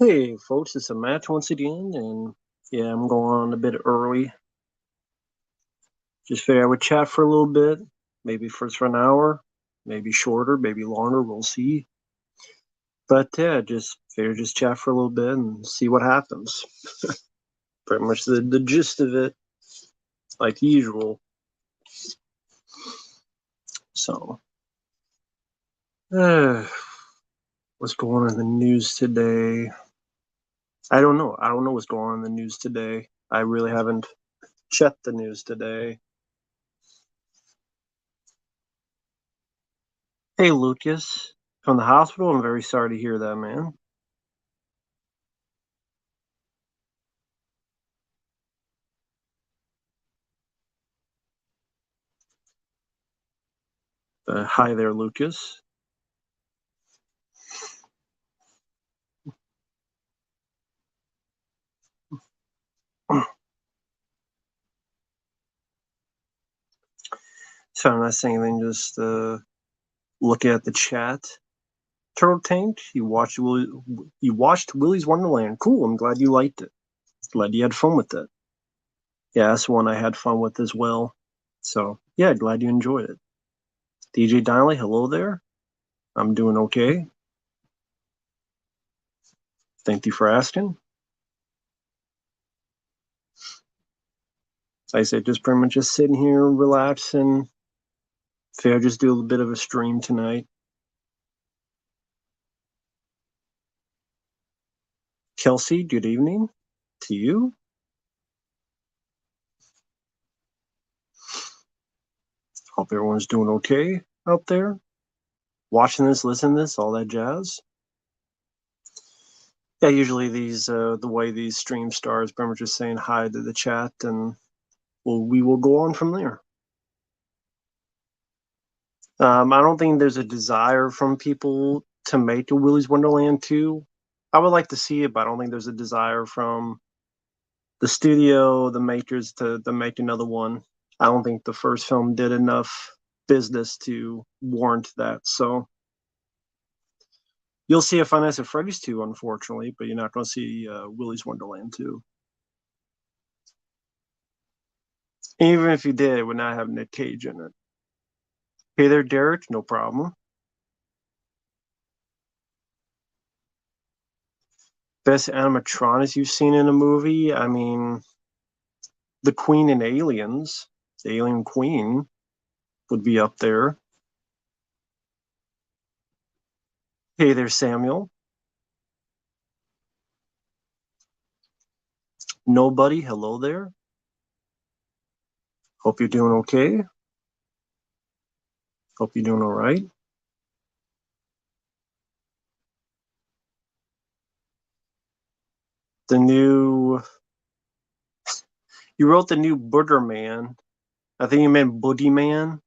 Hey folks, it's a match once again, and yeah, I'm going on a bit early. Just figured I would chat for a little bit, maybe for an hour, maybe shorter, maybe longer, we'll see. But yeah, just chat for a little bit and see what happens. Pretty much the gist of it, like usual. So, uh, what's going on in the news today? I don't know. I don't know what's going on in the news today. I really haven't checked the news today. Hey, Lucas, from the hospital. I'm very sorry to hear that, man. Hi there, Lucas. So I'm not saying anything, just looking at the chat. Turtle Tank, you watched Willy's Wonderland. Cool, I'm glad you liked it. Glad you had fun with it. Yeah, that's one I had fun with as well. So yeah, glad you enjoyed it. DJ Donnelly, hello there. I'm doing okay. Thank you for asking. So I said just pretty much just sitting here, relaxing. Fair just do a little bit of a stream tonight. Kelsey, good evening to you. Hope everyone's doing okay out there. Watching this, listening to this, all that jazz. Yeah, usually the way these stream stars, pretty much just saying hi to the chat, and we will go on from there. I don't think there's a desire from people to make a Willy's Wonderland 2. I would like to see it, but I don't think there's a desire from the studio, the makers, to make another one. I don't think the first film did enough business to warrant that. So you'll see a Five Nights at Freddy's 2, unfortunately, but you're not going to see Willy's Wonderland 2. Even if you did, it would not have Nick Cage in it. Hey there, Derek. No problem. Best animatronics you've seen in a movie? I mean, the Queen in Aliens, the Alien Queen, would be up there. Hey there, Samuel. Nobody. Hello there. Hope you're doing okay. Hope you're doing all right. The new. You wrote the new Booger Man. I think you meant Booty Man,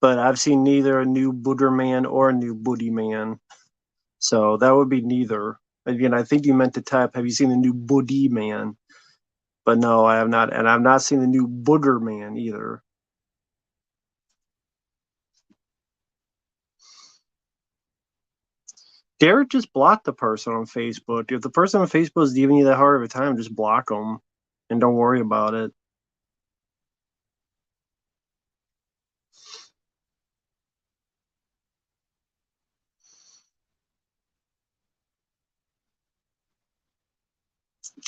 but I've seen neither a new Booger Man or a new Booty Man. So that would be neither. Again, I think you meant to type, have you seen the new Booty Man? But no, I have not. And I've not seen the new Booger Man either. Derek just blocked the person on Facebook. If the person on Facebook is giving you that hard of a time, just block them and don't worry about it.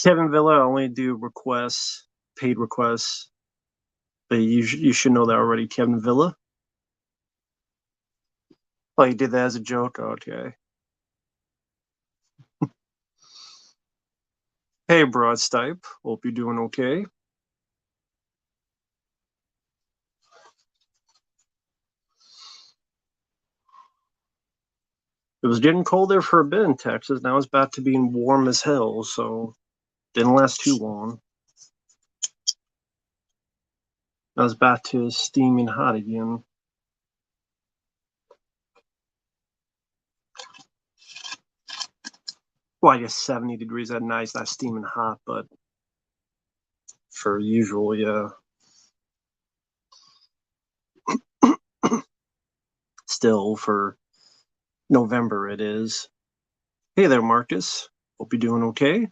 Kevin Villa only do requests, paid requests, but you should know that already. Kevin Villa. Oh, you did that as a joke. Okay. Hey, Broad Stipe. Hope you're doing okay. It was getting cold there for a bit in Texas. Now it's back to being warm as hell. So didn't last too long. Now it's back to steaming hot again. Well, I guess 70 degrees at night is not steaming hot, but for usual, yeah. Still for November it is. Hey there, Marcus. Hope you're doing okay.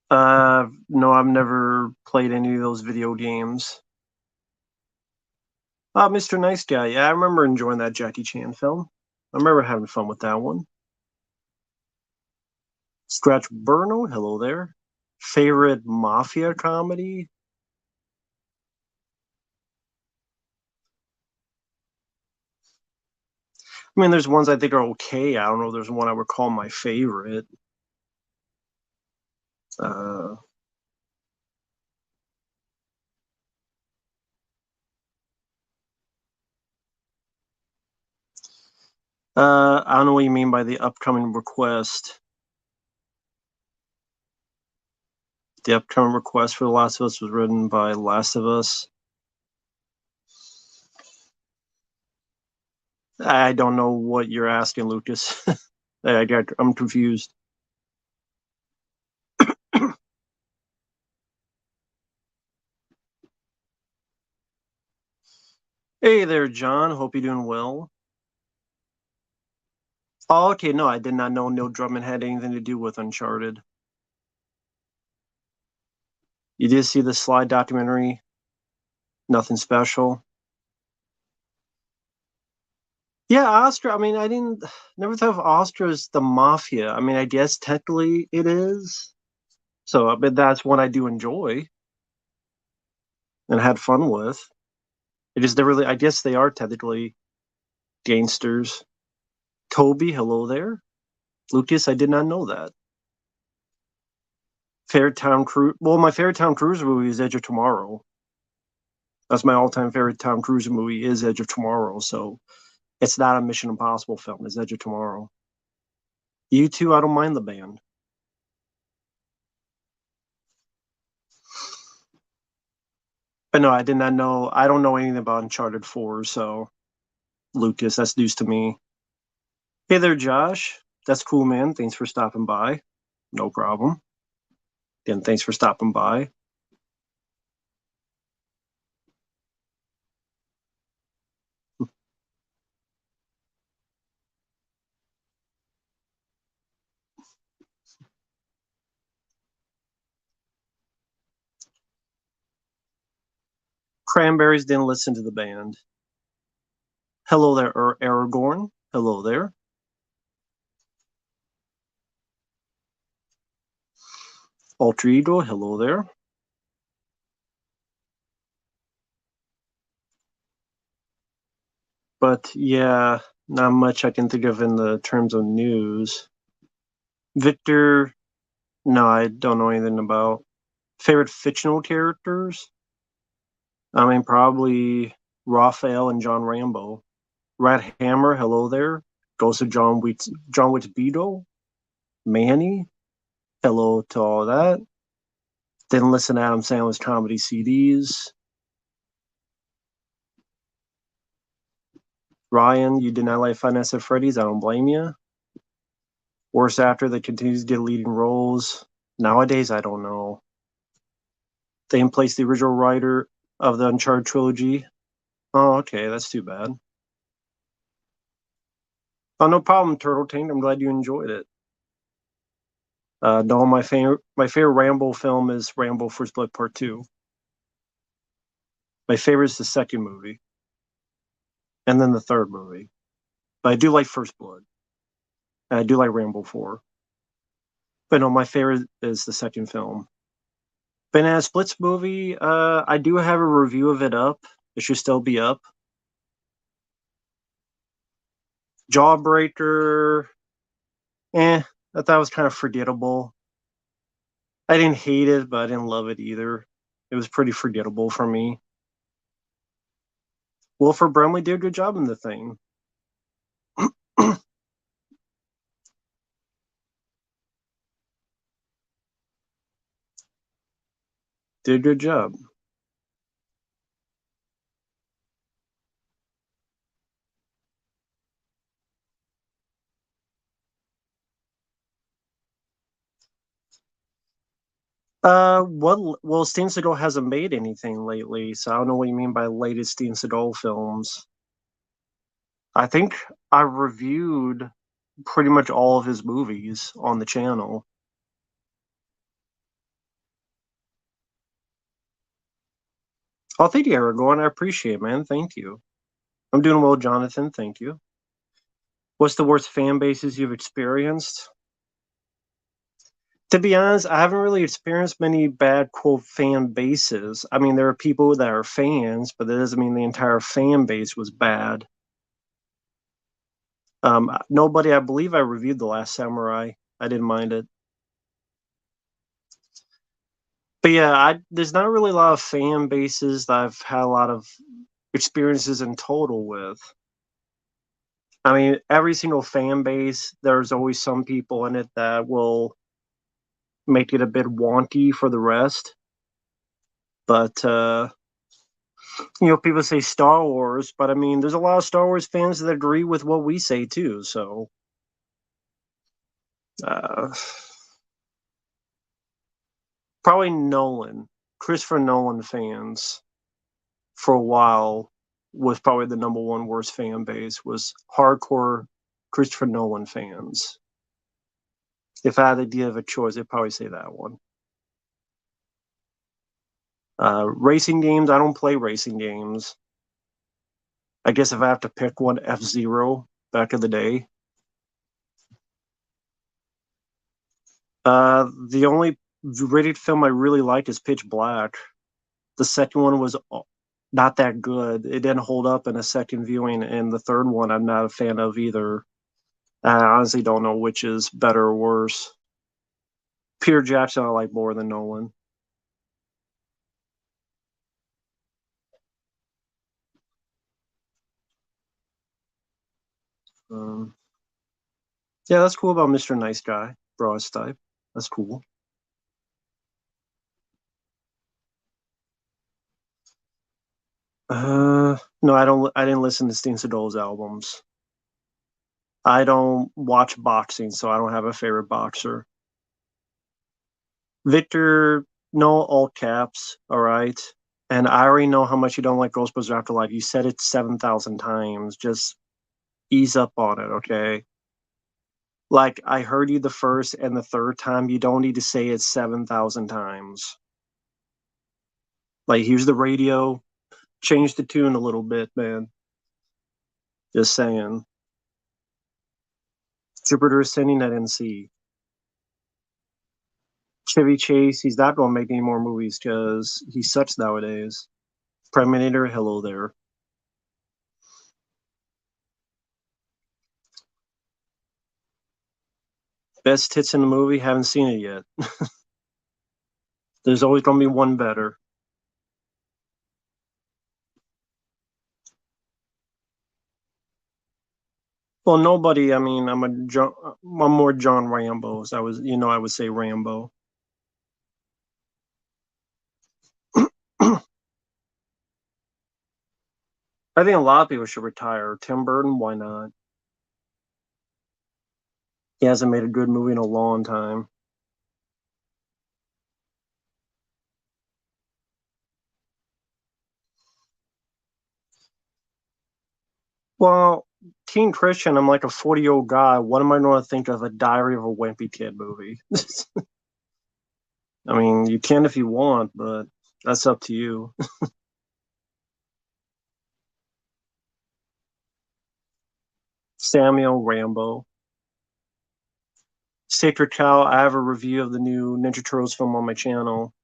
No, I've never played any of those video games. Mr. Nice Guy. Yeah, I remember enjoying that Jackie Chan film. I remember having fun with that one. Scratch Burno, hello there. Favorite mafia comedy? I mean, there's ones I think are okay. I don't know. There's one I would call my favorite. Uh, I don't know what you mean by the upcoming request. The upcoming request for The Last of Us was written by Last of Us. I don't know what you're asking, Lucas. I'm confused. Hey there, John. Hope you're doing well. Oh, okay. No, I did not know Neil Druckmann had anything to do with Uncharted. You did see the Slide documentary? Nothing special. Yeah, Astra. I mean, I didn't never thought of Astra as the mafia. I mean, I guess technically it is. So, but that's what I do enjoy and had fun with. It is really. I guess they are technically gangsters. Toby, hello there. Lucas, I did not know that. Favorite Tom Cruise. Well, my favorite Tom Cruise movie is Edge of Tomorrow. That's my all-time favorite Tom Cruise movie is Edge of Tomorrow. So it's not a Mission Impossible film. It's Edge of Tomorrow. You two, I don't mind the band. But no, I did not know. I don't know anything about Uncharted 4. So Lucas, that's news to me. Hey there, Josh. That's cool, man. Thanks for stopping by. No problem. Again, thanks for stopping by. Cranberries didn't listen to the band. Hello there, Aragorn. Hello there. Alter Ego. Hello there. But yeah, not much I can think of in the terms of news. Victor, no, I don't know anything about. Favorite fictional characters? I mean, probably Raphael and John Rambo. Rat Hammer, hello there. Ghost of John Wick's Beetle. Manny, hello to all that. Didn't listen to Adam Sandler's comedy CDs. Ryan, you did not like Five Nights at Freddy's. I don't blame you. Worst actor that continues to get leading roles. Nowadays, I don't know. They placed the original writer of the Uncharted trilogy. Oh, okay, that's too bad. Oh, no problem, Turtle Tank. I'm glad you enjoyed it. No, my favorite Rambo film is Rambo First Blood Part 2. My favorite is the second movie, and then the third movie. But I do like First Blood, and I do like Rambo 4. But no, my favorite is the second film. Banana Splits movie, I do have a review of it up. It should still be up. Jawbreaker, I thought it was kind of forgettable. I didn't hate it, but I didn't love it either. It was pretty forgettable for me. Wilford Brimley did a good job in the thing. Did a good job. What? Well, Steven Seagal hasn't made anything lately, so I don't know what you mean by latest Steven Seagal films. I think I reviewed pretty much all of his movies on the channel. Oh, thank you, Aragorn. I appreciate it, man. Thank you. I'm doing well, Jonathan. Thank you. What's the worst fan bases you've experienced? To be honest, I haven't really experienced many bad quote fan bases. I mean, there are people that are fans, but that doesn't mean the entire fan base was bad. Nobody, I believe I reviewed The Last Samurai. I didn't mind it. But yeah, there's not really a lot of fan bases that I've had a lot of experiences in total with. I mean, every single fan base, there's always some people in it that will make it a bit wonky for the rest. But people say Star Wars, but I mean, there's a lot of Star Wars fans that agree with what we say too. So, uh, probably Nolan, Christopher Nolan fans for a while was probably the number one worst fan base was hardcore Christopher Nolan fans. If I had the idea of a choice, I'd probably say that one. Racing games, I don't play racing games. I guess if I have to pick one, F-Zero back in the day. The only rated film I really liked is Pitch Black. The second one was not that good. It didn't hold up in a second viewing, and the third one I'm not a fan of either. I honestly don't know which is better or worse. Peter Jackson I like more than Nolan. Um, yeah, that's cool about Mr. Nice Guy, Broad type. That's cool. No, I don't. I didn't listen to Steen Seagal's albums. I don't watch boxing, so I don't have a favorite boxer. Victor, no all caps. All right. And I already know how much you don't like Ghostbusters Afterlife. You said it 7,000 times. Just ease up on it, okay? Like, I heard you the first and the third time. You don't need to say it 7,000 times. Like, here's the radio. Change the tune a little bit, man. Just saying. Jupiter Ascending, I didn't see. Chevy Chase, he's not going to make any more movies because he sucks nowadays. Preminator, hello there. Best hits in the movie, haven't seen it yet. There's always going to be one better. Well, nobody. I mean, I'm more John Rambo. So I would say Rambo. I think a lot of people should retire. Tim Burton, why not? He hasn't made a good movie in a long time. Well, Teen Christian, I'm like a 40-year-old guy. What am I going to think of a Diary of a Wimpy Kid movie? I mean, you can if you want, but that's up to you. Samuel Rambo. Sacred Cow, I have a review of the new Ninja Turtles film on my channel.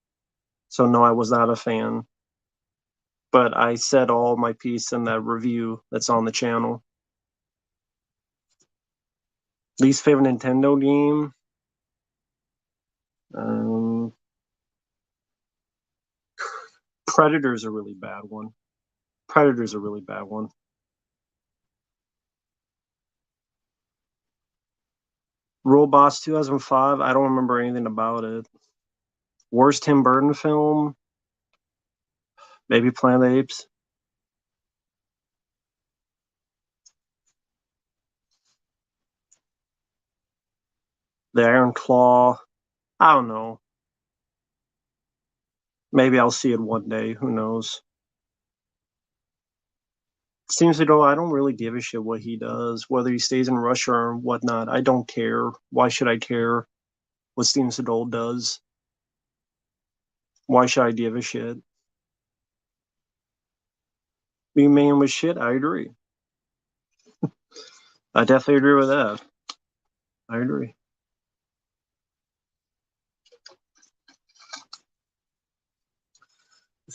So, no, I was not a fan. But I said all my piece in that review that's on the channel. Least favorite Nintendo game? Um, Predator's a really bad one. Predator's a really bad one. Robots 2005, I don't remember anything about it. Worst Tim Burton film? Maybe Planet of the Apes. The Iron Claw. I don't know. Maybe I'll see it one day. Who knows? Seems to go, I don't really give a shit what he does, whether he stays in Russia or whatnot. I don't care. Why should I care what Steven Seagal does? Why should I give a shit? Being man with shit, I agree. I definitely agree with that. I agree.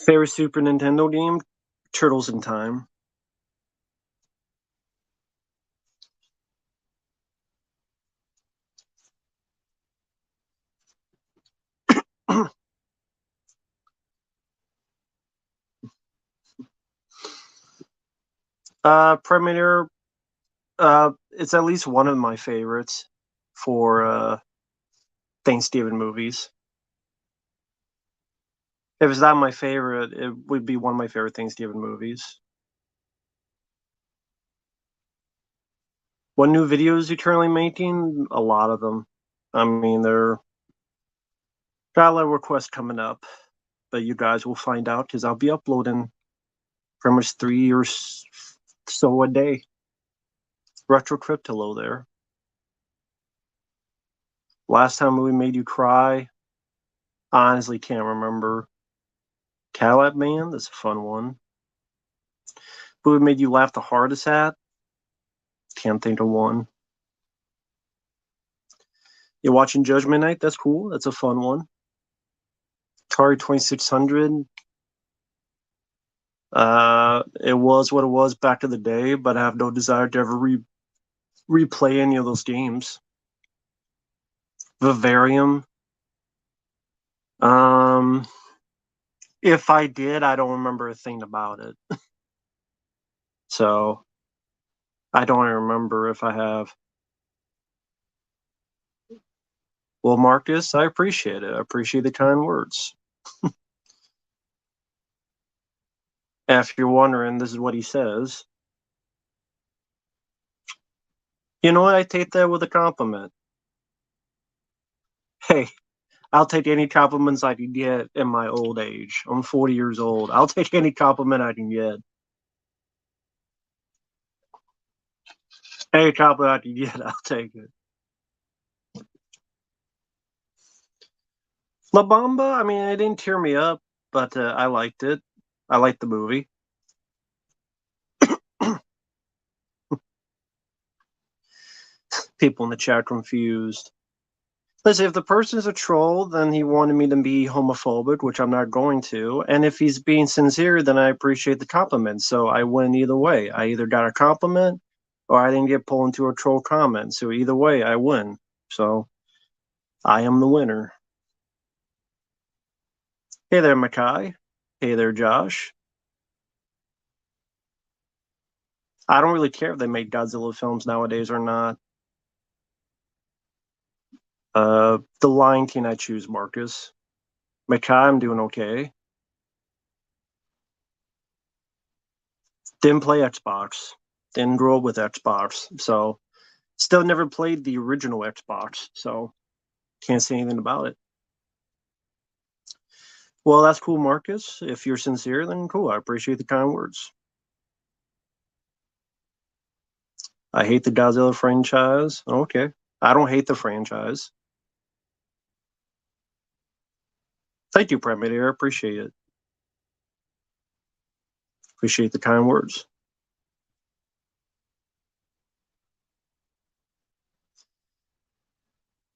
Favorite Super Nintendo game? Turtles in Time. Predator. It's at least one of my favorites for Thanksgiving movies. If it's not my favorite, it would be one of my favorite Thanksgiving movies. What new videos you currently making? A lot of them. I mean, they're got a lot of requests coming up, but you guys will find out because I'll be uploading pretty much 3 or so a day. Retro Cryptolo there. Last time we made you cry, honestly can't remember. Cadillac Man, that's a fun one. Who made you laugh the hardest at? Can't think of one. You're watching Judgment Night? That's cool. That's a fun one. Atari 2600. It was what it was back in the day, but I have no desire to ever replay any of those games. Vivarium. Um, if I did, I don't remember a thing about it. So I don't remember if I have. Well, Marcus, I appreciate it. I appreciate the kind words. If you're wondering, this is what he says. You know what? I take that with a compliment. Hey, I'll take any compliments I can get in my old age. I'm 40 years old. I'll take any compliment I can get. Any compliment I can get, I'll take it. La Bamba, I mean, it didn't tear me up, but I liked it. I liked the movie. People in the chat confused. Listen, if the person is a troll, then he wanted me to be homophobic, which I'm not going to. And if he's being sincere, then I appreciate the compliment. So I win either way. I either got a compliment or I didn't get pulled into a troll comment. So either way, I win. So I am the winner. Hey there, Makai. Hey there, Josh. I don't really care if they make Godzilla films nowadays or not. The Lion King I choose, Marcus. Makai, I'm doing okay. Didn't play Xbox. Didn't grow up with Xbox. So still never played the original Xbox. So can't say anything about it. Well, that's cool, Marcus. If you're sincere, then cool. I appreciate the kind words. I hate the Godzilla franchise. Okay. I don't hate the franchise. Thank you, Predator. I appreciate it. Appreciate the kind words.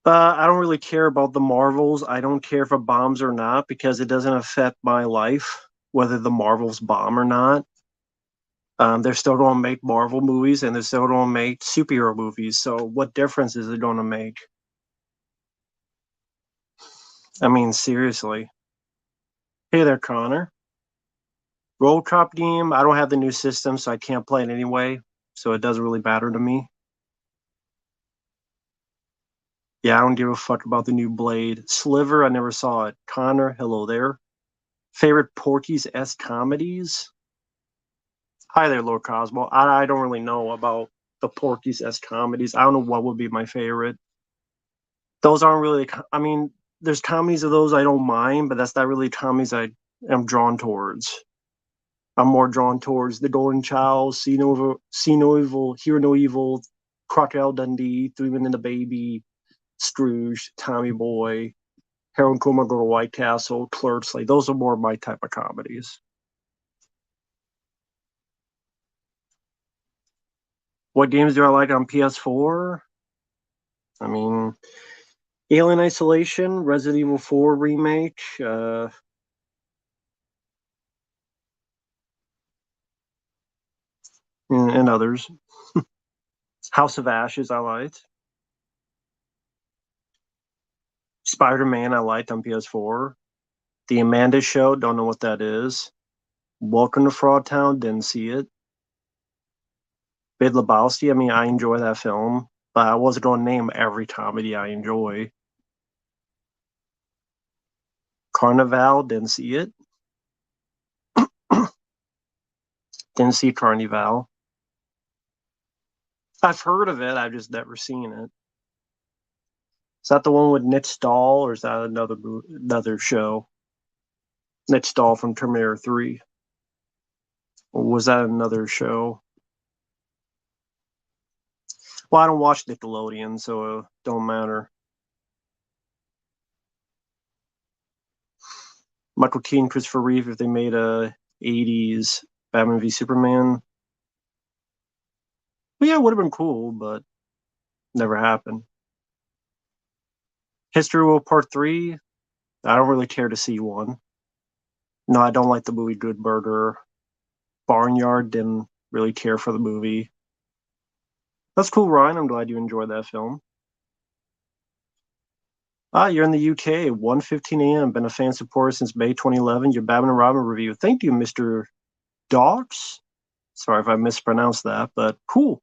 I don't really care about the Marvels. I don't care if it bombs or not because it doesn't affect my life, whether the Marvels bomb or not. They're still going to make Marvel movies and they're still going to make superhero movies. So, what difference is it going to make? I mean, seriously. Hey there, Connor. Roll Cop game. I don't have the new system, so I can't play it anyway. So, it doesn't really matter to me. Yeah, I don't give a fuck about the new Blade. Sliver, I never saw it. Connor, hello there. Favorite Porky's S comedies? Hi there, Lord Cosmo. I don't really know about the Porky's S comedies. I don't know what would be my favorite. Those aren't really. I mean, there's comedies of those I don't mind, but that's not really comedies I am drawn towards. I'm more drawn towards The Golden Child, See No Evil, Hear No Evil, Crocodile Dundee, Three Men and a Baby, Scrooge, Tommy Boy, Harold and Kumar Go to White Castle, Clerks. Like those are more my type of comedies. What games do I like on PS4? I mean, Alien Isolation, Resident Evil 4 remake, and others. House of Ashes, I liked. Spider-Man, I liked on PS4. The Amanda Show, don't know what that is. Welcome to Fraud Town, didn't see it. Big Lebowski, I mean, I enjoy that film, but I wasn't going to name every comedy I enjoy. Carnival, didn't see it. Didn't see Carnival. I've heard of it, I've just never seen it. Is that the one with Nick Stahl, or is that another show? Nick Stahl from Terminator 3. Or was that another show? Well, I don't watch Nickelodeon, so it don't matter. Michael Keaton, Christopher Reeve, if they made a 80s Batman v Superman, well, yeah, it would have been cool, but never happened. History World Part 3, I don't really care to see one. No, I don't like the movie Good Burger. Barnyard, didn't really care for the movie. That's cool, Ryan. I'm glad you enjoyed that film. Ah, you're in the UK. 1:15 a.m. Been a fan supporter since May 2011. Your Batman and Robin review. Thank you, Mr. Docs. Sorry if I mispronounced that, but cool.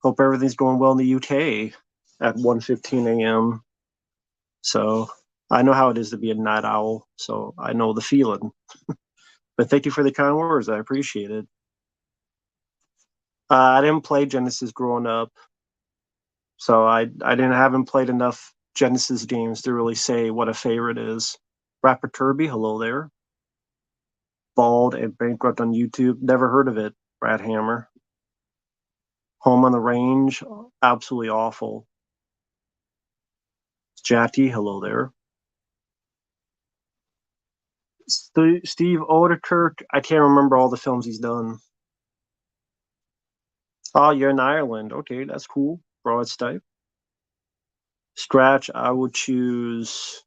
Hope everything's going well in the UK at 1:15 a.m. So I know how it is to be a night owl, so I know the feeling. But thank you for the kind words. I appreciate it. I didn't play Genesis growing up, so haven't played enough Genesis games to really say what a favorite is. Rapper Kirby, hello there. Bald and bankrupt on YouTube. Never heard of it. Brad Hammer. Home on the Range, absolutely awful. Jackie, hello there. Steve Odekirk, I can't remember all the films he's done. Oh, you're in Ireland. Okay, that's cool. Broad type. Scratch, I would choose.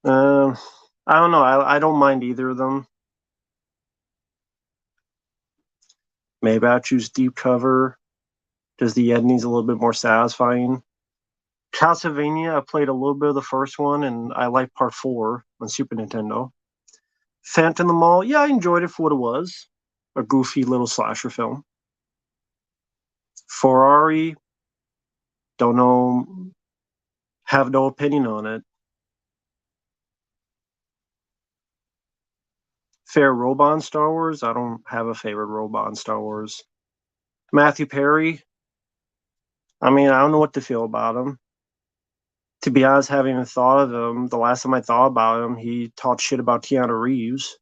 Uh, I don't know. I don't mind either of them. Maybe I'll choose Deep Cover because the ending's a little bit more satisfying. Castlevania, I played a little bit of the first one, and I like Part 4 on Super Nintendo. Phantom the Mall, yeah, I enjoyed it for what it was. A goofy little slasher film. Ferrari, don't know, have no opinion on it. Fair robot in Star Wars, I don't have a favorite robot in Star Wars. Matthew Perry, I mean, I don't know what to feel about him. To be honest, having even thought of him, the last time I thought about him, he talked shit about Keanu Reeves.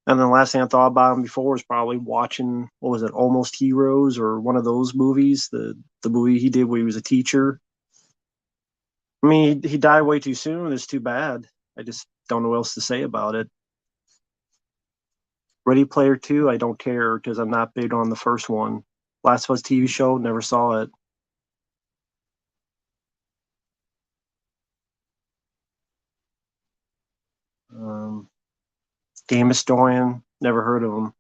And then the last thing I thought about him before was probably watching, what was it, Almost Heroes or one of those movies, the movie he did where he was a teacher. I mean, he died way too soon. It's too bad. I just don't know what else to say about it. Ready Player 2, I don't care because I'm not big on the first one. Last of Us TV show, never saw it. Um, Game Historian, never heard of him.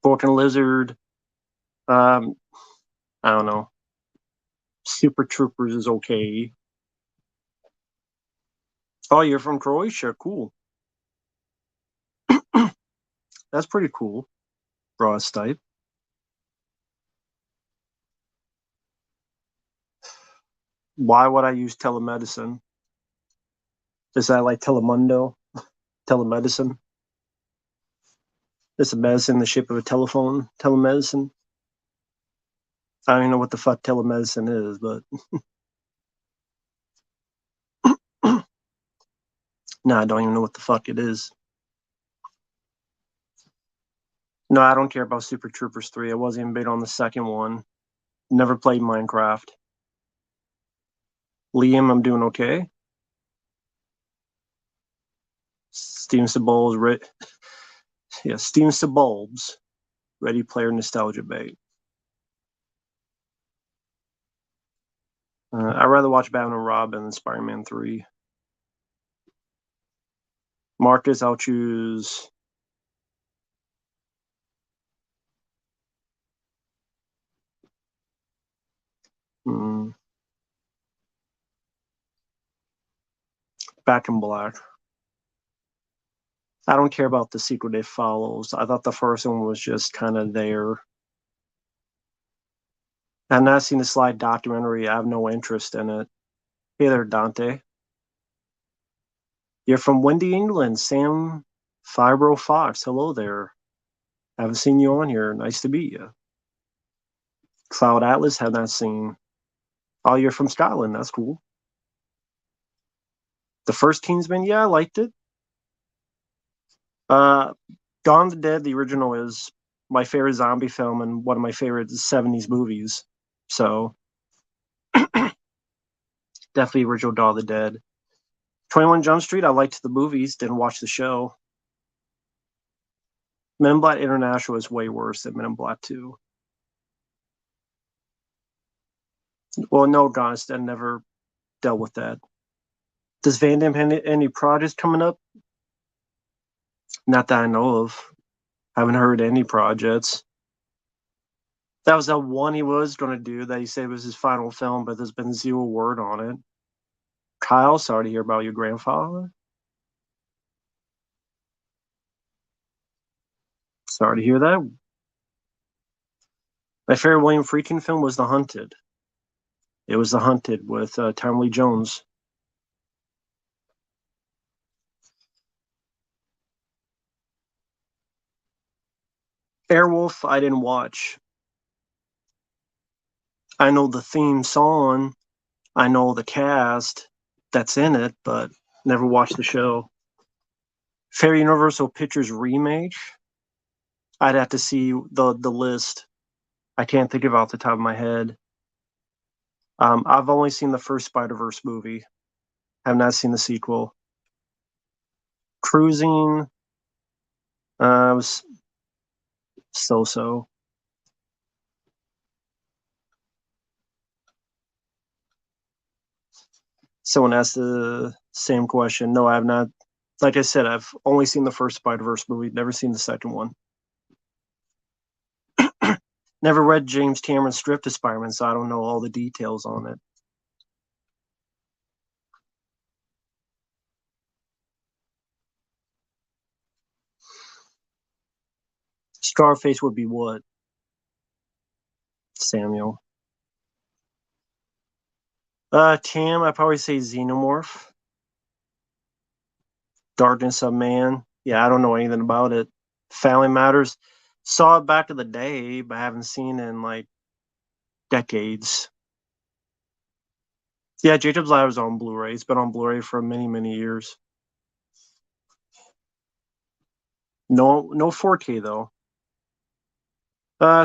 Broken Lizard, um, I don't know. Super Troopers is okay. Oh, you're from Croatia, cool. That's pretty cool. Broad type. Why would I use telemedicine? Is that like Telemundo? Telemedicine? It's a medicine in the shape of a telephone. Telemedicine. I don't even know what the fuck telemedicine is, but No, I don't even know what the fuck it is. No, I don't care about Super Troopers 3. I wasn't even big on the second one. Never played Minecraft. Liam, I'm doing okay. Steven Seagal's Steven Seagal's Ready Player Nostalgia Bait. I'd rather watch Batman and Robin than Spider-Man 3. Marcus, I'll choose. Back in Black. I don't care about the sequel that follows. I thought the first one was just kind of there. I've not seen the Slide documentary. I have no interest in it. Hey there, Dante. You're from Windy, England. Sam Fibro Fox. Hello there. Haven't seen you on here. Nice to meet you. Cloud Atlas. Have not seen. Oh, you're from Scotland. That's cool. The first Kingsman. Yeah, I liked it. Dawn of the Dead, the original, is my favorite zombie film and one of my favorite 70s movies. So definitely original Dawn of the Dead. 21 Jump Street, I liked the movies, didn't watch the show. Men in Black International is way worse than Men in Black 2. Well, no, honest, I never dealt with that. Does Van Damme have any projects coming up? Not that I know of. I haven't heard any projects. That was that one he was going to do that he said was his final film, but there's been zero word on it. Kyle, sorry to hear about your grandfather. Sorry to hear that. My favorite William Friedkin film was The Hunted. It was The Hunted with Tommy Lee Jones. Airwolf, I didn't watch. I know the theme song. I know the cast that's in it, but never watched the show. Fair Universal Pictures remake. I'd have to see the list. I can't think of it off the top of my head. I've only seen the first Spider-Verse movie. Have not seen the sequel. Cruising was so-so. Someone asked the same question. No, I have not. Like I said, I've only seen the first Spider-Verse movie, never seen the second one. Never read James Cameron's script of Spider-Man, so I don't know all the details on it. Scarface would be what? Samuel. Tam, I'd probably say Xenomorph. Darkness of Man. Yeah, I don't know anything about it. Family Matters. Saw it back in the day, but haven't seen it in like decades. Yeah, Jacob's Ladder's on Blu-ray. It's been on Blu-ray for many, many years. No 4K though.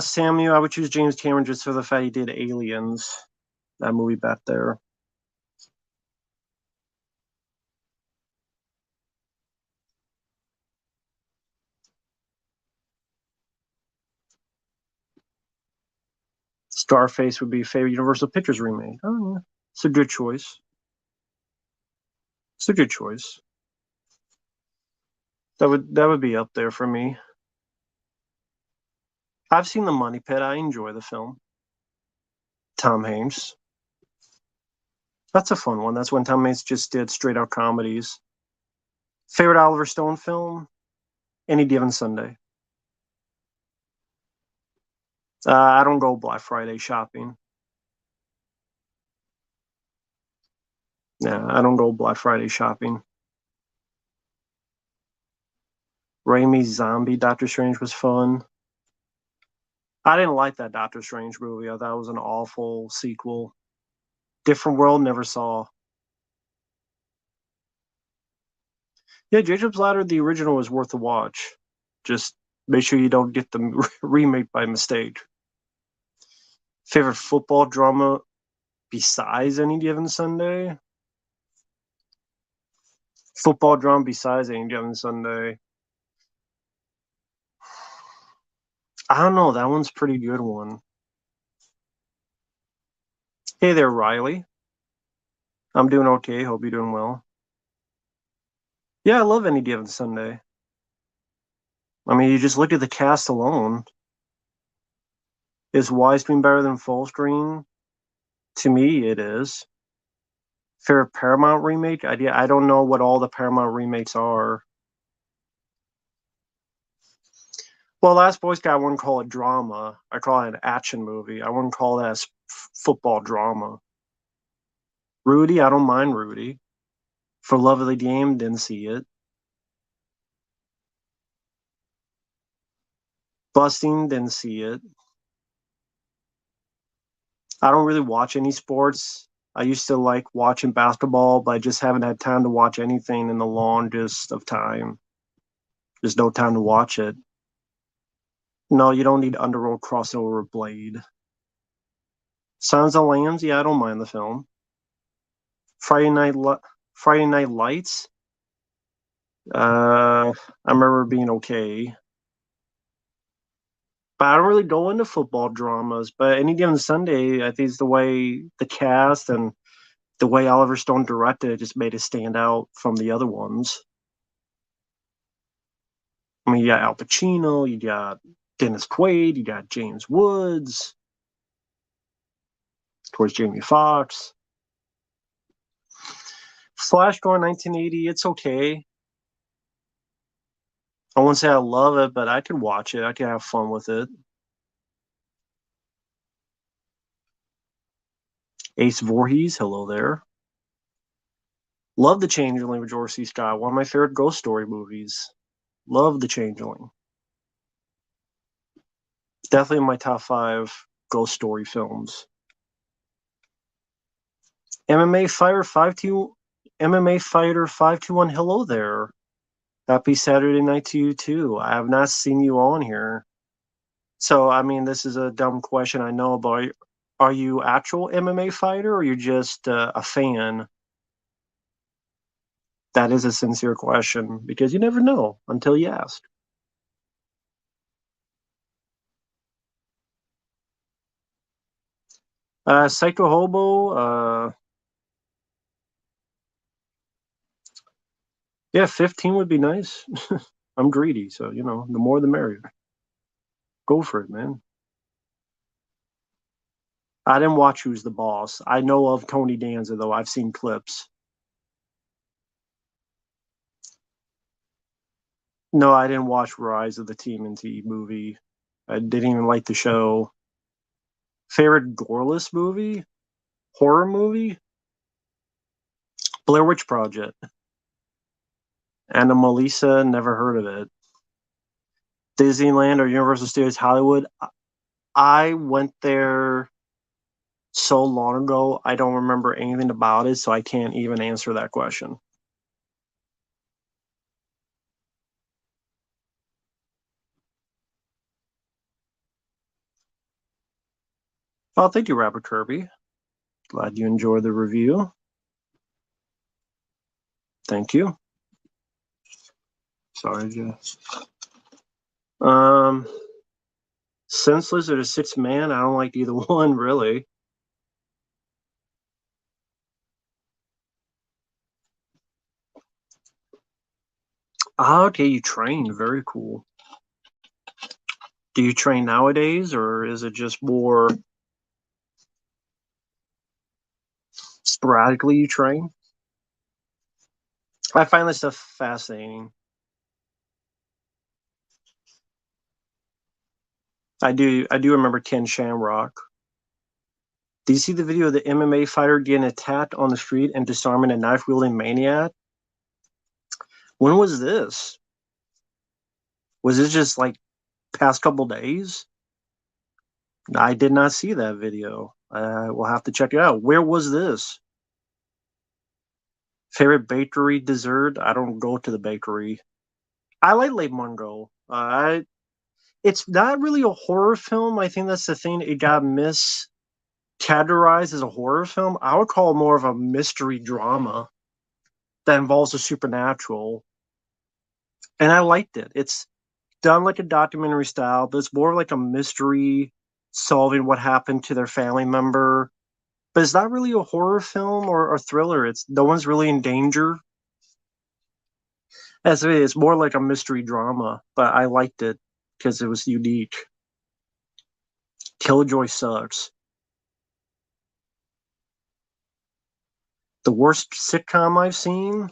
Samuel, I would choose James Cameron just for the fact he did Aliens, that movie back there. Scarface would be favorite Universal Pictures remake. Oh, yeah. It's a good choice. It's a good choice. That would be up there for me. I've seen The Money Pit. I enjoy the film. Tom Hanks. That's a fun one. That's when Tom Hanks just did straight out comedies. Favorite Oliver Stone film? Any Given Sunday. I don't go Black Friday shopping. Yeah, I don't go Black Friday shopping. Raimi's Zombie Doctor Strange was fun. I didn't like that Doctor Strange movie. I thought it was an awful sequel. Different World never saw. Yeah, Jacob's Ladder, the original, was worth a watch. Just make sure you don't get the remake by mistake. Favorite football drama besides Any Given Sunday? Football drama besides Any Given Sunday. I don't know. That one's a pretty good one. Hey there, Riley. I'm doing okay. Hope you're doing well. Yeah, I love Any Given Sunday. I mean, you just look at the cast alone. Is widescreen better than full screen? To me, it is. Favorite Paramount remake? I don't know what all the Paramount remakes are. Well, Last Boy Scout, I wouldn't call it drama. I call it an action movie. I wouldn't call that football drama. Rudy, I don't mind Rudy. For Love of the Game, didn't see it. Busting, didn't see it. I don't really watch any sports. I used to like watching basketball, but I just haven't had time to watch anything in the longest of time. There's no time to watch it. No, you don't need Underworld crossing over with Blade. Silence of the Lambs, yeah, I don't mind the film. Friday Night Friday Night Lights, I remember being okay. But I don't really go into football dramas. But Any Given Sunday, I think it's the way the cast and the way Oliver Stone directed it just made it stand out from the other ones. I mean, you got Al Pacino, you got Dennis Quaid, you got James Woods, towards Jamie Foxx. Flash Gordon 1980, it's okay. I won't say I love it, but I can watch it. I can have fun with it. Ace Voorhees, hello there. Love The Changeling with George C. Scott, one of my favorite ghost story movies. Love The Changeling. Definitely in my top 5 ghost story films. MMA Fighter 52 MMA Fighter 521, hello there. Happy Saturday night to you too. I have not seen you on here. So, I mean, this is a dumb question, I know, but are you actual MMA fighter or you're just a fan? That is a sincere question because you never know until you ask. Psycho Hobo, yeah, 15 would be nice. I'm greedy, so, the more the merrier. Go for it, man. I didn't watch Who's the Boss. I know of Tony Danza, though. I've seen clips. No, I didn't watch Rise of the TMNT movie. I didn't even like the show. Favorite goreless movie? Horror movie? Blair Witch Project. Anomalisa, never heard of it. Disneyland or Universal Studios Hollywood? I went there so long ago, I don't remember anything about it, so I can't even answer that question. Oh, thank you, Robert Kirby. Glad you enjoyed the review. Thank you. Sorry, Jeff. Senseless or The Sixth Man? I don't like either one, really. Ah, okay, you train. Very cool. Do you train nowadays, or is it just more sporadically you train? I find this stuff fascinating. I do remember Ken Shamrock. Do you see the video of the MMA fighter getting attacked on the street and disarming a knife-wielding maniac? When was this? Was it just like past couple days? I did not see that video. I will have to check it out. Where was this? Favorite bakery dessert? I don't go to the bakery. I like Late Mungo. It's not really a horror film. I think that's the thing. It got miscategorized as a horror film. I would call it more of a mystery drama that involves the supernatural. And I liked it. It's done like a documentary style, but it's more like a mystery solving what happened to their family member. But it's not really a horror film or a thriller. It's no one's really in danger. As it is, more like a mystery drama. But I liked it because it was unique. Killjoy sucks. The worst sitcom I've seen.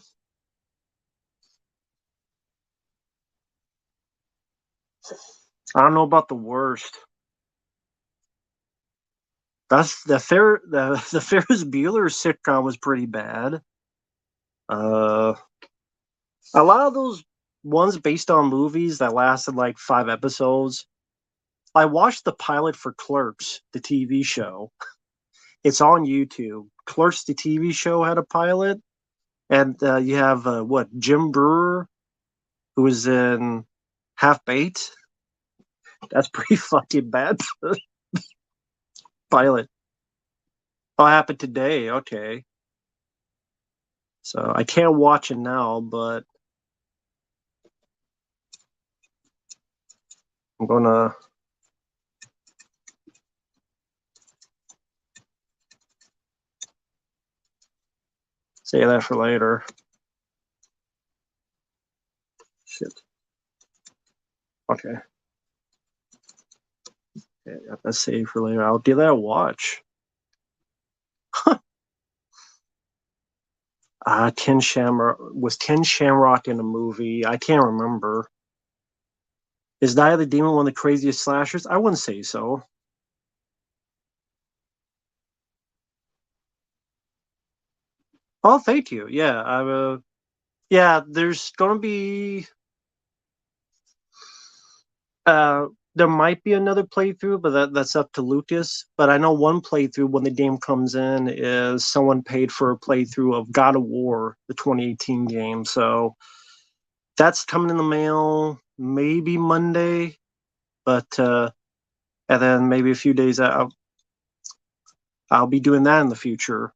I don't know about the worst. That's the Ferris Bueller sitcom was pretty bad. Uh, a lot of those ones based on movies that lasted like 5 episodes. I watched the pilot for Clerks, the TV show. It's on YouTube. Clerks, the TV show, had a pilot, and you have what Jim Brewer, who was in Half Baked. That's pretty fucking bad. Pilot. Oh, happened today. Okay, so I can't watch it now, but I'm gonna say that for later. Shit. Okay. Okay, got that saved for later. I'll give that a watch. Ken Shamrock was Ken Shamrock in a movie? I can't remember. Is Night of the Demon one of the craziest slashers? I wouldn't say so. Oh, thank you. Yeah, yeah. There's gonna be uh, there might be another playthrough, but that's up to Lucas. But I know one playthrough when the game comes in is someone paid for a playthrough of God of War, the 2018 game. So that's coming in the mail maybe Monday, but and then maybe a few days out, I'll be doing that in the future.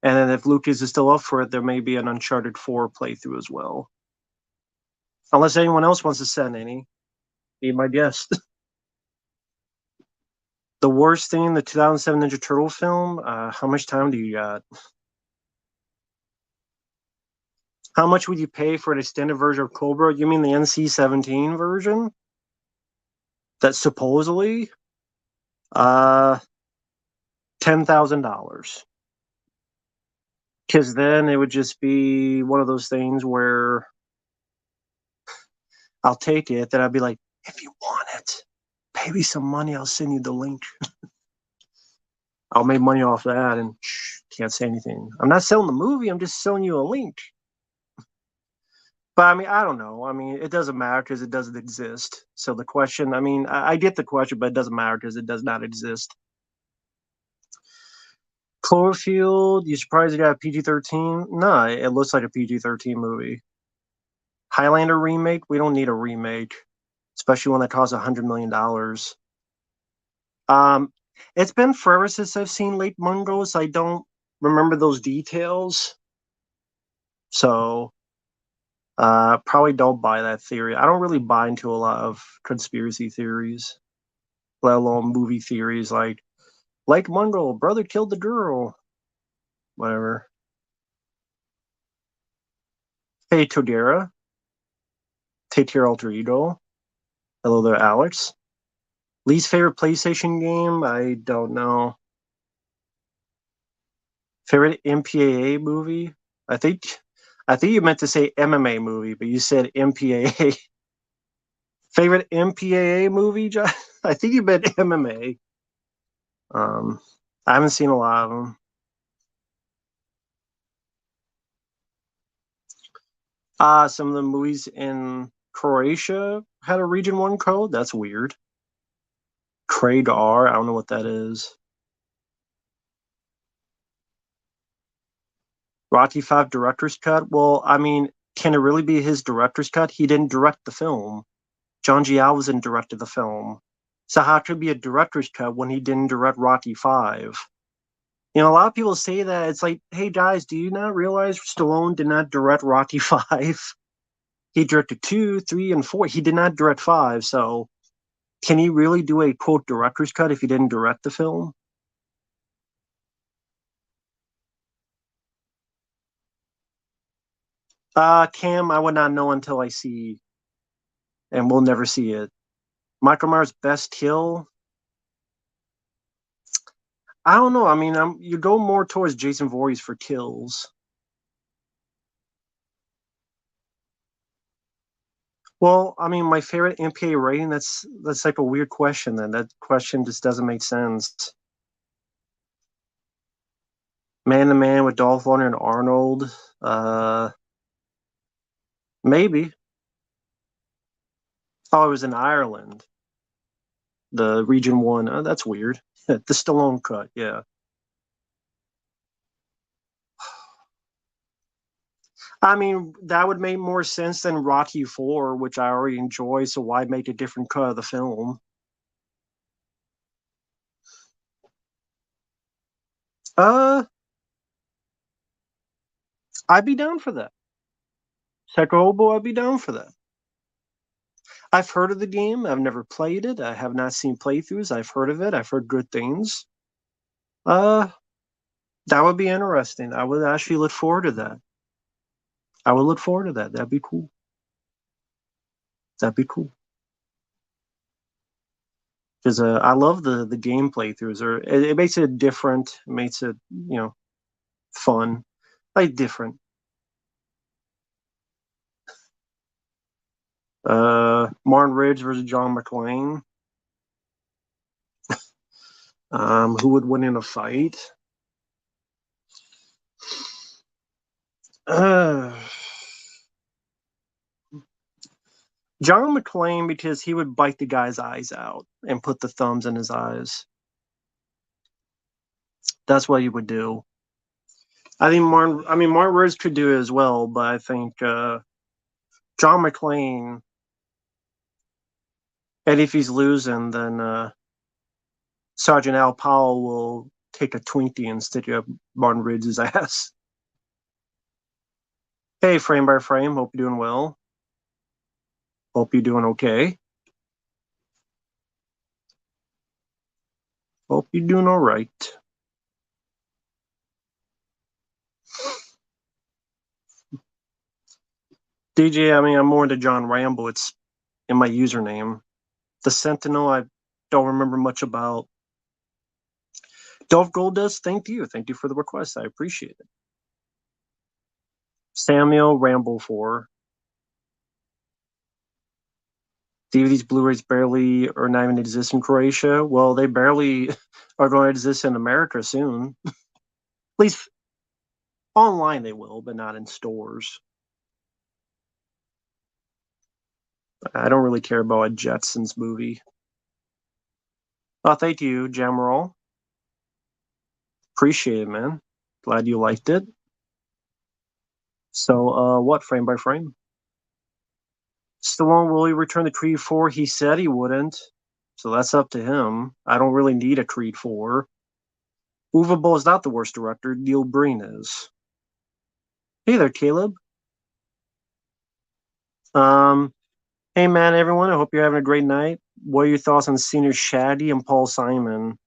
And then if Lucas is still up for it, there may be an Uncharted 4 playthrough as well. Unless anyone else wants to send any, be my guest. The worst thing, the 2007 Ninja Turtle film. How much time do you got? How much would you pay for an extended version of Cobra? You mean the NC-17 version? That supposedly, uh, $10,000. Because then it would just be one of those things where I'll take it, then I'd be like, if you want it, pay me some money. I'll send you the link. I'll make money off that and can't say anything. I'm not selling the movie. I'm just selling you a link. But I mean, I don't know. I mean, it doesn't matter because it doesn't exist. So the question, I mean, I get the question, but it doesn't matter because it does not exist. Cloverfield, you surprised it got a PG-13? No, it looks like a PG-13 movie. Highlander remake? We don't need a remake, especially one that costs $100 million. Um, it's been forever since I've seen Lake Mungo, so I don't remember those details. So probably don't buy that theory. I don't really buy into a lot of conspiracy theories, let alone movie theories like Lake Mungo, brother killed the girl, whatever. Hey Todera, take your alter ego. Hello there, Alex. Least favorite PlayStation game? I don't know. Favorite MPAA movie? I think I think you meant to say MMA movie, but you said MPAA. Favorite MPAA movie, John? I think you meant MMA. Um, I haven't seen a lot of them. Some of the movies in Croatia had a Region 1 code. That's weird. Craig R. I don't know what that is. Rocky 5 director's cut? Well, I mean, can it really be his director's cut? He didn't direct the film. John G. Alvin directed the film. So how could it be a director's cut when he didn't direct Rocky 5? A lot of people say that. It's like, hey guys, do you not realize Stallone did not direct Rocky 5? He directed 2, 3, and 4. He did not direct 5, so can he really do a quote director's cut if he didn't direct the film? Cam, I would not know until I see, and we'll never see it. Michael Myers' best kill? I don't know. I mean, you go more towards Jason Voorhees for kills. Well, I mean, my favorite MPA rating, that's like a weird question then. That question just doesn't make sense. Man to Man with Dolph Lundgren and Arnold. Maybe. Oh, it was in Ireland. The Region 1. Oh, that's weird. The Stallone cut, yeah. I mean, that would make more sense than Rocky 4, which I already enjoy, so why make a different cut of the film? Uh, I'd be down for that. Psycho Hobo, I'd be down for that. I've heard of the game. I've never played it. I have not seen playthroughs. I've heard of it. I've heard good things. Uh, that would be interesting. I would actually look forward to that. I would look forward to that. That'd be cool. That'd be cool. Because I love the game playthroughs. Or it makes it different. It makes it fun, like different. Martin Riggs versus John McClane. Who would win in a fight? Uh, John McClane, because he would bite the guy's eyes out and put the thumbs in his eyes. That's what he would do. Martin Riggs could do it as well, but I think John McClane, and if he's losing, then Sergeant Al Powell will take a Twinkie and stick up Martin Riggs' ass. Hey, frame by frame, hope you're doing well. Hope you're doing okay. Hope you're doing all right. DJ, I mean, I'm more into John Rambo. It's in my username. The Sentinel, I don't remember much about. Dolph Goldust, thank you. Thank you for the request. I appreciate it. Samuel Rambo 4. DVDs, Blu-rays barely or not even exist in Croatia. Well, they barely are going to exist in America soon. At least online they will, but not in stores. I don't really care about a Jetsons movie. Oh, thank you, Jamaral. Appreciate it, man. Glad you liked it. So, what, frame by frame? Stallone, will he return to Creed 4? He said he wouldn't. So that's up to him. I don't really need a Creed 4. Uwe Boll is not the worst director. Neil Breen is. Hey there, Caleb. Hey man, everyone. I hope you're having a great night. What are your thoughts on senior Shaddy and Paul Simon?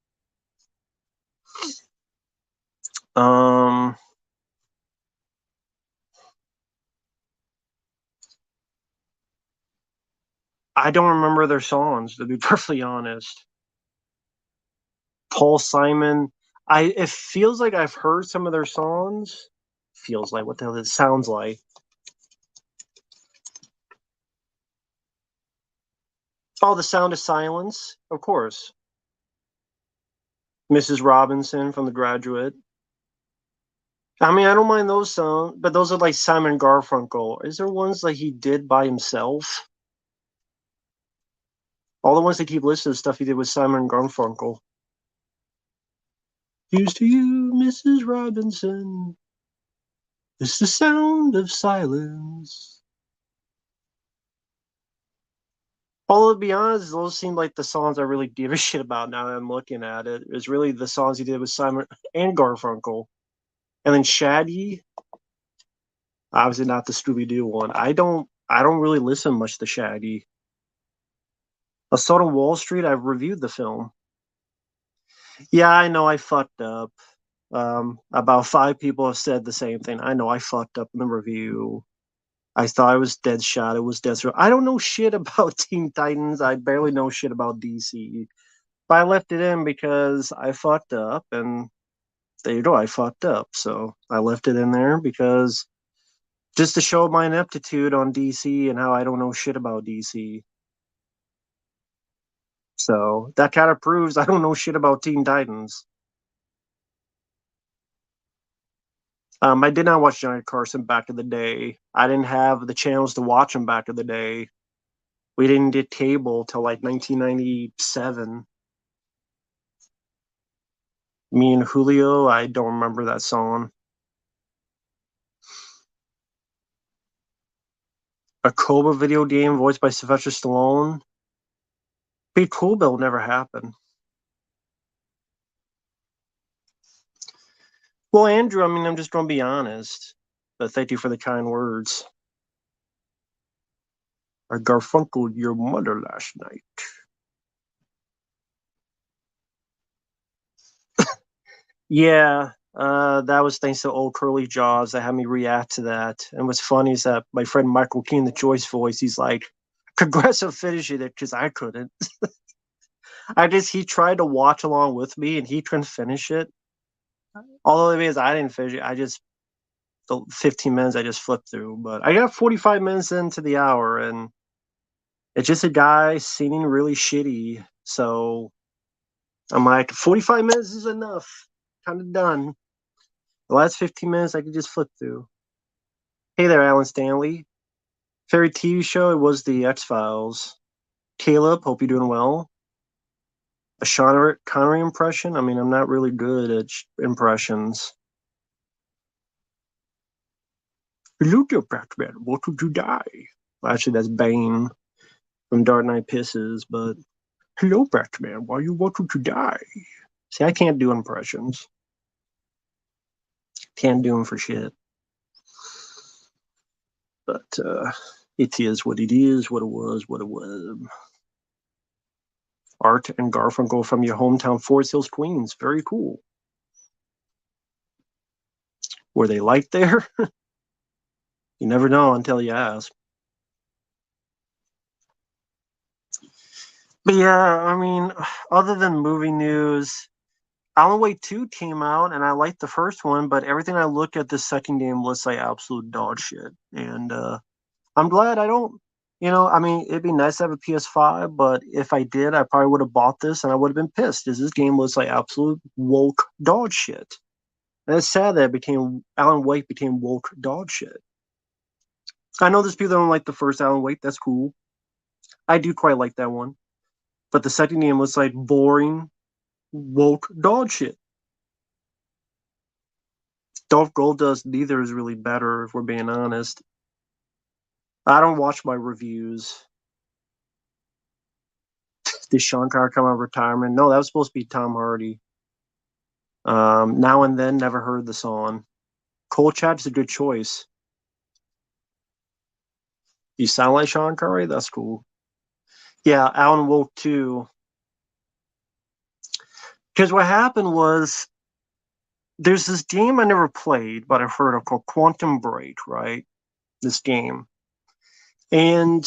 I don't remember their songs, to be perfectly honest. Paul Simon, it feels like I've heard some of their songs. Feels like, what the hell it sounds like. Oh, The Sound of Silence, of course. Mrs. Robinson from The Graduate. I mean, I don't mind those songs, but those are like Simon Garfunkel. Is there ones that he did by himself? All the ones that keep listed of stuff he did with Simon Garfunkel. Here's to you, Mrs. Robinson. It's the sound of silence. Although to be honest, those seem like the songs I really give a shit about now that I'm looking at it. It's really the songs he did with Simon and Garfunkel. And then Shaggy, obviously not the Scooby Doo one. I don't really listen much to Shaggy. Assault on Wall Street, I've reviewed the film. Yeah, I know I fucked up. About five people have said the same thing. I know I fucked up in the review. I thought it was Deadshot. It was Deathstroke. I don't know shit about Teen Titans. I barely know shit about DC. But I left it in because I fucked up, and there you go. I fucked up, so I left it in there because just to show my ineptitude on DC and how I don't know shit about DC. So that kind of proves I don't know shit about Teen Titans. I did not watch Johnny Carson back in the day. I didn't have the channels to watch him back in the day. We didn't get cable till like 1997. Me and Julio, I don't remember that song. A Cobra video game voiced by Sylvester Stallone. Be cool, but it'll never happen. Well, Andrew, I mean, I'm just going to be honest, but thank you for the kind words. I Garfunkel your mother last night. Yeah, that was thanks to old Curly Jaws that had me react to that. And what's funny is that my friend Michael Keane, the Joyce voice, he's like, congrats on finishing it because I couldn't. He tried to watch along with me and he couldn't finish it. Although it means I didn't finish it, the 15 minutes I just flipped through. But I got 45 minutes into the hour and it's just a guy singing really shitty. So I'm like, 45 minutes is enough. Kind of done. The last 15 minutes I could just flip through. Hey there, Alan Stanley. Favorite TV show? It was The X Files. Caleb, hope you're doing well. A Sean Connery impression? I mean, I'm not really good at impressions. Hello there, Batman. What would you die? Well, actually, that's Bane from Dark Knight Pisses, but hello, Batman. Why you want to die? See, I can't do impressions. Can't do them for shit. But it is what it is, what it was, what it was. Art and Garfunkel from your hometown, Forest Hills, Queens. Very cool. Were they liked there? You never know until you ask. But yeah, I mean, other than movie news, Alan Wake 2 came out and I liked the first one, but everything I look at the second game looks like absolute dog shit. And I'm glad I don't, I mean, it'd be nice to have a PS5, but if I did, I probably would have bought this and I would have been pissed because this game looks like absolute woke dog shit. And it's sad that Alan Wake became woke dog shit. I know there's people that don't like the first Alan Wake. That's cool. I do quite like that one. But the second game was like boring, woke dog shit. Dolph Goldust neither is really better, if we're being honest. I don't watch my reviews. Did Sean Carr come out of retirement? No, that was supposed to be Tom Hardy. Now and Then, never heard the song. Kolchak's a good choice. You sound like Sean Curry? That's cool. Yeah, Alan Woke too. Because what happened was there's this game I never played, but I've heard of called Quantum Break, right? This game. And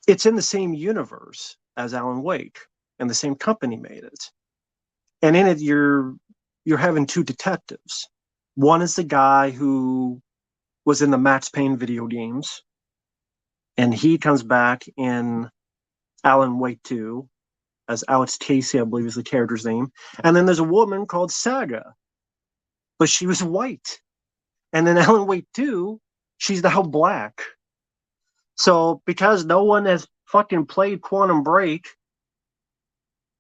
it's in the same universe as Alan Wake, and the same company made it. And in it, you're having two detectives. One is the guy who was in the Max Payne video games, and he comes back in Alan Wake 2 as Alex Casey, I believe is the character's name. And then there's a woman called Saga, but she was white. And then Alan Wake 2, she's now black. So because no one has fucking played Quantum Break,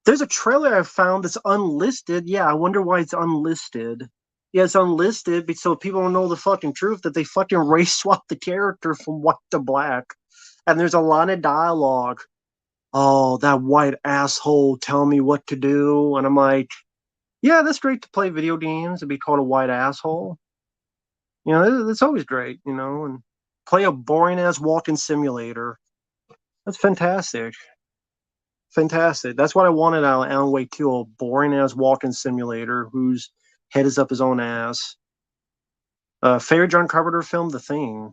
there's a trailer I found that's unlisted. Yeah, I wonder why it's unlisted. Yeah, it's unlisted, so people don't know the fucking truth that they fucking race swap the character from white to black. And there's a lot of dialogue. Oh, that white asshole tell me what to do. And I'm like, yeah, that's great to play video games and be called a white asshole. You know, it's always great, you know, and play a boring ass walking simulator. That's fantastic. Fantastic. That's what I wanted out of Alan Wake 2, a boring ass walking simulator whose head is up his own ass. Favorite John Carpenter film, The Thing.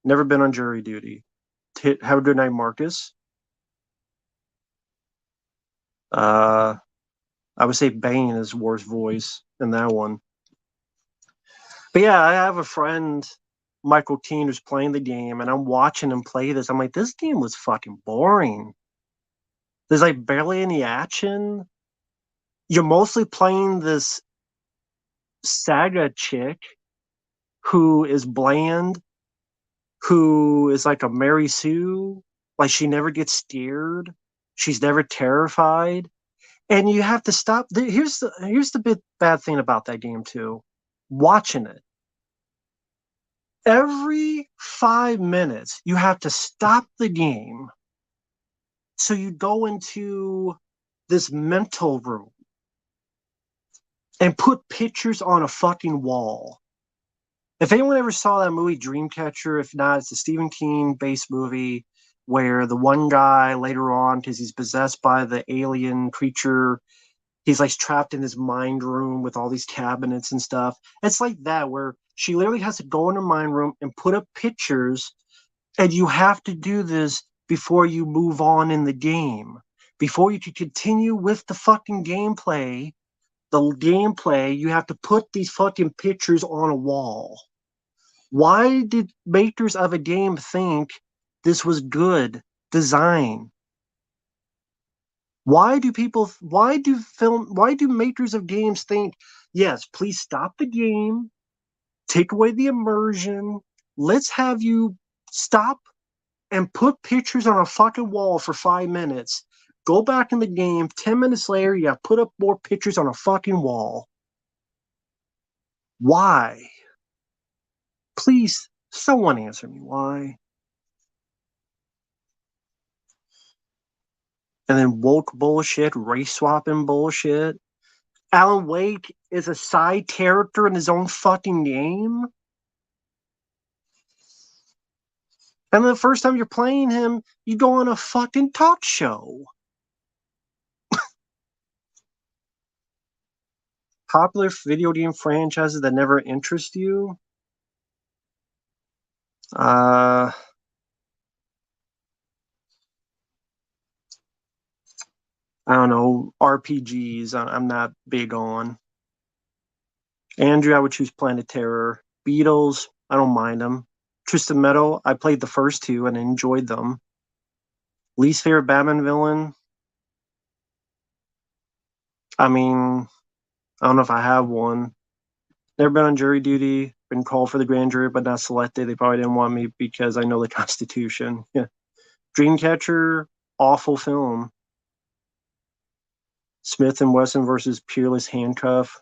Never been on jury duty. Have a good night, Marcus. Uh, I would say Bane is worst voice in that one. But yeah, I have a friend, Michael Keane, who's playing the game, and I'm watching him play this. I'm like, this game was fucking boring. There's like barely any action. You're mostly playing this saga chick who is bland, who is like a Mary Sue. Like she never gets scared. She's never terrified. And you have to stop. Here's the bad thing about that game too. Watching it. Every 5 minutes, you have to stop the game. So you go into this mental room and put pictures on a fucking wall. If anyone ever saw that movie Dreamcatcher, if not, it's a Stephen King based movie where the one guy later on, because he's possessed by the alien creature, he's like trapped in his mind room with all these cabinets and stuff. It's like that where she literally has to go in her mind room and put up pictures, and you have to do this before you move on in the game. Before you can continue with the fucking gameplay, you have to put these fucking pictures on a wall. Why did makers of a game think this was good design? Why do makers of games think, yes, please stop the game, take away the immersion, let's have you stop and put pictures on a fucking wall for 5 minutes. Go back in the game, 10 minutes later, you have put up more pictures on a fucking wall. Why? Please, someone answer me why. And then woke bullshit, race swapping bullshit. Alan Wake is a side character in his own fucking game. And the first time you're playing him, you go on a fucking talk show. Popular video game franchises that never interest you. I don't know, RPGs. I'm not big on. Andrew, I would choose Planet Terror. Beatles, I don't mind them. Twisted Metal, I played the first two and enjoyed them. Least favorite Batman villain? I mean, I don't know if I have one. Never been on jury duty. Been called for the grand jury, but not selected. They probably didn't want me because I know the Constitution. Yeah. Dreamcatcher, awful film. Smith and Wesson versus Peerless Handcuff.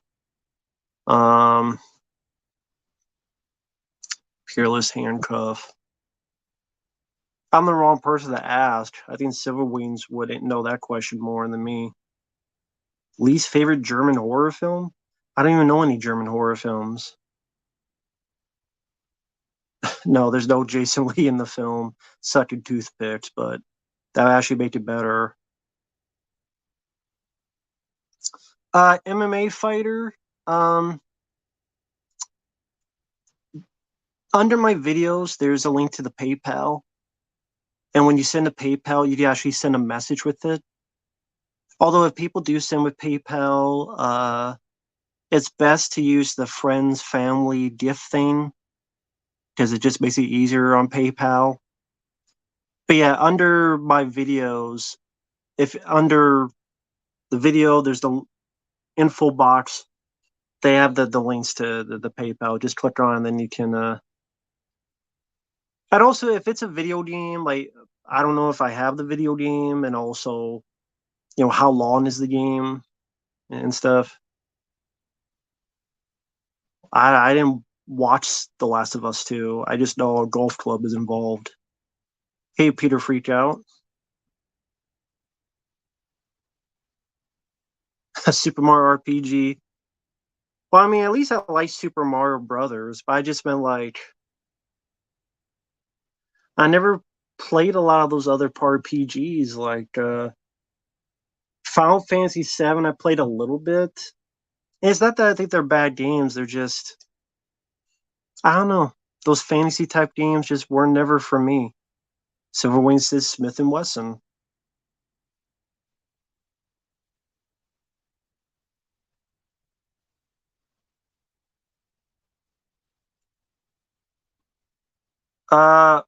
Um, Peerless Handcuff. I'm the wrong person to ask. I think Silver Wings would know that question more than me. Least favorite German horror film? I don't even know any German horror films. No, there's no Jason Lee in the film sucking toothpicks, but that actually make it better. MMA fighter. Um, Under my videos, there's a link to the PayPal, and when you send a PayPal, you can actually send a message with it. Although if people do send with PayPal, it's best to use the friends family gift thing because it just makes it easier on PayPal. But yeah, under my videos, if under the video there's the info box, they have the links to the PayPal. Just click on, and then you can. And also, if it's a video game, like I don't know if I have the video game, and also, how long is the game and stuff. I didn't watch The Last of Us 2. I just know a golf club is involved. Hey, Peter Freak Out. Super Mario RPG. Well, I mean, at least I like Super Mario Brothers, but I just meant like I never played a lot of those other RPGs like Final Fantasy VII. I played a little bit. And it's not that I think they're bad games. They're just I don't know. Those fantasy type games just were never for me. Silver Wings says Smith and Wesson. Uh,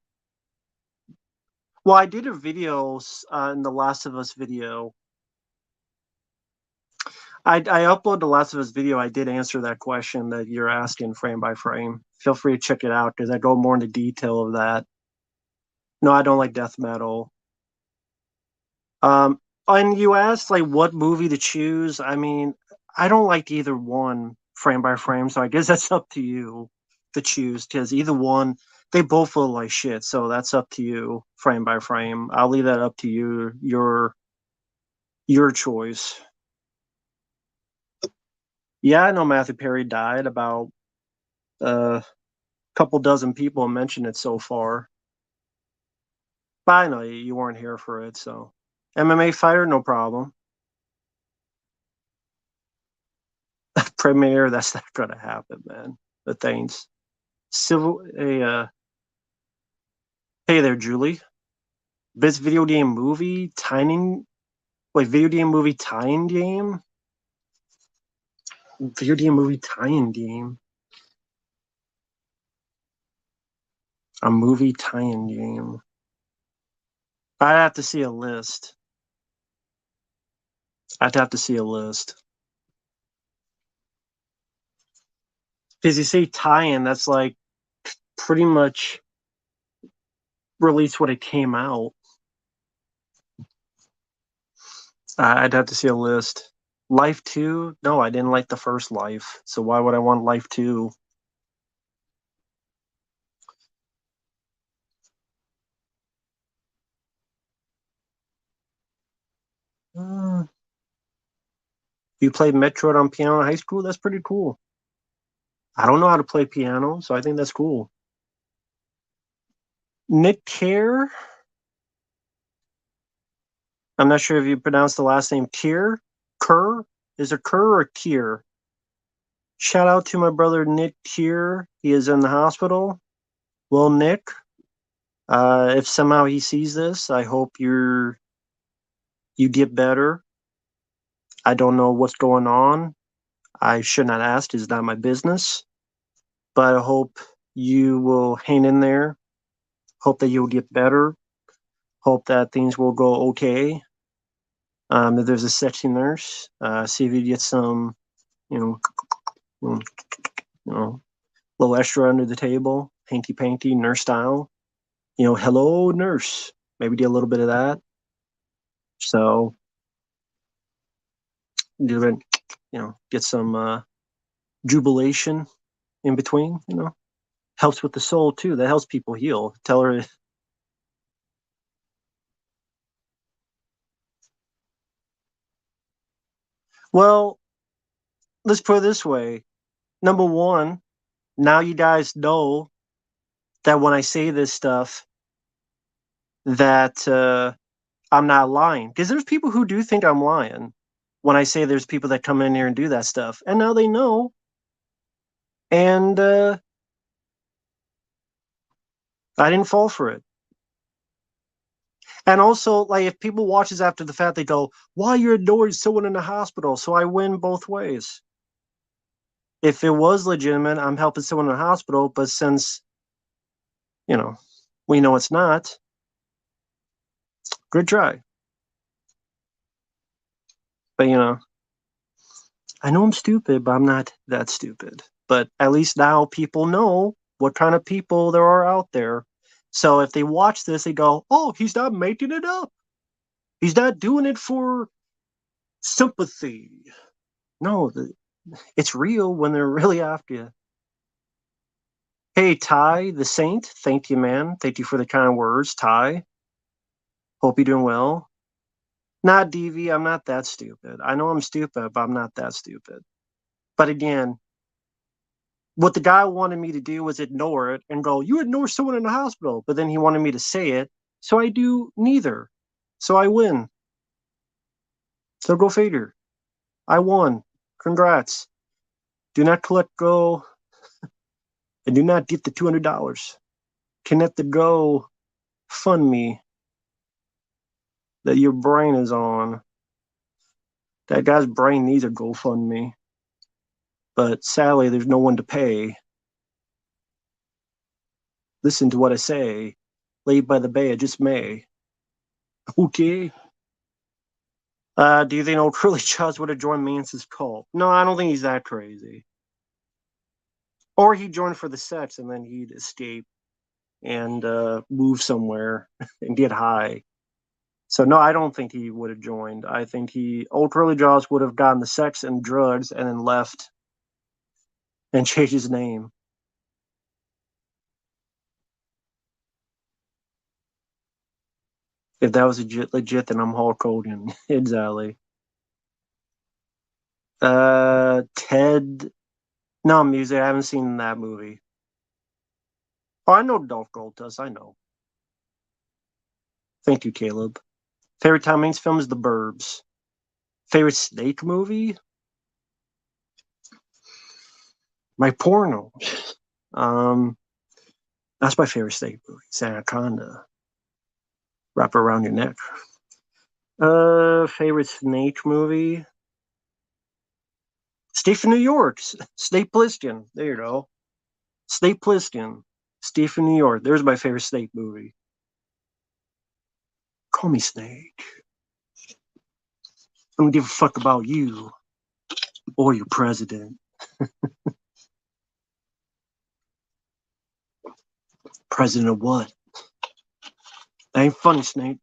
well, I did a video in the Last of Us video. I uploaded the Last of Us video. I did answer that question that you're asking frame by frame. Feel free to check it out because I go more into detail of that. No, I don't like death metal. And you asked like what movie to choose. I mean, I don't like either one frame by frame, so I guess that's up to you to choose because either one, they both look like shit. So that's up to you frame by frame. I'll leave that up to you. Your choice. Yeah, I know Matthew Perry died. About a couple dozen people mentioned it so far. But I know you weren't here for it, so MMA fighter, no problem. Premiere, that's not gonna happen, man. The things. Civil hey there, Julie. Best video game movie tying video game movie tying game? Video game movie tying game. A movie tying game. I'd have to see a list. I'd have to see a list. Because you say tie-in, that's like pretty much released when it came out. I'd have to see a list. Life 2? No, I didn't like the first Life. So why would I want Life 2? You played Metroid on piano in high school? That's pretty cool. I don't know how to play piano, so I think that's cool. Nick Kerr? I'm not sure if you pronounce the last name Kier. Kerr? Is it Kerr or Kier? Shout out to my brother Nick Kier. He is in the hospital. Well, Nick, if somehow he sees this, I hope you get better. I don't know what's going on. I should not ask. It's not my business. But I hope you will hang in there. Hope that you'll get better. Hope that things will go okay. If there's a sexy nurse, see if you get some, you know, you know, little extra under the table, hanky panky, nurse style. Hello, nurse. Maybe do a little bit of that. So, do it, get some jubilation in between, helps with the soul too. That helps people heal. Tell her, well, let's put it this way. Number one, now you guys know that when I say this stuff, that I'm not lying. Because there's people who do think I'm lying when I say there's people that come in here and do that stuff. And now they know. And I didn't fall for it. And also, like, if people watch this after the fact, they go, why you're annoying someone in the hospital? So I win both ways. If it was legitimate, I'm helping someone in the hospital. But since, we know it's not, good try. But, I know I'm stupid, but I'm not that stupid. But at least now people know what kind of people there are out there. So if they watch this, they go, oh, he's not making it up. He's not doing it for sympathy. No, it's real when they're really after you. Hey, Ty, the Saint. Thank you, man. Thank you for the kind words, Ty. Hope you're doing well. Not DV, I'm not that stupid. I know I'm stupid, but I'm not that stupid. But again, what the guy wanted me to do was ignore it and go, "You ignore someone in the hospital." But then he wanted me to say it. So I do neither. So I win. So go figure. I won. Congrats. Do not collect go and do not get the $200. Connect the go fund me that your brain is on. That guy's brain needs a GoFundMe. But sadly, there's no one to pay. Listen to what I say. Laid by the bay, I just may. Okay. Do you think old Curly Jaws would have joined Mance's cult? No, I don't think he's that crazy. Or he'd join for the sex and then he'd escape and move somewhere and get high. So no, I don't think he would have joined. I think old Curly Jaws would have gotten the sex and drugs and then left and changed his name. If that was legit, then I'm Hulk Hogan. Exactly. Ted. No, music. I haven't seen that movie. Oh, I know Dolph Goldust. I know. Thank you, Caleb. Favorite Tom Hanks film is The Burbs. Favorite snake movie? My porno. Um, that's my favorite snake movie. It's Anaconda. Wrap it around your neck. Favorite snake movie? Steve from New York. Snake Plissken. There you go. Snake Plissken. Steve from New York. There's my favorite snake movie. Call me Snake. I don't give a fuck about you or your president. President of what? That ain't funny, Snake.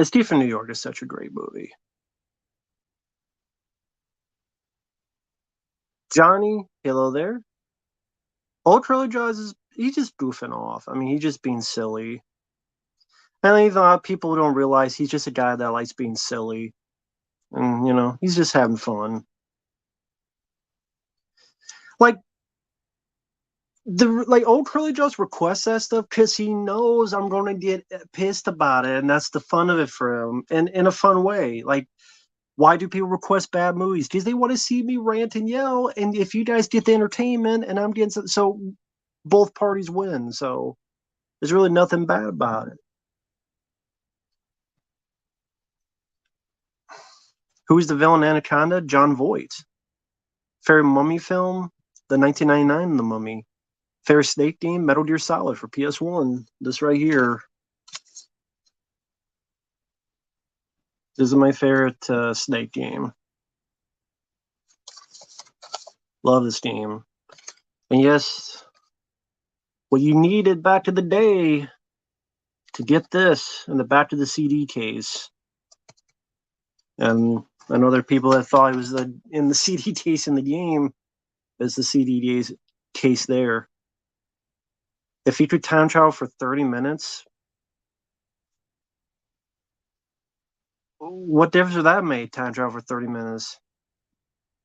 Steve from New York is such a great movie. Johnny, hello there. Old Curly Jaws he's just goofing off. I mean, he's just being silly. And I think a lot of people don't realize he's just a guy that likes being silly. And, he's just having fun. Like, old Curly Jaws requests that stuff because he knows I'm going to get pissed about it. And that's the fun of it for him. And in a fun way. Like, why do people request bad movies? Because they want to see me rant and yell. And if you guys get the entertainment and I'm getting so both parties win. So there's really nothing bad about it. Who's the villain Anaconda? John Voight. Favorite Mummy film? The 1999 The Mummy. Favorite Snake game? Metal Gear Solid for PS1. This right here. This is my favorite Snake game. Love this game. And yes, what you needed back in the day to get this in the back of the CD case. And I know there are people that thought it was in the CD case in the game. It's the CD case there. If you could time travel for 30 minutes, what difference would that make? Time travel for 30 minutes.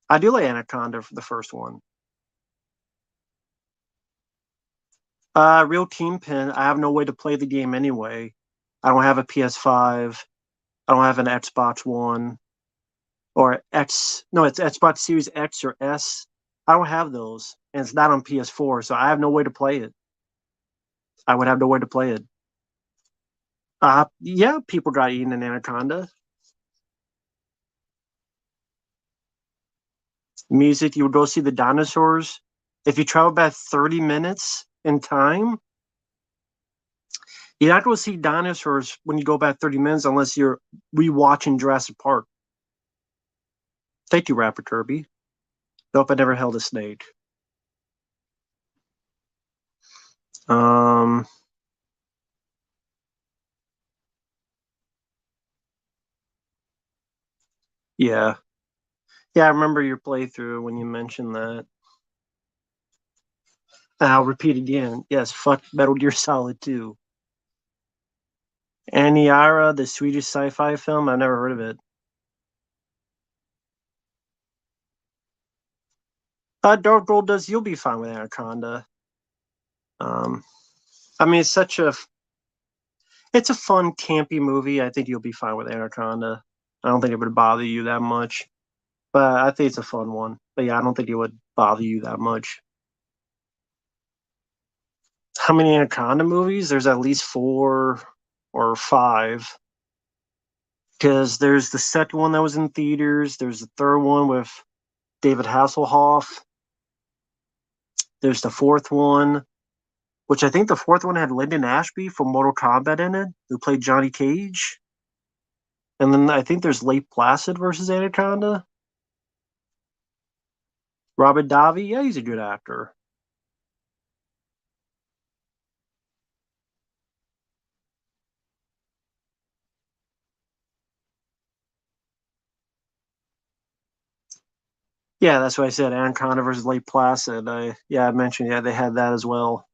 I do like Anaconda for the first one. Real Kingpin. I have no way to play the game anyway. I don't have a PS5. I don't have an Xbox One or X. No, it's Xbox Series X or S. I don't have those, and it's not on PS4, so I have no way to play it. I would have no way to play it. Yeah, people got eaten in Anaconda. Music, you would go see the dinosaurs. If you travel back 30 minutes in time, you're not going to see dinosaurs when you go back 30 minutes unless you're rewatching Jurassic Park. Thank you, Rapper Kirby. Nope, I never held a snake. Yeah. Yeah, I remember your playthrough when you mentioned that. I'll repeat again. Yes, fuck Metal Gear Solid 2. Aniara, the Swedish sci-fi film. I've never heard of it. Dark Gold does. You'll be fine with Anaconda. Um, I mean, it's a fun, campy movie. I think you'll be fine with Anaconda. I don't think it would bother you that much, but I think it's a fun one. But yeah, I don't think it would bother you that much. How many Anaconda movies? There's at least four or five. Because there's the second one that was in theaters. There's the third one with David Hasselhoff. There's the fourth one, which I think the fourth one had Lyndon Ashby from Mortal Kombat in it, who played Johnny Cage. And then I think there's Lake Placid versus Anaconda. Robert Davi, yeah, he's a good actor. Yeah, that's what I said. Anaconda versus Lake Placid. I mentioned they had that as well.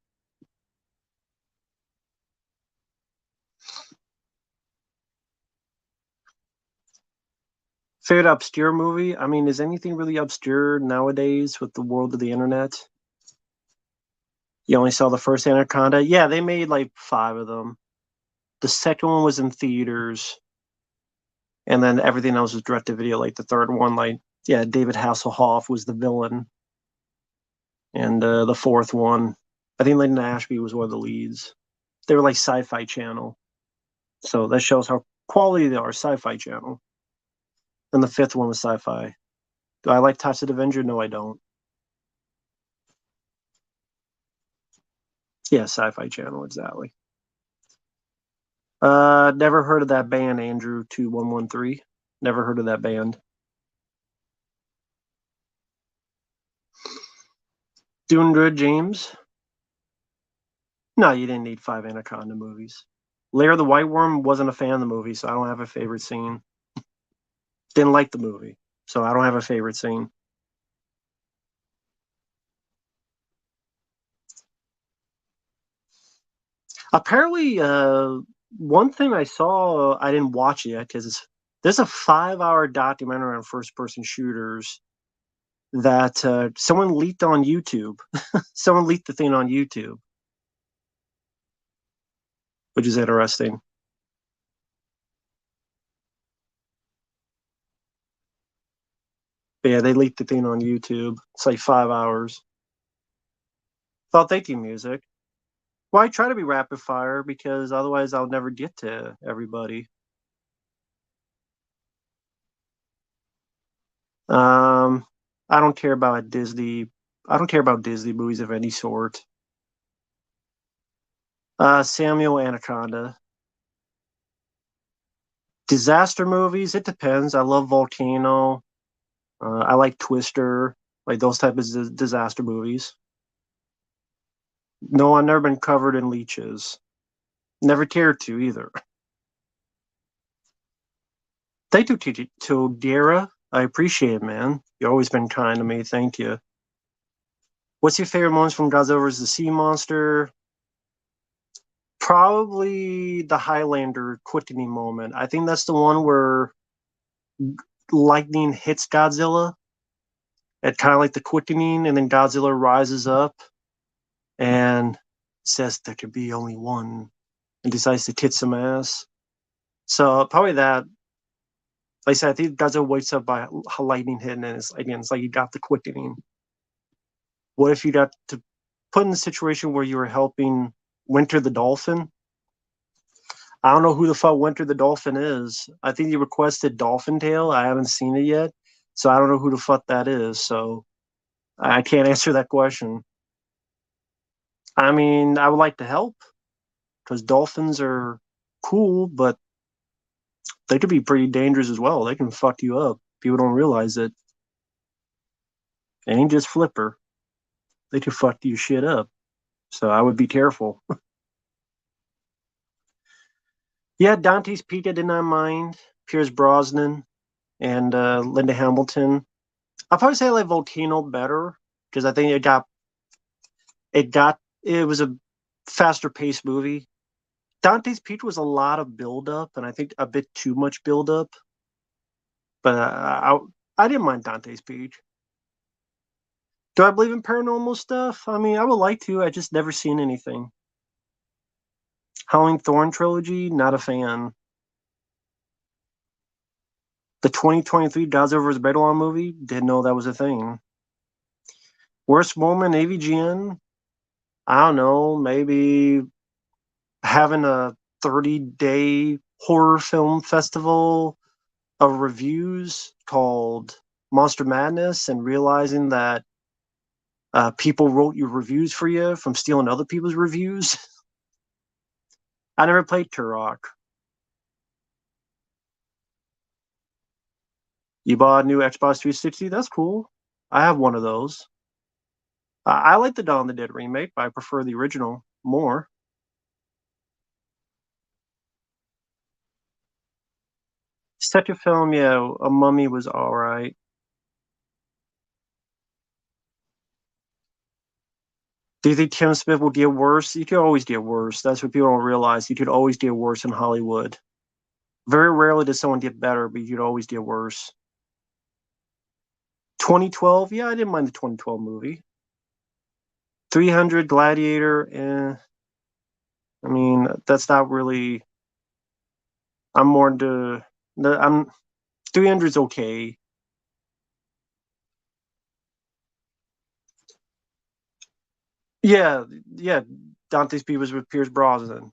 Favorite obscure movie? I mean, is anything really obscure nowadays with the world of the internet? You only saw the first Anaconda? Yeah, they made like five of them. The second one was in theaters, and then everything else was direct to video. Like the third one, like yeah, David Hasselhoff was the villain, and the fourth one, I think Lyndon Ashby was one of the leads. They were like Sci-Fi Channel, so that shows how quality they are. Sci-Fi Channel, and the fifth one was Sci-Fi. Do I like Toxic Avenger? No, I don't. Yeah, Sci-Fi Channel, exactly. Never heard of that band, Andrew 2113. Never heard of that band. Doing good, James. No, you didn't need five Anaconda movies. Lair of the White Worm wasn't a fan of the movie, so I don't have a favorite scene. Didn't like the movie, so I don't have a favorite scene. Apparently, one thing I saw, I didn't watch it yet because there's a 5 hour documentary on first person shooters that someone leaked on YouTube. Someone leaked the thing on YouTube, which is interesting. But yeah, they leaked the thing on YouTube. It's like 5 hours. Thought thank you, music. Well, I try to be rapid fire because otherwise I'll never get to everybody. Um, I don't care about Disney. I don't care about Disney movies of any sort. Samuel Anaconda. Disaster movies, it depends. I love Volcano. I like Twister, like those type of disaster movies. No, I've never been covered in leeches. Never cared to either. Thank you to Dara. I appreciate it, man. You've always been kind to me. Thank you. What's your favorite moments from Godzilla vs. the Sea Monster? Probably the Highlander quickening moment. I think that's the one where lightning hits Godzilla at kind of like the quickening, and then Godzilla rises up and says there could be only one, and decides to kick some ass. So probably that. Like I said, I think Godzilla wakes up by lightning hitting, and it's like you got the quickening. What if you got to put in the situation where you were helping Winter the Dolphin? I don't know who the fuck Winter the Dolphin is. I think you requested Dolphin Tail. I haven't seen it yet, so I don't know who the fuck that is. So I can't answer that question. I mean, I would like to help because dolphins are cool, but they could be pretty dangerous as well. They can fuck you up. People don't realize it. They ain't just flipper. They can fuck you shit up. So I would be careful. Yeah, Dante's Peak I did not mind. Pierce Brosnan and Linda Hamilton. I'll probably say I like Volcano better because I think it was a faster paced movie. Dante's Peak was a lot of build up, and I think a bit too much build up. But I didn't mind Dante's Peak. Do I believe in paranormal stuff? I mean, I would like to. I just never seen anything. Howling Thorn trilogy, not a fan. The 2023 Godzilla vs. Megalon movie, didn't know that was a thing. Worst moment, AVGN? I don't know, maybe having a 30-day horror film festival of reviews called Monster Madness and realizing that people wrote your reviews for you from stealing other people's reviews. I never played Turok. You bought a new Xbox 360? That's cool. I have one of those. I like the Dawn of the Dead remake, but I prefer the original more. Such a film, yeah, a Mummy was all right. Do you think Tim Smith will get worse? You could always get worse. That's what people don't realize. You could always get worse in Hollywood. Very rarely does someone get better, but you could always get worse. 2012, yeah, I didn't mind the 2012 movie. 300 Gladiator, I mean, that's not really. I'm more into. I'm 300's okay. Yeah, yeah. Dante's Peak was with Pierce Brosnan.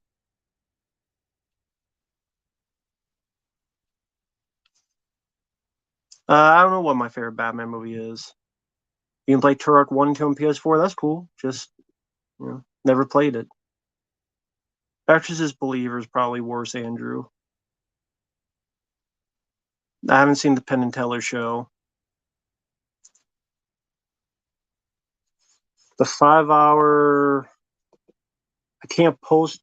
I don't know what my favorite Batman movie is. You can play Turok 1 and 2 on PS4. That's cool. Just never played it. Exorcist Believer is probably worse, Andrew. I haven't seen the Penn and Teller show. The 5 hour. I can't post.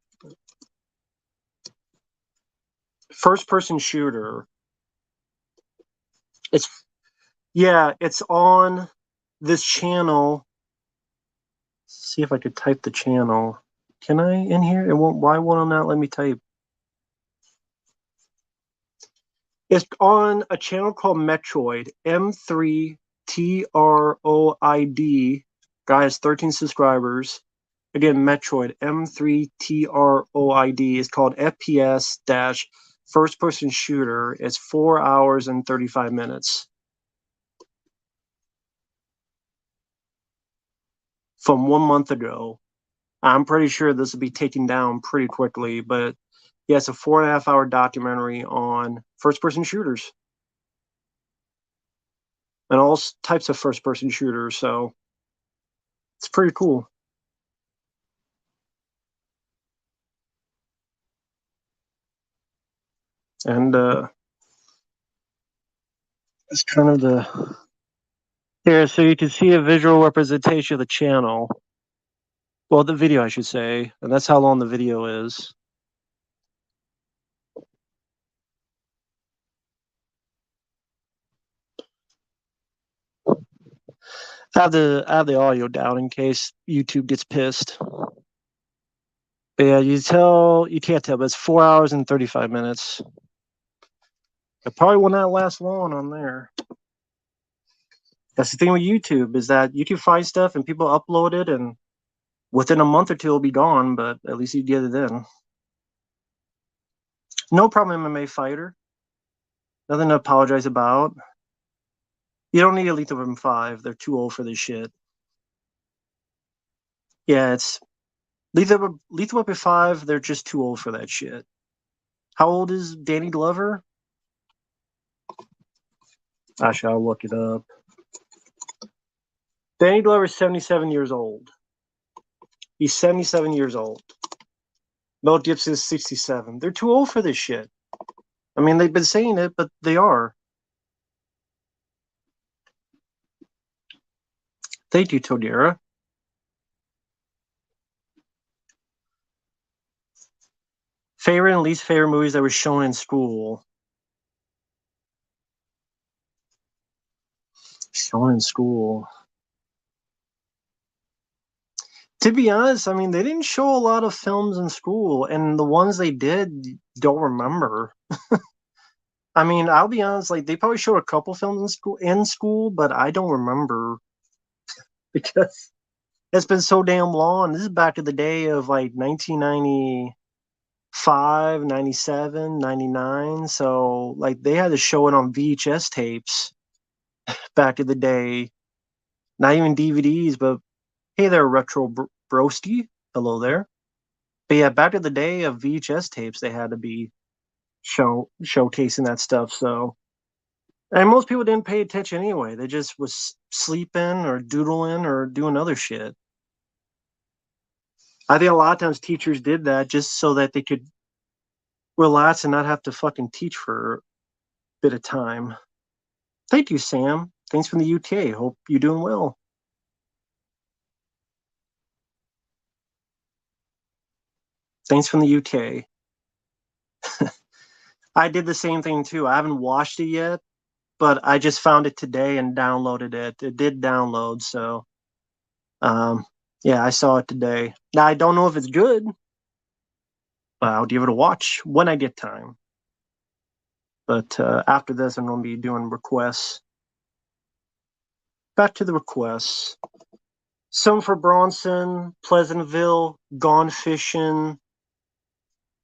First person shooter. It's yeah, it's on this channel. Let's see if I could type the channel. Can I in here? It won't. Why won't it not let me type? It's on a channel called Metroid. M3TROID. Guy has 13 subscribers. Again, Metroid. M3TROID is called FPS dash first person shooter. It's 4 hours and 35 minutes. From 1 month ago. I'm pretty sure this will be taken down pretty quickly, but yeah, it's a 4.5 hour documentary on first person shooters and all types of first person shooters. So it's pretty cool. And it's kind of the here, so you can see a visual representation of the channel. Well, the video, I should say, and that's how long the video is. I have the audio down in case YouTube gets pissed. But yeah, you can't tell, but it's 4 hours and 35 minutes. It probably will not last long on there. That's the thing with YouTube is that you can find stuff and people upload it, and within a month or two it'll be gone. But at least you get it in. No problem, MMA fighter. Nothing to apologize about. You don't need a Lethal Weapon 5. They're too old for this shit. Yeah, it's Lethal Weapon 5. They're just too old for that shit. How old is Danny Glover? Actually, I'll look it up. Danny Glover is 77 years old. He's 77 years old. Mel Gibson is 67. They're too old for this shit. I mean, they've been saying it, but they are. Thank you, Todera. Favorite and least favorite movies that were shown in school. Shown in school. To be honest, I mean, they didn't show a lot of films in school, and the ones they did, don't remember. I mean, I'll be honest, like they probably showed a couple films in school, but I don't remember because it's been so damn long. This is back to the day of like 1995, 97, 99. So like they had to show it on VHS tapes back in the day. Not even DVDs, but hey there, Retro Broski. Hello there. But yeah, back in the day of VHS tapes, they had to be showcasing that stuff. So, and most people didn't pay attention anyway. They just was sleeping or doodling or doing other shit. I think a lot of times teachers did that just so that they could relax and not have to fucking teach for a bit of time. Thank you, Sam. Thanks from the UK. Hope you're doing well. Thanks from the UK. I did the same thing too. I haven't watched it yet, but I just found it today and downloaded it. It did download, so um, yeah, I saw it today. Now I don't know if it's good, but I'll give it a watch when I get time. But after this, I'm going to be doing requests. Back to the requests. Some for Bronson, Pleasantville, Gone Fishing,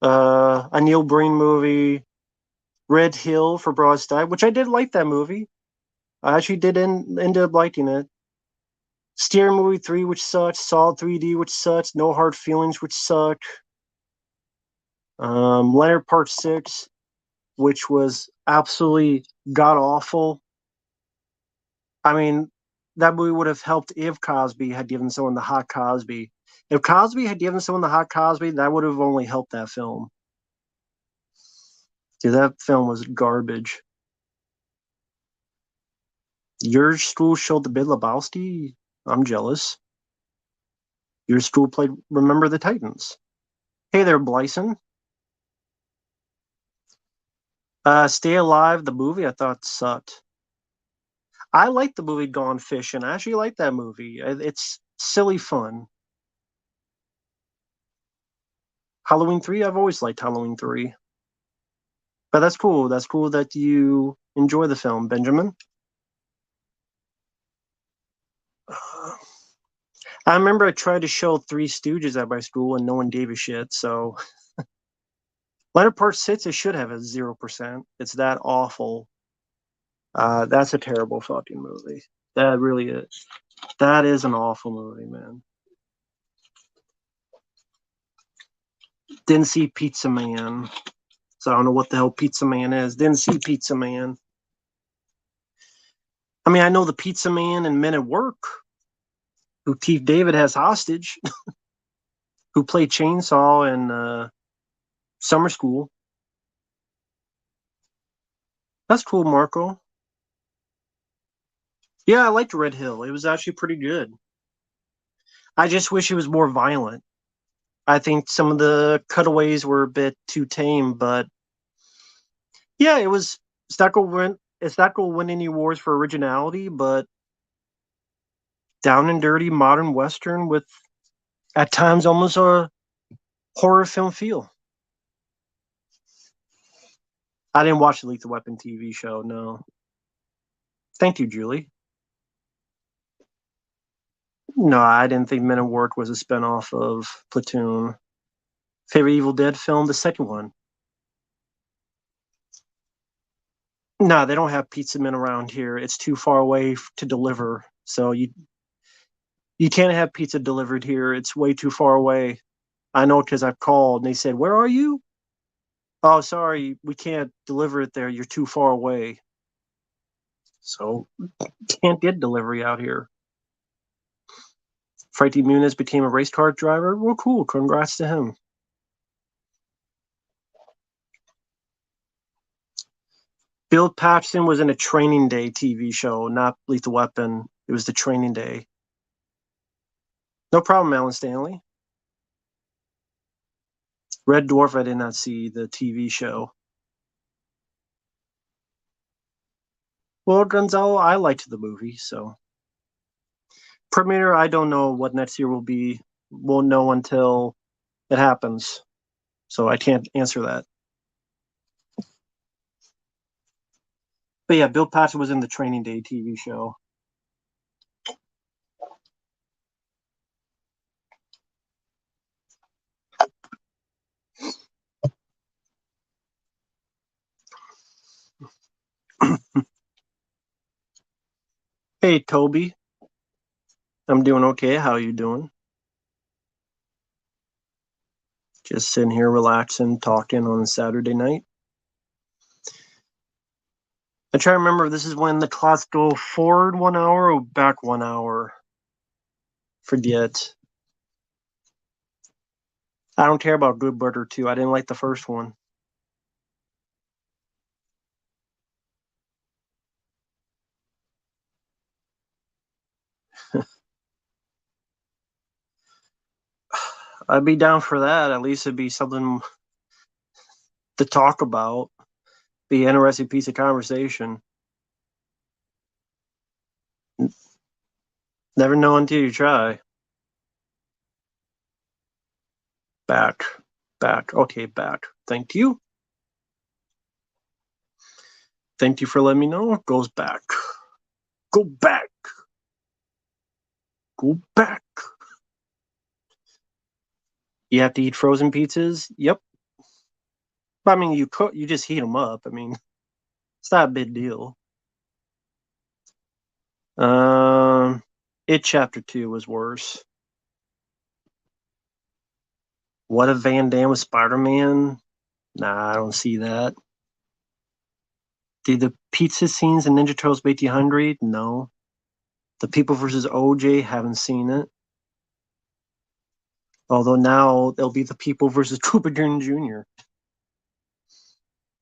a Neil Breen movie, Red Hill for Broadside, which I did like that movie. I actually did end up liking it. Steer Movie 3, which sucked. Solid 3D, which sucks. No Hard Feelings, which suck. Leonard Part 6, which was absolutely god awful. I mean, that movie would have helped if Cosby had given someone the hot Cosby. If Cosby had given someone the hot Cosby, that would have only helped that film. Dude, that film was garbage. Your school showed the Big Lebowski? I'm jealous. Your school played Remember the Titans. Hey there, Blyson. Stay Alive, the movie, I thought sucked. I like the movie Gone Fishing. I actually like that movie. It's silly fun. Halloween 3, I've always liked Halloween 3. But that's cool. That's cool that you enjoy the film, Benjamin. I remember I tried to show Three Stooges at my school and no one gave a shit. So Leonard Part 6, it should have a 0%. It's that awful. That's a terrible fucking movie. That really is. That is an awful movie, man. Didn't see Pizza Man. So I don't know what the hell Pizza Man is. Didn't see Pizza Man. I mean, I know the Pizza Man and Men at Work, who Chief David has hostage, who played Chainsaw in Summer School. That's cool, Marco. Yeah, I liked Red Hill. It was actually pretty good. I just wish it was more violent. I think some of the cutaways were a bit too tame, but yeah, it was. It's not going to win any awards for originality, but down and dirty modern western with at times almost a horror film feel. I didn't watch the Lethal Weapon TV show. No, thank you, Julie. No, I didn't think Men at Work was a spinoff of Platoon. Favorite Evil Dead film, the second one. No, they don't have pizza men around here. It's too far away to deliver. So you can't have pizza delivered here. It's way too far away. I know because I've called and they said, "Where are you?" Oh, sorry, we can't deliver it there. You're too far away. So can't get delivery out here. Frighty Muniz became a race car driver. Well, cool. Congrats to him. Bill Paxton was in a Training Day TV show, not Lethal Weapon. It was the Training Day. No problem, Alan Stanley. Red Dwarf, I did not see the TV show. Well, Gonzalo, I liked the movie, so premiere. I don't know what next year will be. Won't know until it happens, so I can't answer that. But yeah, Bill Paxton was in the Training Day TV show. Hey, Toby. I'm doing okay. How you doing? Just sitting here relaxing, talking on a Saturday night. I try to remember if this is when the clocks go forward 1 hour or back 1 hour. Forget. I don't care about Good Burger 2. I didn't like the first one. I'd be down for that. At least it'd be something to talk about. Be an interesting piece of conversation. Never know until you try. Back. Back. Okay, back. Thank you. Thank you for letting me know. It goes back. Go back. Go back. You have to eat frozen pizzas? Yep. I mean, you cook, you just heat them up. I mean, it's not a big deal. Um, It Chapter 2 was worse. What if Van Damme was Spider-Man? Nah, I don't see that. Did the pizza scenes in Ninja Turtles make you hungry? No. The People versus OJ, haven't seen it. Although now they'll be the People versus Cuba Gooding Jr.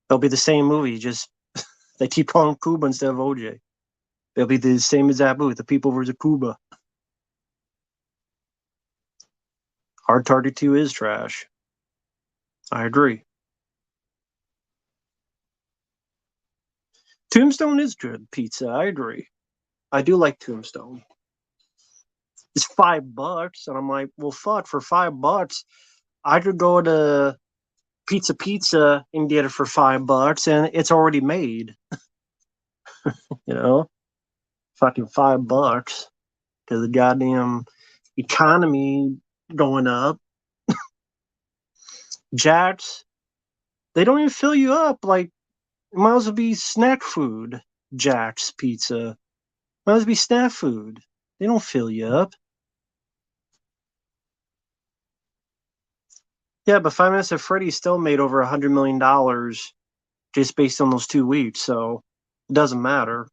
They'll be the same movie, just they keep calling him Cuba instead of OJ. They'll be the same exact movie, the People versus Cuba. Hard Target 2 is trash. I agree. Tombstone is good pizza. I agree. I do like Tombstone. It's $5, and I'm like, well, fuck, for $5, I could go to Pizza and get it for $5, and it's already made. You know, fucking $5 because the goddamn economy going up. Jacks, they don't even fill you up. Like, it might as well be snack food. Jack's Pizza might as well be snack food. They don't fill you up. Yeah, but Five Nights at Freddy's still made over $100 million just based on those 2 weeks, so it doesn't matter.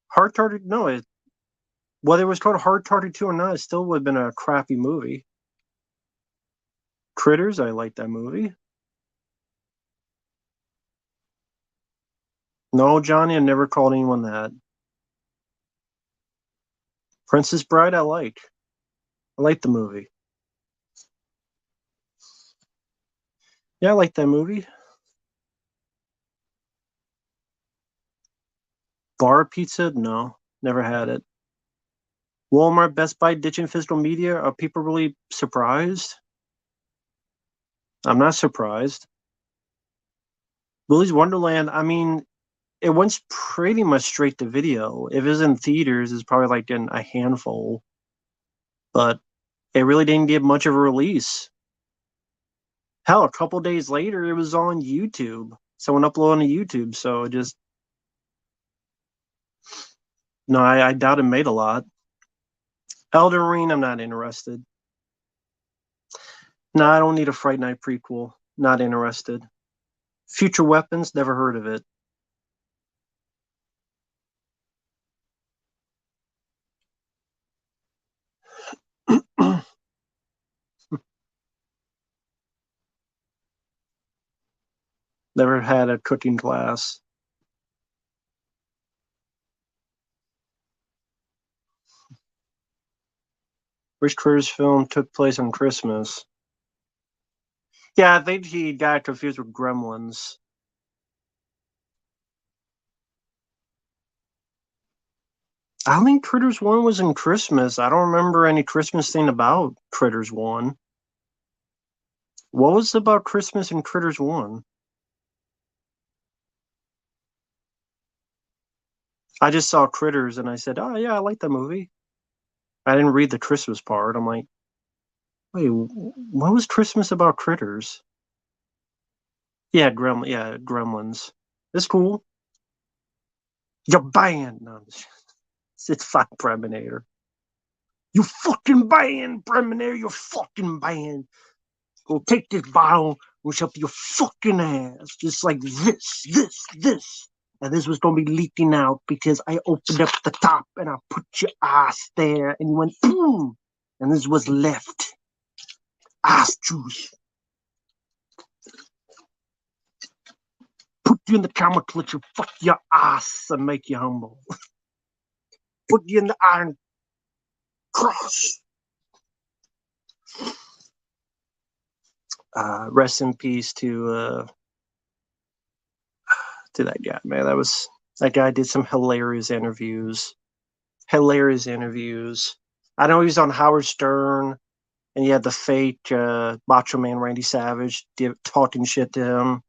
Hard Target, no, whether it was called Hard Target 2 or not, it still would have been a crappy movie. Critters, I like that movie. No, Johnny, I never called anyone that. Princess Bride, I like. I like the movie. Yeah, I like that movie. Bar Pizza, no, never had it. Walmart, Best Buy ditching physical media. Are people really surprised? I'm not surprised. Willy's Wonderland, I mean, it went pretty much straight to video. If it was in theaters, it's probably like in a handful, but it really didn't get much of a release. Hell, a couple days later, it was on YouTube. Someone uploaded on YouTube, so it just no, I doubt it made a lot. Elden Ring, I'm not interested. No, I don't need a Fright Night prequel. Not interested. Future Weapons, never heard of it. Never had a cooking class. Which Critters film took place on Christmas? Yeah, I think he got confused with Gremlins. I don't think Critters 1 was in Christmas. I don't remember any Christmas thing about Critters 1. What was about Christmas in Critters 1? I just saw Critters and I said, oh, yeah, I like that movie. I didn't read the Christmas part. I'm like, wait, what was Christmas about Critters? Yeah, Gremlins. It's cool. You're banned. No, it's fine, Preminator. You fucking banned, Preminator. You're fucking banned. Go take this bottle, push up your fucking ass, just like this. And this was gonna be leaking out because I opened up the top and I put your ass there, and you went boom, and this was left. Ass juice. Put you in the camera clutch and fuck your ass and make you humble. Put you in the iron cross. Rest in peace to that guy, man. That guy did some hilarious interviews. I know he was on Howard Stern, and you had the fake Macho Man Randy Savage talking shit to him.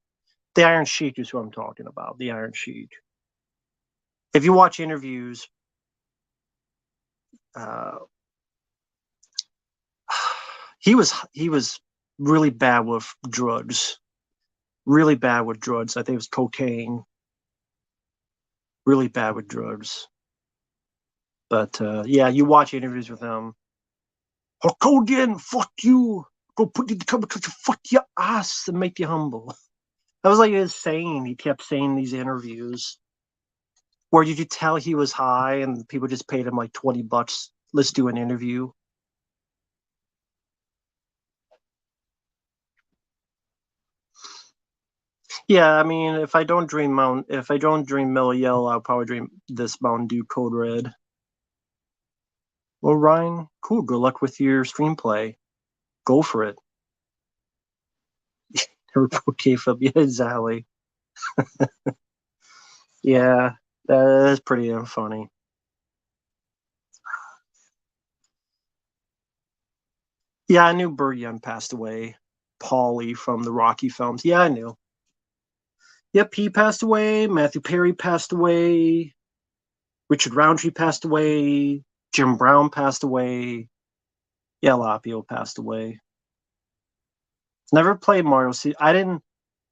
The Iron Sheik is who I'm talking about. The Iron Sheik. If you watch interviews, he was really bad with drugs. Really bad with drugs. I think it was cocaine. Really bad with drugs. But yeah, you watch interviews with him. Hulk Hogan, fuck you. Go put you in the cover to fuck your ass and make you humble. That was like his saying. He kept saying these interviews where you could tell he was high and people just paid him like $20. Let's do an interview. Yeah, I mean, if I don't dream Mellow Yellow, I'll probably dream this Mountain Dew Code Red. Well, Ryan, cool. Good luck with your screenplay. Go for it. Okay, yeah, exactly. Yeah, that's pretty funny. Yeah, I knew Burt Young passed away. Paulie from the Rocky films. Yeah, I knew. Yep, he passed away. Matthew Perry passed away. Richard Roundtree passed away. Jim Brown passed away. Yeah, a lot of people passed away. Never played Mario. I didn't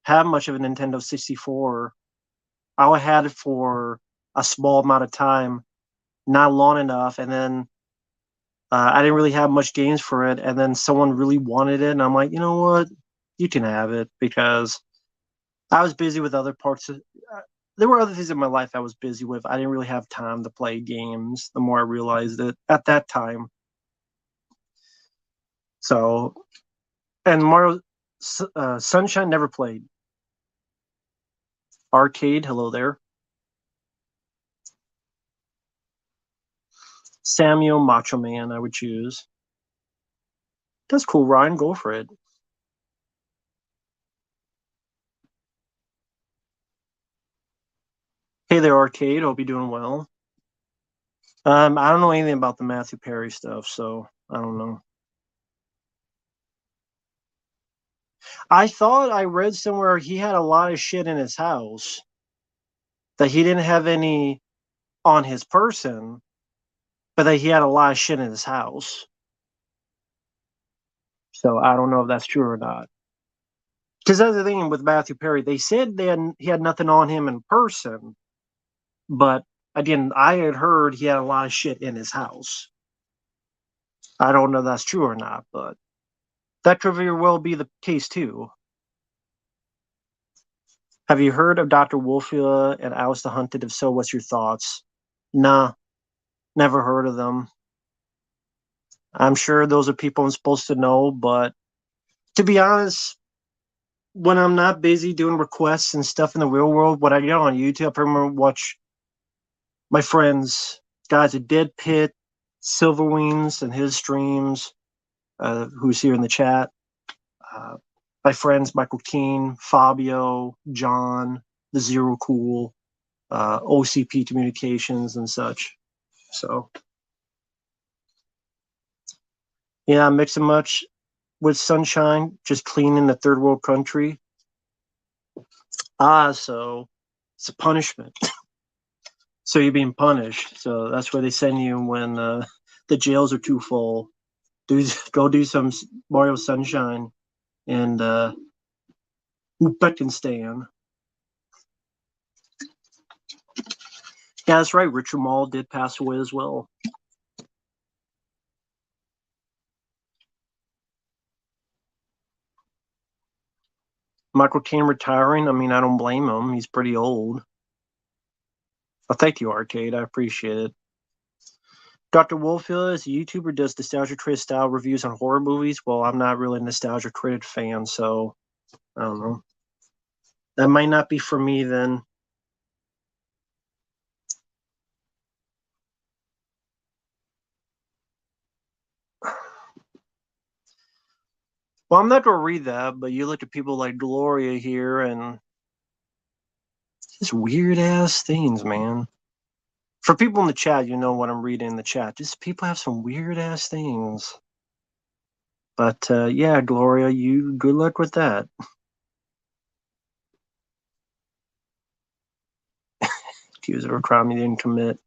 have much of a Nintendo 64. I had it for a small amount of time, not long enough, and then I didn't really have much games for it. And then someone really wanted it, and I'm like, you know what? You can have it because I was busy with other parts of. There were other things in my life I was busy with. I didn't really have time to play games. The more I realized it at that time. So, and Mario Sunshine never played. Arcade, hello there. Samuel Macho Man, I would choose. That's cool, Ryan. Go for it. Hey there, Arcade. Hope you're doing well. I don't know anything about the Matthew Perry stuff, so I don't know. I thought I read somewhere he had a lot of shit in his house that he didn't have any on his person, but that he had a lot of shit in his house. So I don't know if that's true or not. Because that's the thing with Matthew Perry. They said he had nothing on him in person, but again, I had heard he had a lot of shit in his house. I don't know if that's true or not, but that could very well be the case too. Have you heard of Dr. Wolfia and Alice the Hunted? If so, what's your thoughts? Nah, never heard of them. I'm sure those are people I'm supposed to know, but to be honest, when I'm not busy doing requests and stuff in the real world, what I get on YouTube, I remember watch my friends, guys at Dead Pit, Silver Wings, and his streams, who's here in the chat. Uh, my friends Michael Keane, Fabio, John, the Zero Cool, OCP Communications, and such. So, yeah, mix and much with sunshine, just clean in a third world country. So it's a punishment. So you're being punished. So that's where they send you when the jails are too full. Go do some Mario Sunshine and Uzbekistan. Yeah, that's right. Richard Mall did pass away as well. Michael Caine retiring. I mean, I don't blame him. He's pretty old. Well, thank you, Arcade. I appreciate it. Dr. Wolfield is a YouTuber, does nostalgia crit style reviews on horror movies. Well, I'm not really a nostalgia crit fan, so I don't know. That might not be for me then. Well, I'm not going to read that, but you look at people like Gloria here and just weird ass things, man. For people in the chat, you know what I'm reading in the chat. Just people have some weird ass things. But yeah, Gloria, you good luck with that. Accused of a crime you didn't commit.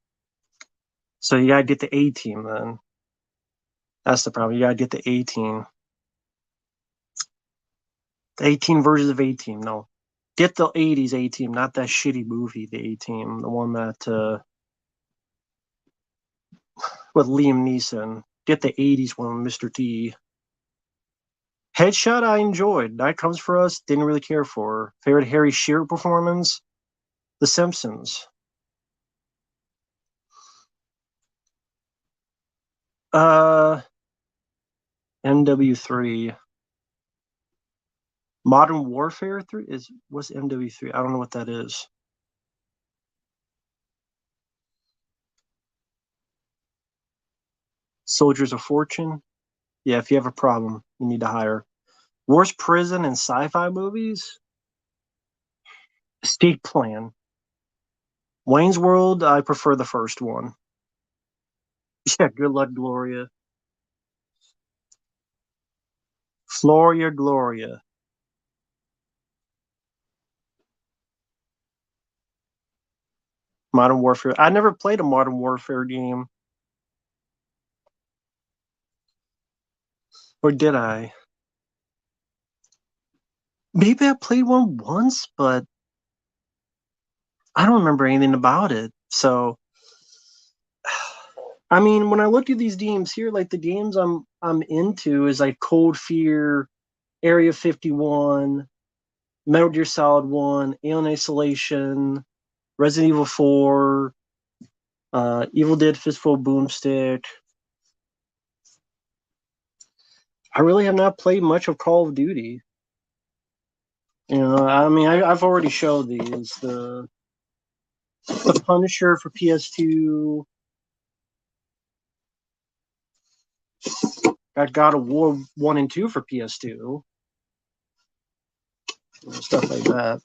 So you gotta get the A team then. That's the problem. You gotta get the A team. The 18 versions of A team. No, get the 80s A team, not that shitty movie. The A team, the one that with Liam Neeson. Get the 80s one, Mr. T. Headshot, I enjoyed. Night Comes for Us, didn't really care for. Favorite Harry Shearer performance? The Simpsons. Uh, MW3. Modern Warfare 3 is what's MW3? I don't know what that is. Soldiers of Fortune. Yeah, if you have a problem, you need to hire. Worst prison and sci-fi movies? State Plan. Wayne's World, I prefer the first one. Yeah, good luck, Gloria. Floria Gloria. Modern Warfare. I never played a Modern Warfare game. Or did I? Maybe I played one once, but I don't remember anything about it. So, I mean, when I look at these games here, like the games I'm into is like Cold Fear, Area 51, Metal Gear Solid 1, Alien Isolation, Resident Evil 4, Evil Dead Fistful Boomstick. I really have not played much of Call of Duty. You know, I mean, I've already showed these. The Punisher for PS2. Got God of War 1 and 2 for PS2. Stuff like that.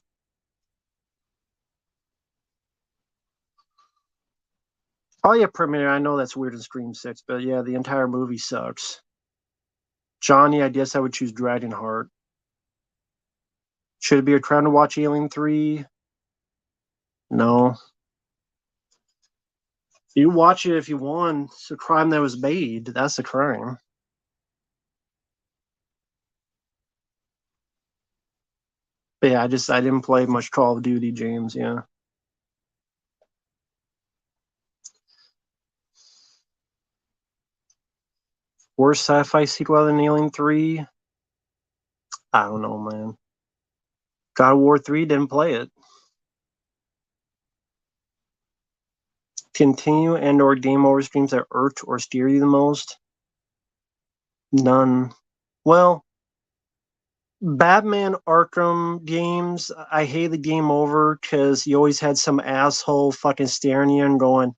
Oh yeah, Premiere. I know that's weird in Scream 6, but yeah, the entire movie sucks. Johnny, I guess I would choose Dragonheart. Should it be a crime to watch Alien 3? No. You watch it if you want. It's a crime that was made. That's a crime. But yeah, I didn't play much Call of Duty, James. Yeah. Worst sci-fi sequel other than Alien 3? I don't know, man. God of War 3, didn't play it. Continue and or game over streams that irk or steer you the most? None. Well, Batman Arkham games, I hate the game over because you always had some asshole fucking staring you and going,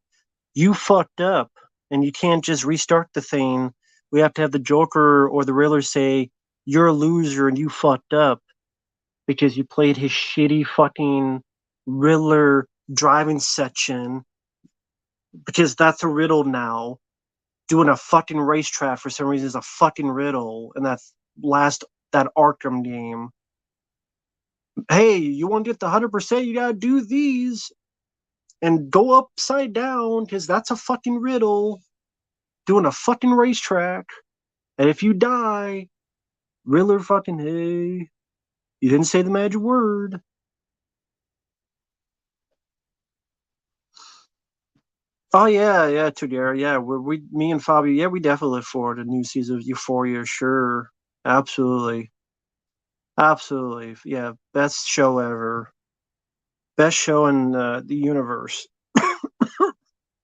you fucked up and you can't just restart the thing. We have to have the Joker or the Riddler say, you're a loser and you fucked up because you played his shitty fucking Riddler driving section because that's a riddle now. Doing a fucking racetrack for some reason is a fucking riddle, and last that Arkham game. Hey, you want to get the 100%? You gotta do these and go upside down because that's a fucking riddle. Doing a fucking racetrack, and if you die, Riddler fucking hey, you didn't say the magic word. Oh yeah, yeah, Tugera, yeah. Me and Fabio, yeah, we definitely look forward to new season of Euphoria. Sure, absolutely, absolutely, yeah. Best show ever, best show in the universe.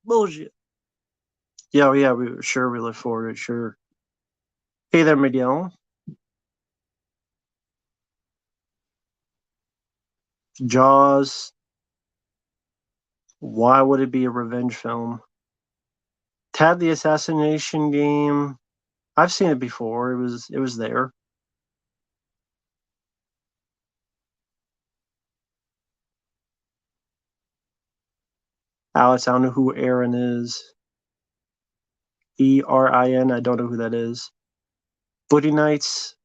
Bullshit. Yeah, yeah, we look forward to it. Sure. Hey there, Miguel. Jaws. Why would it be a revenge film? Tad the Assassination Game. I've seen it before. It was there. Alex, I don't know who Aaron is. Erin. I don't know who that is. Booty Nights.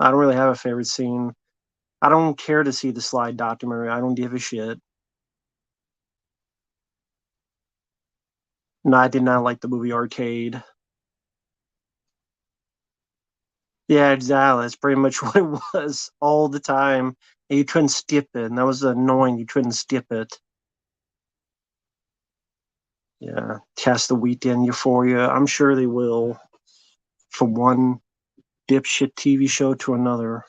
I don't really have a favorite scene. I don't care to see the Slide documentary. I don't give a shit. No, I did not like the movie Arcade. Yeah, exactly. That's pretty much what it was all the time. And you couldn't skip it, and that was annoying. You couldn't skip it. Yeah, cast the weekend Euphoria. I'm sure they will. From one dipshit TV show to another.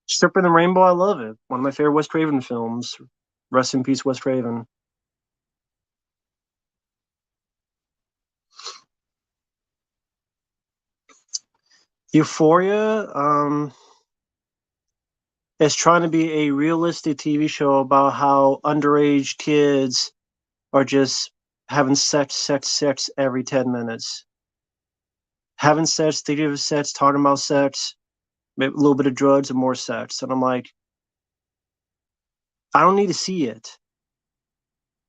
Stripper the Rainbow, I love it. One of my favorite Wes Craven films. Rest in peace, Wes Craven. Euphoria is trying to be a realistic TV show about how underage kids are just having sex, sex, sex every 10 minutes. Having sex, thinking of sex, talking about sex, maybe a little bit of drugs and more sex. And I'm like, I don't need to see it.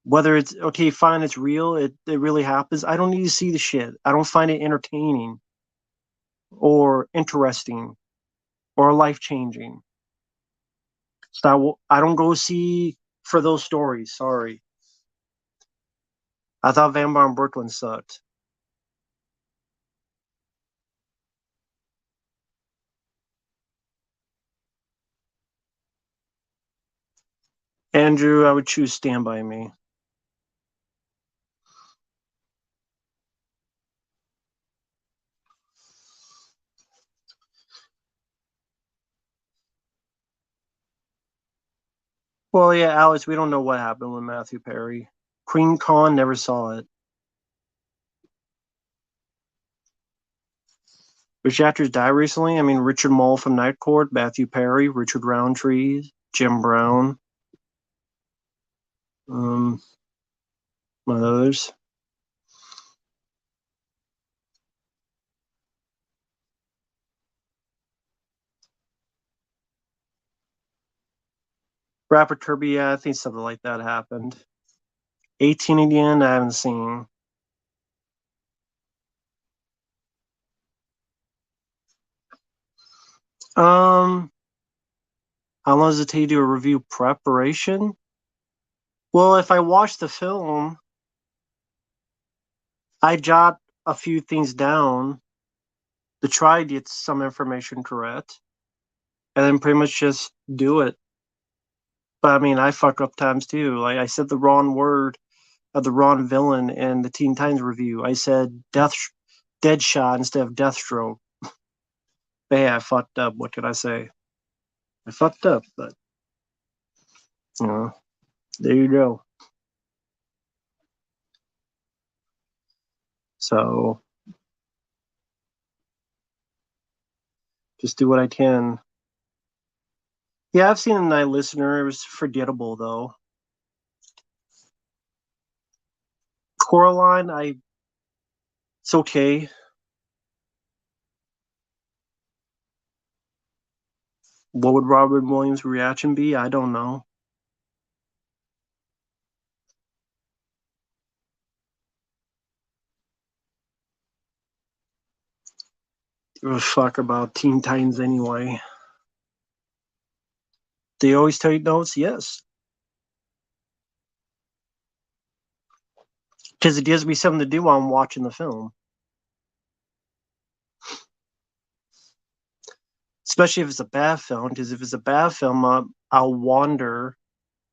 Whether it's okay, fine, it's real, it really happens. I don't need to see the shit. I don't find it entertaining or interesting or life changing. So I don't go see for those stories. Sorry. I thought Vampire in Brooklyn sucked. Andrew, I would choose Stand By Me. Well, yeah, Alex, we don't know what happened with Matthew Perry. Queen Khan never saw it. Which actors died recently? I mean, Richard Mole from Night Court, Matthew Perry, Richard Roundtree, Jim Brown, um, others. Rapper Kirby, yeah, I think something like that happened. 18 again, I haven't seen. Um, how long does it take you to do a review preparation? Well, if I watch the film, I jot a few things down to try to get some information correct, and then pretty much just do it. But I mean, I fuck up times too. Like I said the wrong word of the wrong villain in the Teen Titans review. I said Deadshot instead of Deathstroke. But yeah, I fucked up. What could I say? I fucked up, but you know, there you go. So just do what I can. Yeah, I've seen a Night Listener. It was forgettable though. Coraline, it's okay. What would Robert Williams' reaction be? I don't know. Give a fuck about Teen Titans anyway. Do you always take notes? Yes. Because it gives me something to do while I'm watching the film. Especially if it's a bad film, because if it's a bad film, I'll wander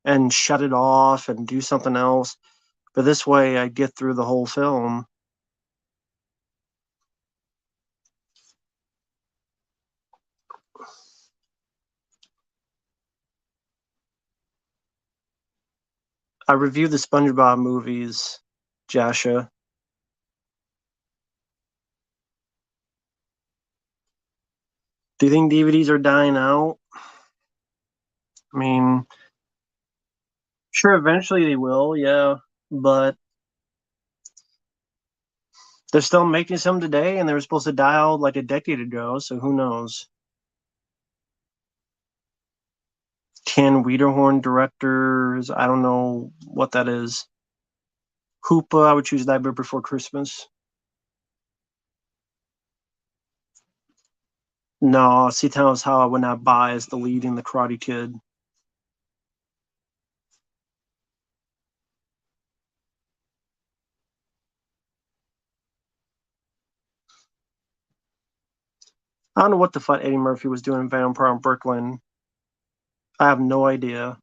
and shut it off and do something else. But this way, I get through the whole film. I reviewed the SpongeBob movies, Jasha. Do you think DVDs are dying out? I mean, sure, eventually they will, yeah. But they're still making some today, and they were supposed to die out like a decade ago, so who knows? Ken Wiederhorn directors, I don't know what that is. Hoopa, I would choose Nightmare Before Christmas. No, see, tells how I would not buy as the lead in The Karate Kid. I don't know what the fuck Eddie Murphy was doing in Vampire in Brooklyn. I have no idea.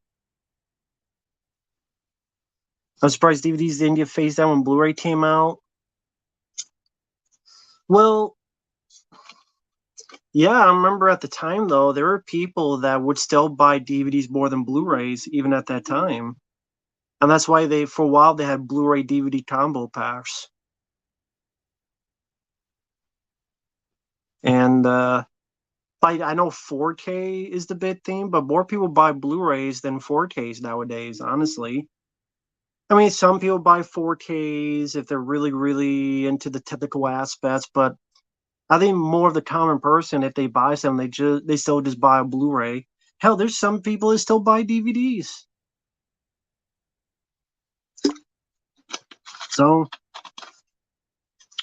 I'm surprised DVDs didn't get phased out when Blu-ray came out. Well, yeah, I remember at the time though, there were people that would still buy DVDs more than Blu-rays even at that time. And that's why they for a while they had Blu-ray DVD combo packs. And I know 4K is the big thing, but more people buy Blu-rays than 4Ks nowadays, honestly. I mean, some people buy 4Ks if they're really, really into the technical aspects, but I think more of the common person, if they buy some, they still just buy a Blu-ray. Hell, there's some people that still buy DVDs. So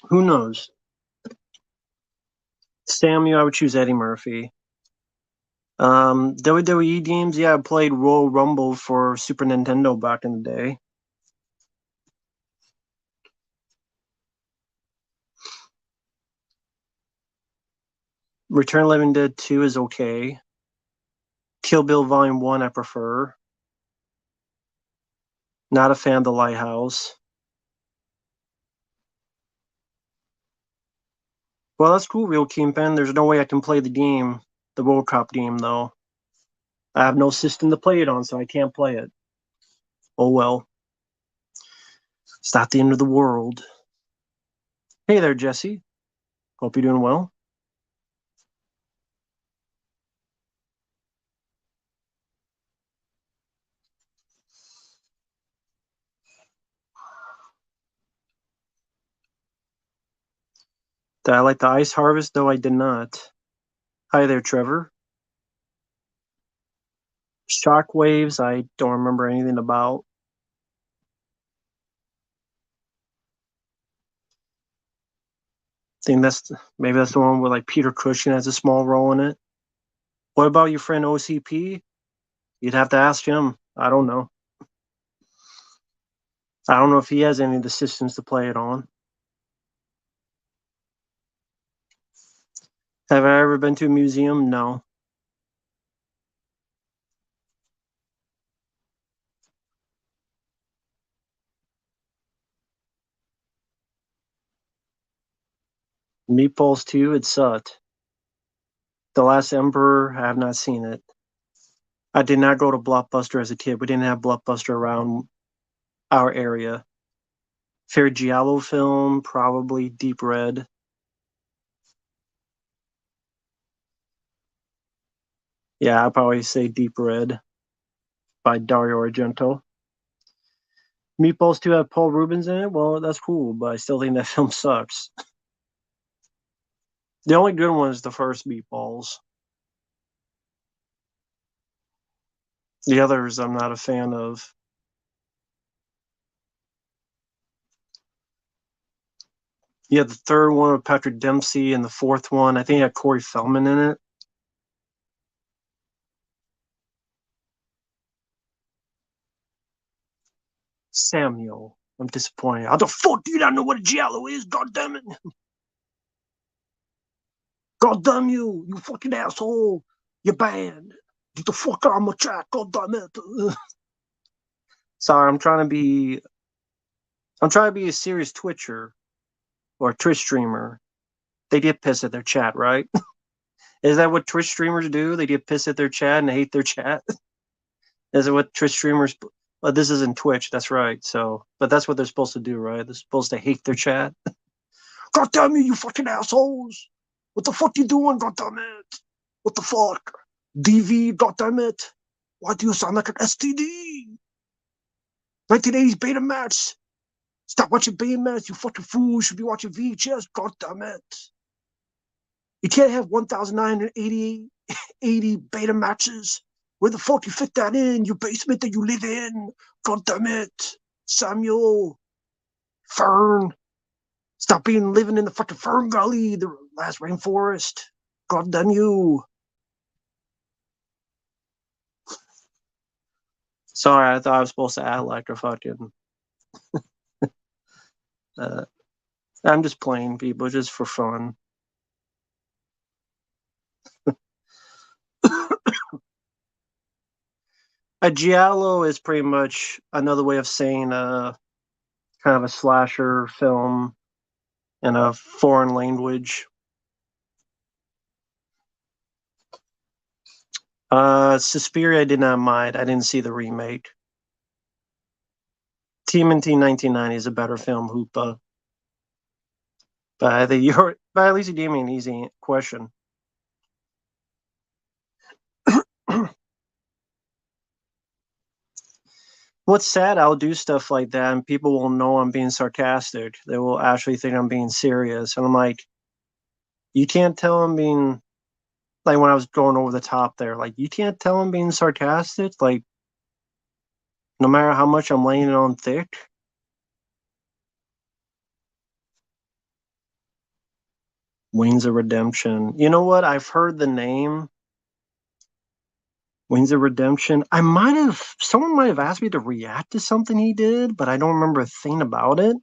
who knows? Samuel, I would choose Eddie Murphy. WWE games, yeah, I played Royal Rumble for Super Nintendo back in the day. Return of the Living Dead 2 is okay. Kill Bill Volume 1 I prefer. Not a fan of The Lighthouse. Well, that's cool, Real Kingpin. There's no way I can play the game, the World Cup game, though. I have no system to play it on, so I can't play it. Oh well. It's not the end of the world. Hey there, Jesse. Hope you're doing well. Did I like the Ice Harvest? No, I did not. Hi there, Trevor. Shockwaves, I don't remember anything about. I think maybe that's the one where like Peter Cushing has a small role in it. What about your friend OCP? You'd have to ask him. I don't know. I don't know if he has any of the systems to play it on. Have I ever been to a museum? No. Meatballs 2, it sucked. The Last Emperor, I have not seen it. I did not go to Blockbuster as a kid. We didn't have Blockbuster around our area. Fair Giallo film, probably Deep Red. Yeah, I'd probably say Deep Red by Dario Argento. Meatballs 2 have Paul Rubens in it. Well, that's cool, but I still think that film sucks. The only good one is the first Meatballs. The others I'm not a fan of. Yeah, the third one with Patrick Dempsey, and the fourth one, I think it had Corey Feldman in it. Samuel. I'm disappointed. How the fuck do you not know what a giallo is? God damn it. God damn you, you fucking asshole. You're banned. Get the fuck out of my chat. God damn it. Sorry, I'm trying to be a serious Twitcher or a Twitch streamer. They get pissed at their chat, right? Is that what Twitch streamers do? They get pissed at their chat and hate their chat? Is it what Twitch streamers? Well, this isn't Twitch. That's right. So, but that's what they're supposed to do, right? They're supposed to hate their chat. God damn you, you fucking assholes! What the fuck you doing? God damn it! What the fuck? DV? God damn it! Why do you sound like an STD? 1980s Betamax. Stop watching Baymax, you fucking fool. You should be watching VHS. God damn it. You can't have 1,980 Betamaxes. Where the fuck you fit that in? Your basement that you live in? God damn it. Samuel. Fern. Stop being living in the fucking Fern Valley, the last rainforest. God damn you. Sorry, I thought I was supposed to act like a fucking. Uh, I'm just playing people just for fun. A giallo is pretty much another way of saying kind of a slasher film in a foreign language. Suspiria I did not mind. I didn't see the remake. TMNT 1990 is a better film, Hoopa. But I think but at least you gave me an easy question. What's sad, I'll do stuff like that and people will know I'm being sarcastic. They will actually think I'm being serious. And I'm like, you can't tell I'm being, like when I was going over the top there, like, you can't tell I'm being sarcastic. Like, no matter how much I'm laying it on thick. Wings of Redemption. You know what? I've heard the name Wings of Redemption. Someone might have asked me to react to something he did, but I don't remember a thing about it.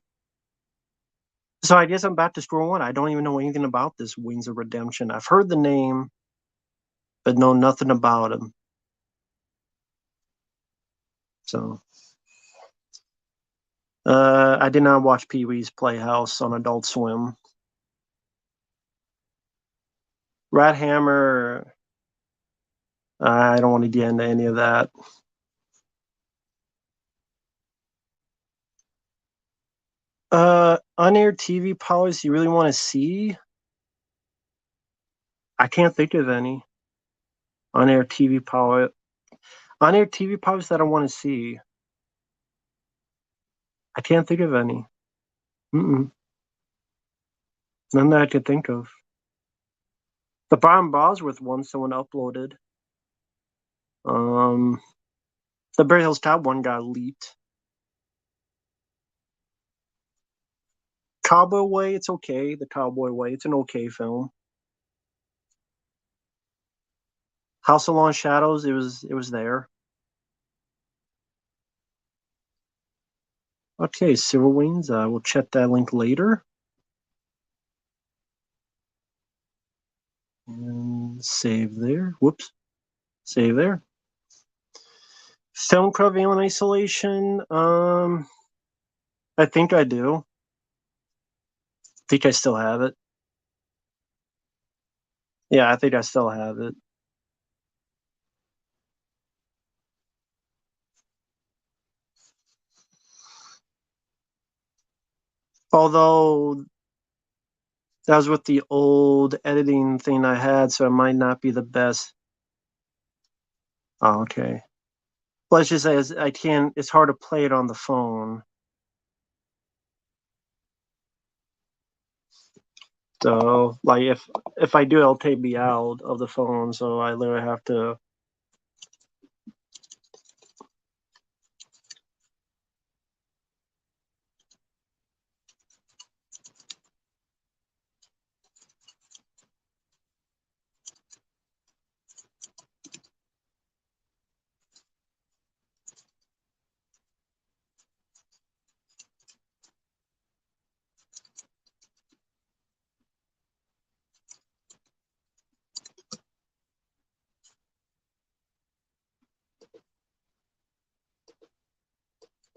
So I guess I'm back to square one. I don't even know anything about this Wings of Redemption. I've heard the name, but know nothing about him. So, I did not watch Pee Wee's Playhouse on Adult Swim. Rat Hammer. I don't want to get into any of that. Unaired TV policy you really want to see? I can't think of any on-air TV power. On-air TV powers that I want to see. I can't think of any. Mm-mm. None that I could think of. The Brian Bosworth one someone uploaded. Um, the Bear Hills Cop one got leaked. Cowboy Way, it's okay. The Cowboy Way, it's an okay film. House of Long Shadows, it was there. Okay, Silver Wings. We'll check that link later. And save there. Whoops. Save there. Film Club Alien Isolation. I think I do. I think I still have it. Yeah, I think I still have it. Although that was with the old editing thing I had, so it might not be the best. Oh, okay. Let's just say I can't. It's hard to play it on the phone. So, like, if I do, it'll take me out of the phone. So I literally have to.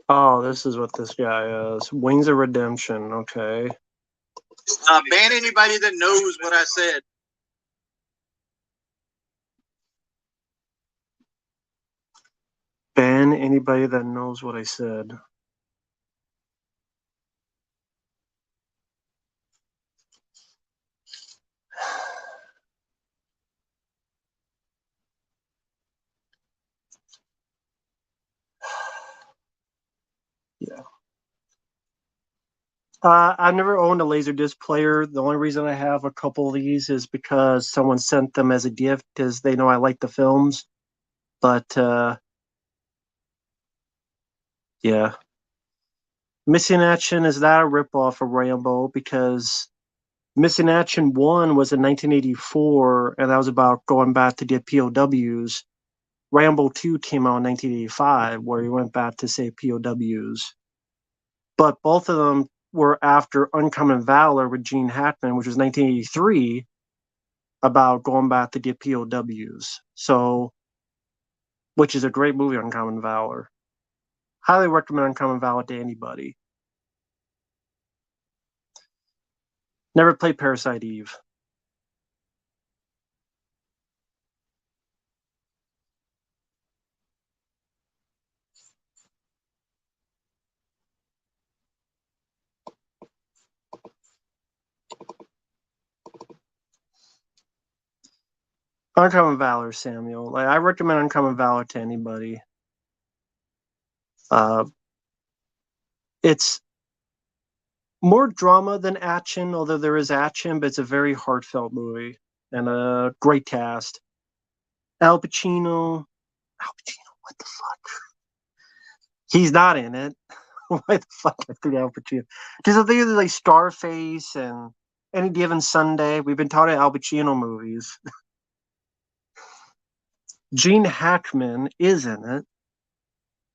Oh, this is what this guy is. Wings of Redemption. Okay. Ban anybody that knows what I said. Ban anybody that knows what I said. Yeah. I've never owned a Laserdisc player. The only reason I have a couple of these is because someone sent them as a gift because they know I like the films. But yeah. Missing Action is that a ripoff of Rambo? Because Missing Action 1 was in 1984, and that was about going back to get POWs. Rambo 2 came out in 1985, where he went back to save POWs. But both of them were after Uncommon Valor with Gene Hackman, which was 1983, about going back to get POWs. So, which is a great movie, Uncommon Valor. Highly recommend Uncommon Valor to anybody. Never played Parasite Eve. Uncommon Valor, Samuel. Like, I recommend Uncommon Valor to anybody. Uh, it's more drama than action, although there is action, but it's a very heartfelt movie and a great cast. Al Pacino. Al Pacino, what the fuck? He's not in it. Why the fuck I think Al Pacino? Because I think like Scarface and Any Given Sunday. We've been taught Al Pacino movies. Gene Hackman is in it.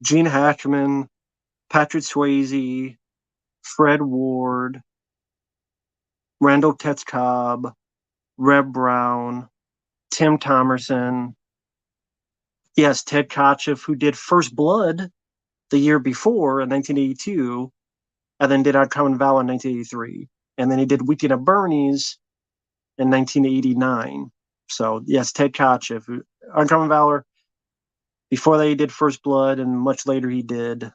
Gene Hackman, Patrick Swayze, Fred Ward, Randall Tetzcobb, Reb Brown, Tim Thomerson. Yes, Ted Kotcheff, who did First Blood the year before in 1982, and then did Uncommon Valor in 1983. And then he did Weekend at Bernie's in 1989. So, yes, Ted Kotcheff. Uncommon Valor, before that, he did First Blood, and much later, he did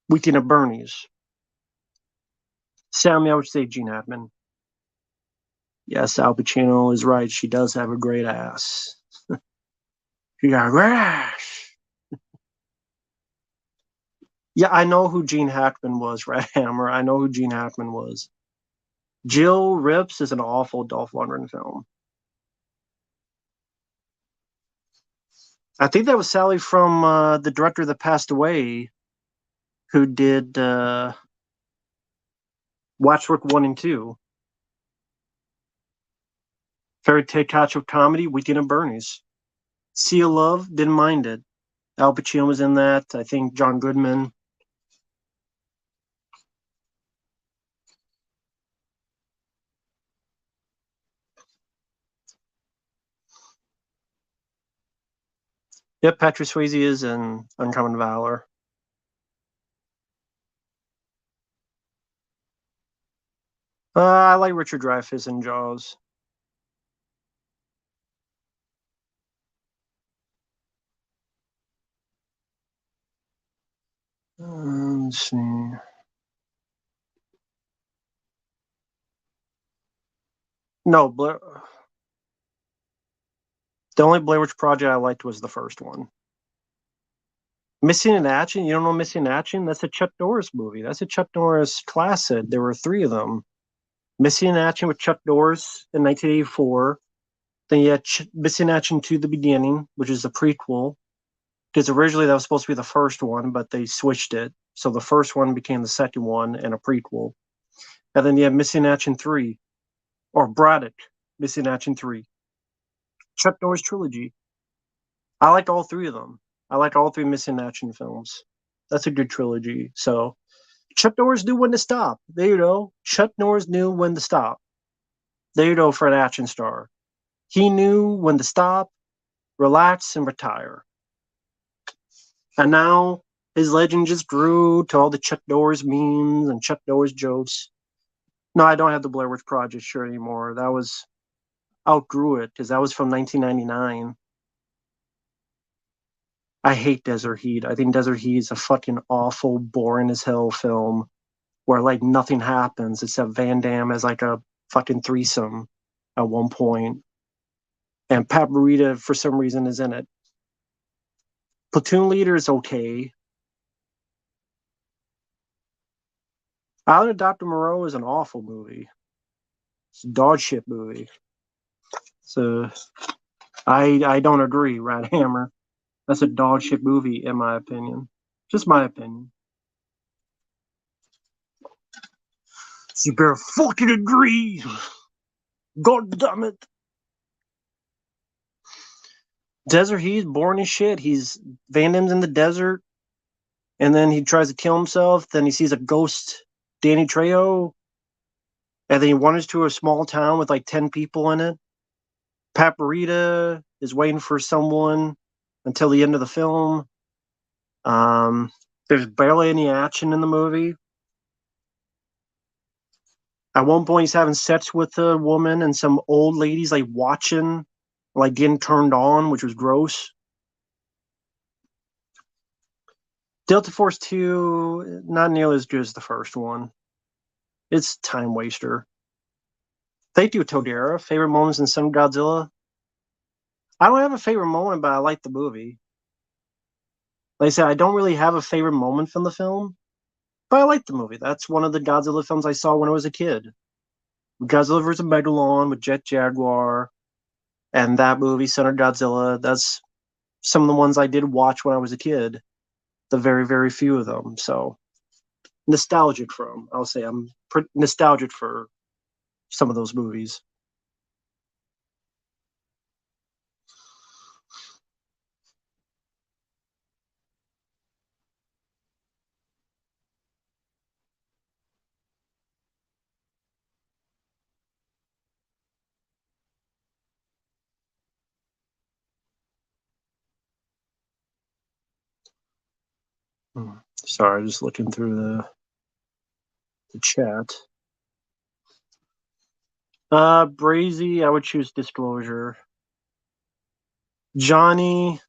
Weekend at Bernie's. Sammy, I would say Gene Hackman. Yes, Al Pacino is right. She does have a great ass. She got a great ass. Yeah, I know who Gene Hackman was, Red Hammer. I know who Gene Hackman was. Jill Rips is an awful Dolph Lundgren film. I think that was Sally from the director that passed away, who did Watchwork 1 and 2. Fairy Tale Catch of Comedy, Weekend at Bernie's. Sea of Love, didn't mind it. Al Pacino was in that. I think John Goodman. Yep, Patrick Swayze is in Uncommon Valor. I like Richard Dreyfuss in Jaws. Let's see. No, the only Blair Witch Project I liked was the first one. Missing in Action? You don't know Missing in Action? That's a Chuck Norris movie. That's a Chuck Norris classic. There were three of them. Missing in Action with Chuck Norris in 1984. Then you had Missing in Action to the Beginning, which is a prequel. Because originally that was supposed to be the first one, but they switched it. So the first one became the second one and a prequel. And then you have Missing in Action 3, or Braddock, Missing in Action 3. Chuck Norris trilogy. I like all three of them. I like all three Missing in Action films. That's a good trilogy. So Chuck Norris knew when to stop. There you go. Chuck Norris knew when to stop. There you go for an action star. He knew when to stop, relax, and retire. And now His legend just grew to all the Chuck Norris memes and Chuck Norris jokes. No, I don't have the Blair Witch Project shirt anymore. That was outgrew it because that was from 1999. I hate Desert Heat. I think Desert Heat is a fucking awful, boring as hell film where like nothing happens except Van Damme has like a fucking threesome at one point, and Pat Morita for some reason is in it. Platoon Leader is okay. Island of Dr. Moreau is an awful movie. It's a dog shit movie. So I don't agree, Rat Hammer. That's a dog shit movie in my opinion. Just my opinion. So you better fucking agree. God damn it. Desert He's boring as shit. He's Van Damme's in the desert, and then he tries to kill himself. Then he sees a ghost, Danny Trejo, and then he wanders to a small town with like 10 people in it. Pat Morita is waiting for someone until the end of the film. There's barely any action in the movie. At one point, he's having sex with a woman, and some old lady's like watching, like getting turned on, which was gross. Delta Force 2, not nearly as good as the first one. It's a time waster. Thank you, Todera. Favorite moments in Son of Godzilla? I don't have a favorite moment, but I like the movie. Like I said, I don't really have a favorite moment from the film, but I like the movie. That's one of the Godzilla films I saw when I was a kid. Godzilla vs. Megalon with Jet Jaguar, and that movie, Son of Godzilla. That's some of the ones I did watch when I was a kid. The very, very few of them. So nostalgic for them. I'll say I'm nostalgic for some of those movies. Sorry, just looking through the chat. Brazy, I would choose Disclosure. Johnny,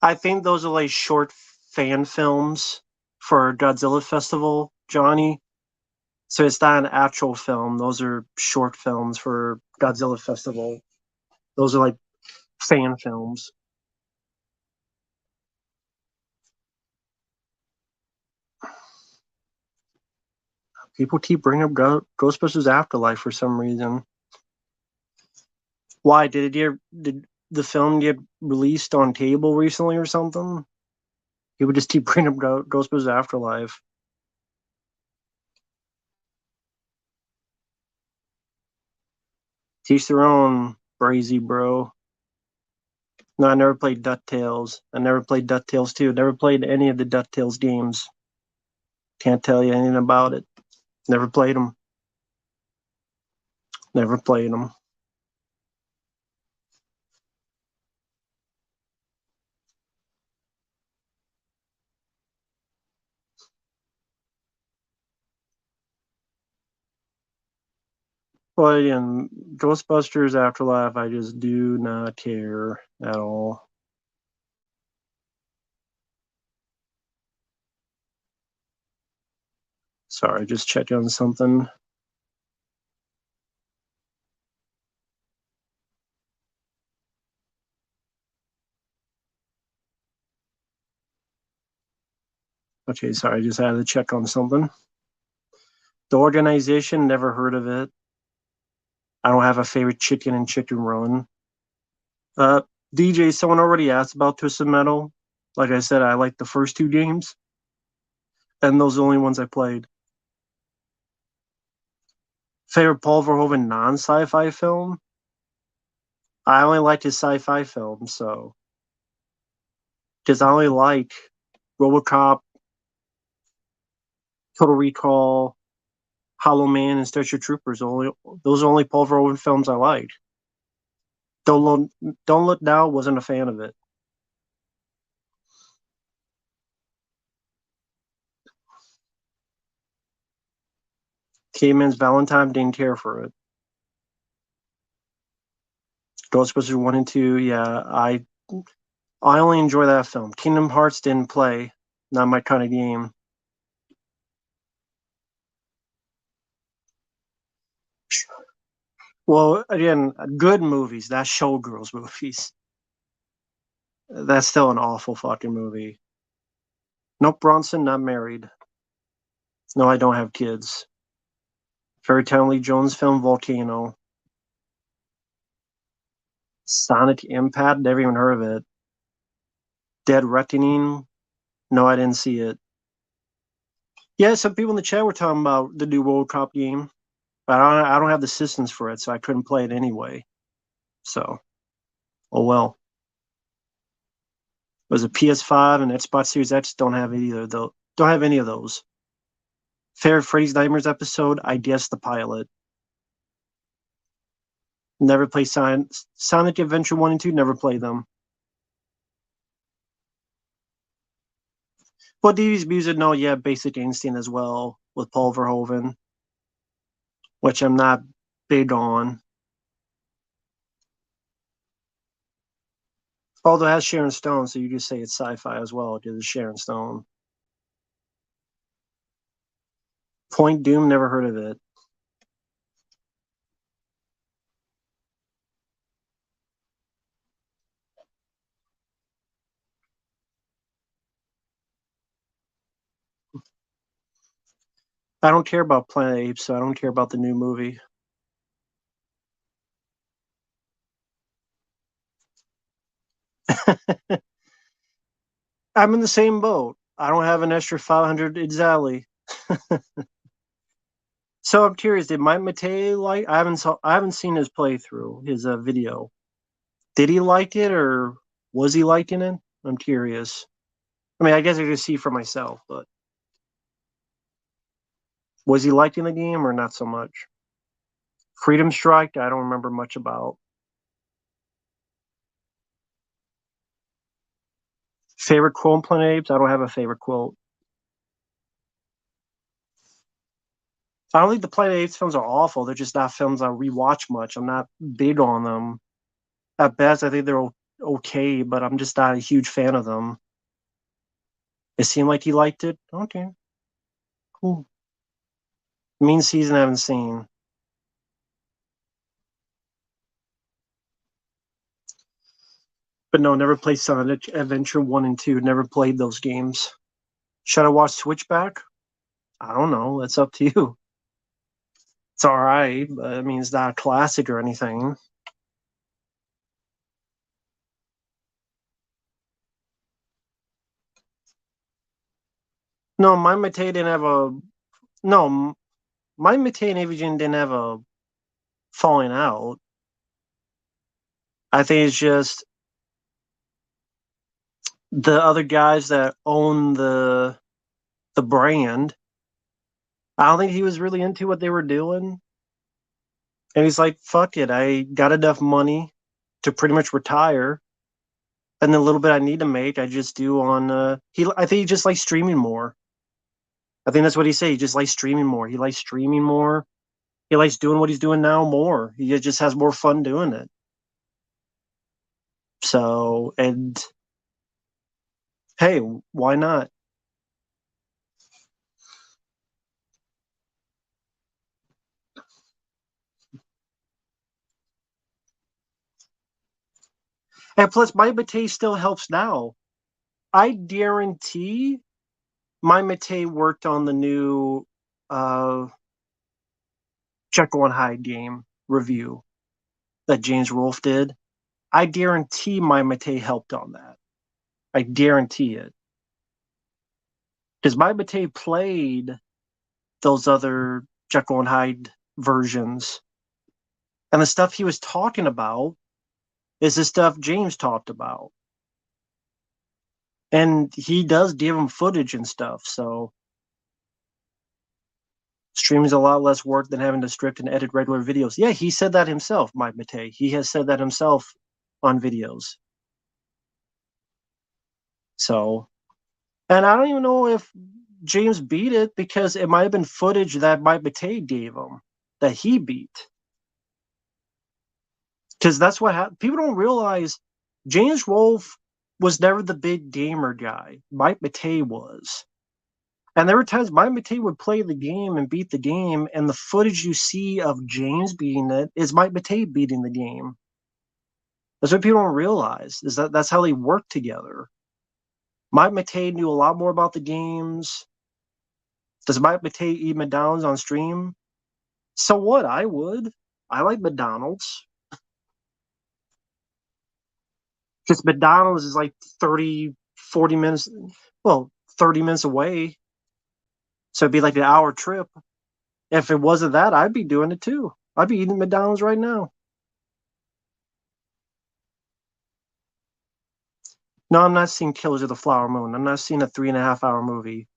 I think those are like short fan films for Godzilla Festival, Johnny. So it's not an actual film. Those are short films for Godzilla Festival. Those are like fan films. People keep bringing up Ghostbusters Afterlife for some reason. Why did the film get released on cable recently or something? People just keep bringing up Ghostbusters Afterlife. Teach their own, Brazy bro. No, I never played DuckTales. I never played DuckTales 2. Never played any of the DuckTales games. Can't tell you anything about it. Never played them. Never played them. But in Ghostbusters Afterlife, I just do not care at all. Sorry, just checked on something. Okay, sorry, I just had to check on something. The Organization, never heard of it. I don't have a favorite chicken and Chicken Run. Uh, DJ, someone already asked about Twisted Metal. Like I said, I like the first two games, and those are the only ones I played. Favorite Paul Verhoeven non-sci-fi film? I only like his sci-fi films, so because I only like RoboCop, Total Recall, Hollow Man, and Starship Troopers. Those are only Paul Verhoeven films I like. Don't Look Now wasn't a fan of it. Caveman's Valentine, didn't care for it. Ghostbusters 1 and 2, yeah, I only enjoy that film. Kingdom Hearts didn't play. Not my kind of game. Well, again, good movies. That's Showgirls movies. That's still an awful fucking movie. Nope, Bronson, not married. No, I don't have kids. Fairy Tale Lee Jones film, Volcano. Sonic Impact, never even heard of it. Dead Reckoning, no, I didn't see it. Yeah, some people in the chat were talking about the new World Cup game, but I don't have the systems for it, so I couldn't play it anyway. So, oh well. It was a PS5 and Xbox Series X. Don't have it either, though. Don't have any of those. Fair Freddy's Nightmares episode. I guess the pilot. Never played Sonic Adventure 1 and 2. Never played them. Well, DVD's music, no, yeah, Basic Instinct as well with Paul Verhoeven, which I'm not big on. Although it has Sharon Stone, so you just say it's sci-fi as well, because it's Sharon Stone. Point Doom, never heard of it. I don't care about Planet of the Apes, so I don't care about the new movie. I'm in the same boat. I don't have an extra 500 exactly. So I'm curious, did Mike Matei like? I haven't seen his playthrough, his video. Did he like it, or was he liking it? I'm curious. I mean, I guess I could see for myself, but was he liking the game or not so much? Freedom Strike, I don't remember much about. Favorite quote in Planet Apes? I don't have a favorite quote. I don't think the Planet Apes films are awful. They're just not films I rewatch much. I'm not big on them. At best, I think they're okay, but I'm just not a huge fan of them. It seemed like he liked it. Okay, cool. Mean Season I haven't seen. But no, never played Sonic Adventure 1 and 2. Never played those games. Should I watch Switchback? I don't know. It's up to you. It's all right, but I mean, it's not a classic or anything. No, my Matei didn't have a. No, my Matei and Avigin didn't have a falling out. I think it's just the other guys that own the brand. I don't think he was really into what they were doing. And he's like, fuck it, I got enough money to pretty much retire. And the little bit I need to make, I just do on I think he just likes streaming more. I think that's what he said. He just likes streaming more. He likes streaming more. He likes doing what he's doing now more. He just has more fun doing it. So, and hey, why not? And plus, my Matei still helps now. I guarantee my Matei worked on the new Jekyll and Hyde game review that James Rolfe did. I guarantee my Matei helped on that. I guarantee it. Because my Matei played those other Jekyll and Hyde versions. And the stuff he was talking about is the stuff James talked about. And he does give him footage and stuff, so streaming is a lot less work than having to script and edit regular videos. Yeah, he said that himself, Mike Matei. He has said that himself on videos. So, and I don't even know if James beat it because it might have been footage that Mike Matei gave him that he beat. Because that's what happened. People don't realize James Wolfe was never the big gamer guy. Mike Matei was. And there were times Mike Matei would play the game and beat the game, and the footage you see of James beating it is Mike Matei beating the game. That's what people don't realize, is that that's how they work together. Mike Matei knew a lot more about the games. Does Mike Matei eat McDonald's on stream? So what? I would. I like McDonald's. Because McDonald's is like 30, 40 minutes, well, 30 minutes away. So it'd be like an hour trip. If it wasn't that, I'd be doing it too. I'd be eating McDonald's right now. No, I'm not seeing Killers of the Flower Moon. I'm not seeing a 3.5 hour movie.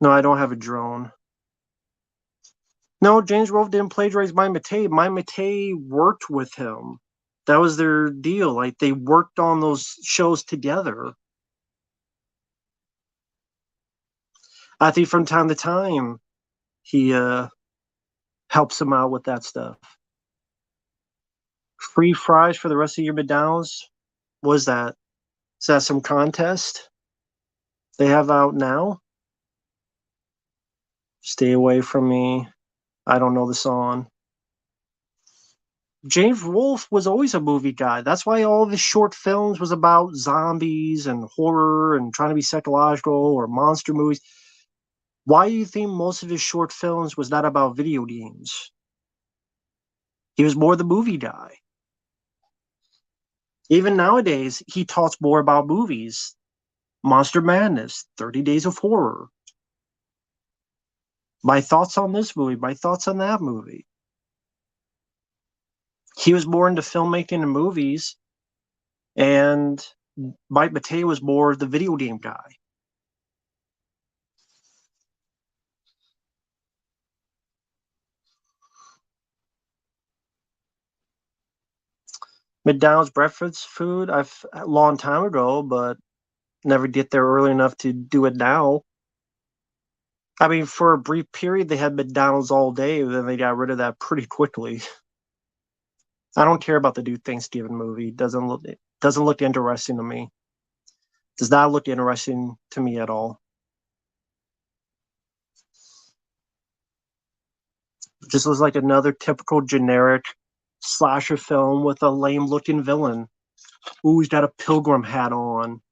No, I don't have a drone. No, James Wolfe didn't plagiarize Mike Matei. Mike Matei worked with him. That was their deal. Like, they worked on those shows together. I think from time to time, he helps him out with that stuff. Free fries for the rest of your McDonald's? What is that? Is that some contest they have out now? Stay away from me. I don't know the song. James Wolfe was always a movie guy. That's why all of his short films was about zombies and horror and trying to be psychological or monster movies. Why do you think most of his short films was not about video games? He was more the movie guy. Even nowadays, he talks more about movies. Monster Madness, 30 Days of Horror. My thoughts on this movie, my thoughts on that movie. He was more into filmmaking and movies, and Mike Matei was more the video game guy. McDonald's breakfast food, I've a long time ago, but never get there early enough to do it now. I mean, for a brief period, they had McDonald's all day, then they got rid of that pretty quickly. I don't care about the new Thanksgiving movie. Doesn't look interesting to me. Does not look interesting to me at all. It just looks like another typical generic slasher film with a lame looking villain. Ooh, he's got a pilgrim hat on.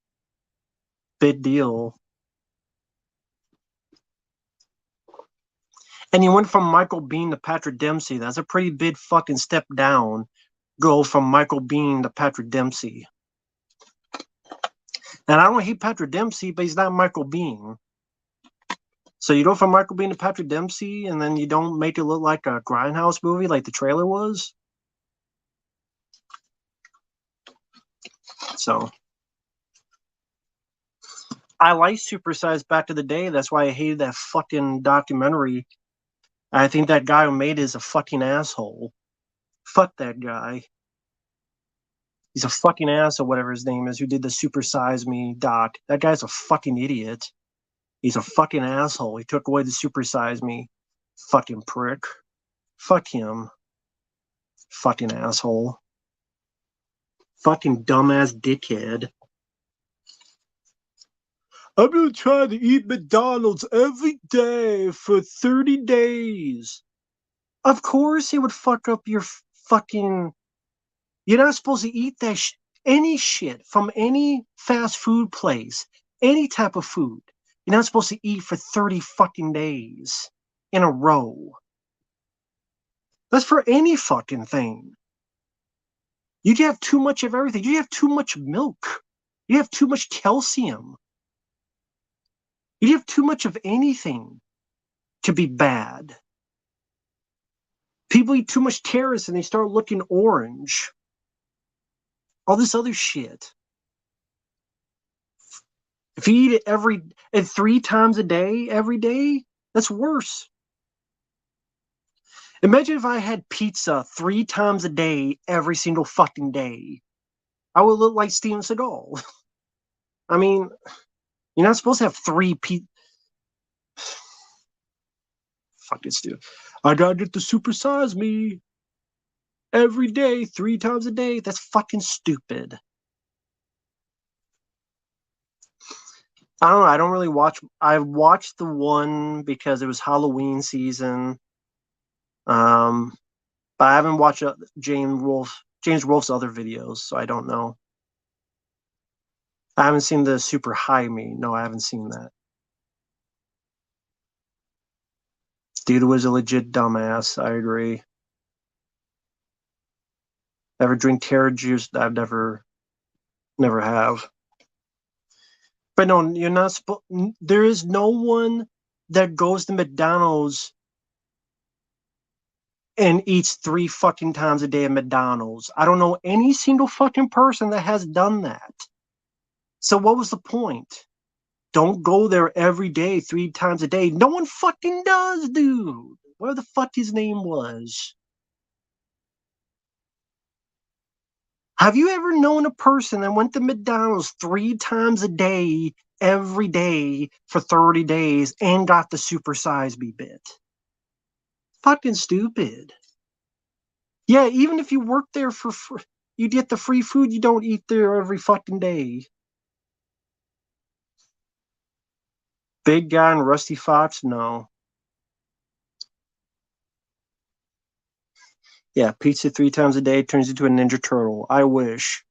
Big deal. And you went from Michael Biehn to Patrick Dempsey. That's a pretty big fucking step down. Go from Michael Biehn to Patrick Dempsey. And I don't hate Patrick Dempsey, but he's not Michael Biehn. So you go from Michael Biehn to Patrick Dempsey, and then you don't make it look like a Grindhouse movie like the trailer was? So I like Supersize back in the day. That's why I hated that fucking documentary. I think that guy who made it is a fucking asshole. Fuck that guy. He's a fucking ass or whatever his name is who did the Supersize Me doc. That guy's a fucking idiot. He's a fucking asshole. He took away the Supersize Me. Fucking prick. Fuck him. Fucking asshole. Fucking dumbass dickhead. I'm gonna try to eat McDonald's every day for 30 days. Of course it would fuck up your fucking... You're not supposed to eat that any shit from any fast food place. Any type of food. You're not supposed to eat for 30 fucking days in a row. That's for any fucking thing. You have too much of everything. You have too much milk. You have too much calcium. You have too much of anything to be bad. People eat too much carrots and they start looking orange. All this other shit. If you eat it 3 times a day, every day, that's worse. Imagine if I had pizza 3 times a day, every single fucking day. I would look like Steven Seagal. I mean, You're not supposed to have three pizza. Fuck this dude. I gotta get the supersize me every day, 3 times a day. That's fucking stupid. I don't know. I don't really watch. I watched the one because it was Halloween season. Um, but I haven't watched James Wolfe's other videos, so I don't know. I haven't seen the Super High Me. No, I haven't seen that. Dude was a legit dumbass. I agree. Ever drink carrot juice? I've never have. But no, you're not supposed. There is no one that goes to McDonald's and eats 3 fucking times a day at McDonald's. I don't know any single fucking person that has done that. So what was the point? Don't go there every day, 3 times a day. No one fucking does, dude. Where the fuck his name was? Have you ever known a person that went to McDonald's 3 times a day, every day for 30 days and got the super size me bit? Fucking stupid. Yeah, even if you work there for free, you get the free food, you don't eat there every fucking day. Big guy and Rusty Fox? No. Yeah, pizza 3 times a day turns into a Ninja Turtle. I wish.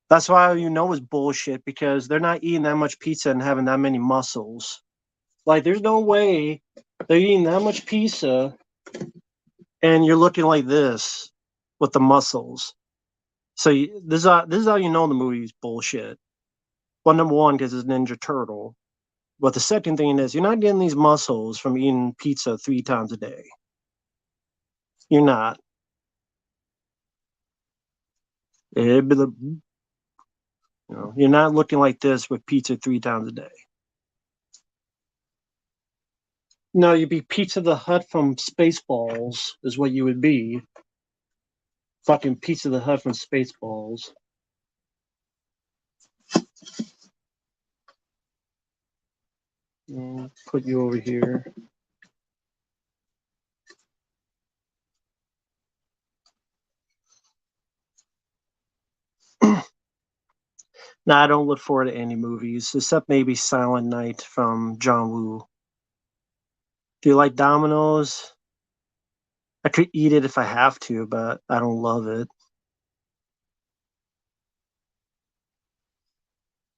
That's why you know it's bullshit because they're not eating that much pizza and having that many muscles. Like, there's no way they're eating that much pizza and you're looking like this with the muscles. So this is how you know the movie's bullshit. Well, number one, because it's Ninja Turtle. But the second thing is, you're not getting these muscles from eating pizza 3 times a day. You're not. You're not looking like this with pizza 3 times a day. No, you'd be Pizza the Hut from Spaceballs, is what you would be. Fucking Pizza the Hut from Spaceballs. Put you over here. Nah, I don't look forward to any movies, except maybe Silent Night from John Woo. Do you like Domino's? I could eat it if I have to, but I don't love it.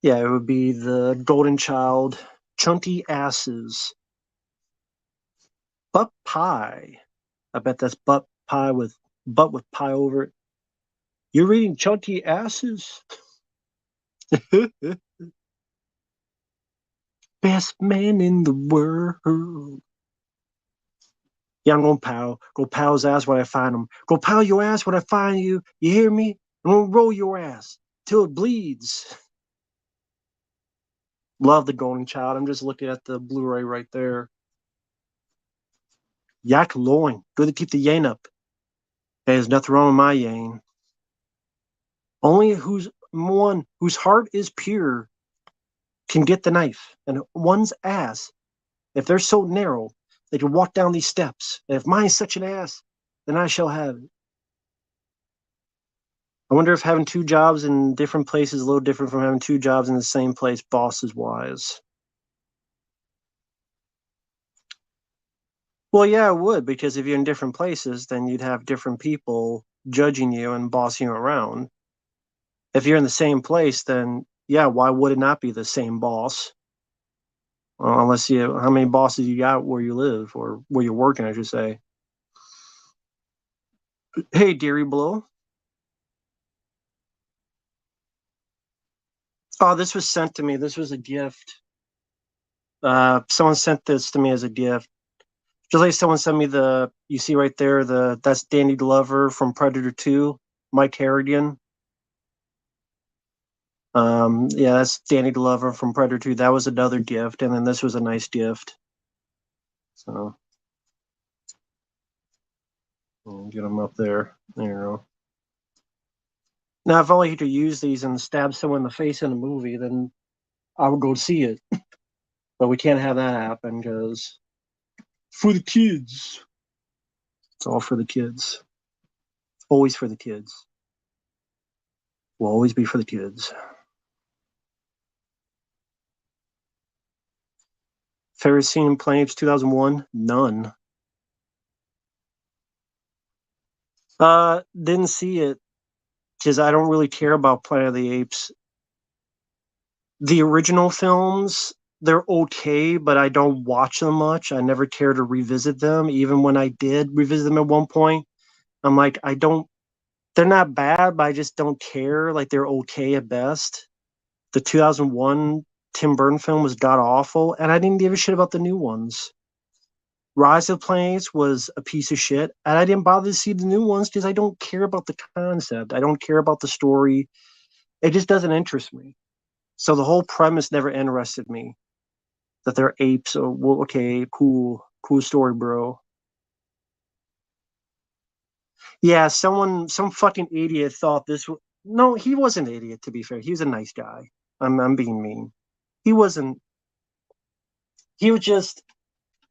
Yeah, it would be the Golden Child, Chunky Asses, Butt Pie. I bet that's butt with pie over it. You're reading Chunky Asses? Best man in the world. Yeah, I'm gonna pow. Go pow his ass when I find him. Go pow your ass when I find you. You hear me? I'm gonna roll your ass till it bleeds. Love the Golden Child. I'm just looking at the Blu-ray right there. Yak loin. Good to keep the yin up. Hey, there's nothing wrong with my yin. Only one whose heart is pure can get the knife. And one's ass, if they're so narrow, they can walk down these steps. And if mine's such an ass, then I shall have it. I wonder if having 2 jobs in different places is a little different from having 2 jobs in the same place, bosses wise. Well, yeah, it would, because if you're in different places, then you'd have different people judging you and bossing you around. If you're in the same place, then yeah, why would it not be the same boss? Unless how many bosses you got where you live or where you're working, I should say. Hey, Deary Blow. Oh, this was sent to me. This was a gift. Someone sent this to me as a gift. Just like someone sent me you see right there, that's Danny Glover from Predator 2, Mike Harrigan. Yeah, that's Danny Glover from Predator 2. That was another gift, and then this was a nice gift. So, I'll get them up there. There you go. Now, if only he could use these and stab someone in the face in a movie, then I would go see it. But we can't have that happen because for the kids. It's all for the kids. Always for the kids. Will always be for the kids. Favorite scene in Planet Apes 2001? None. Didn't see it because I don't really care about Planet of the Apes. The original films, they're okay, but I don't watch them much. I never care to revisit them. Even when I did revisit them at one point, I'm like, I don't, they're not bad, but I just don't care. Like, they're okay at best. The 2001 Tim Burton film was god awful, and I didn't give a shit about the new ones. Rise of the Planes was a piece of shit, and I didn't bother to see the new ones because I don't care about the concept. I don't care about the story. It just doesn't interest me. So the whole premise never interested me. That they're apes. Oh, well, okay, cool story, bro. Yeah, some fucking idiot thought this. No, he wasn't an idiot. To be fair, he was a nice guy. I'm being mean. He wasn't. He was just.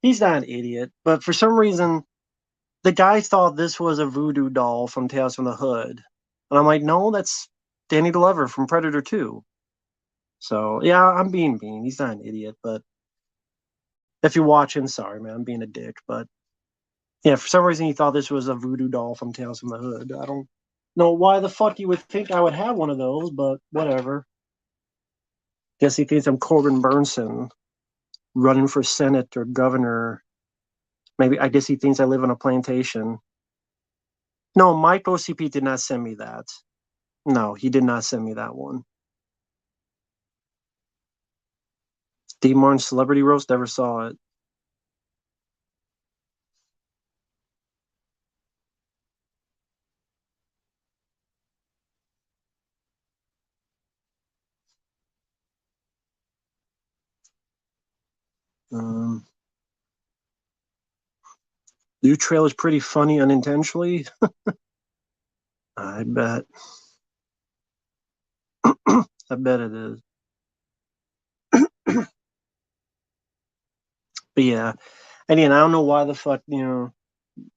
He's not an idiot, but for some reason, the guy thought this was a voodoo doll from Tales from the Hood, and I'm like, no, that's Danny Glover from Predator 2. So yeah, I'm being mean. He's not an idiot, but if you're watching, sorry, man, I'm being a dick. But yeah, for some reason he thought this was a voodoo doll from Tales from the Hood. I don't know why the fuck you would think I would have one of those, but whatever. Guess he thinks I'm Corbin Burnson running for Senate or governor. Maybe I guess he thinks I live on a plantation. No, Mike OCP did not send me that. No, he did not send me that one. Steve Martin Celebrity Roast, never saw it. Um, New trailer's pretty funny unintentionally. I bet. I bet it is. But yeah, and again, I don't know why the fuck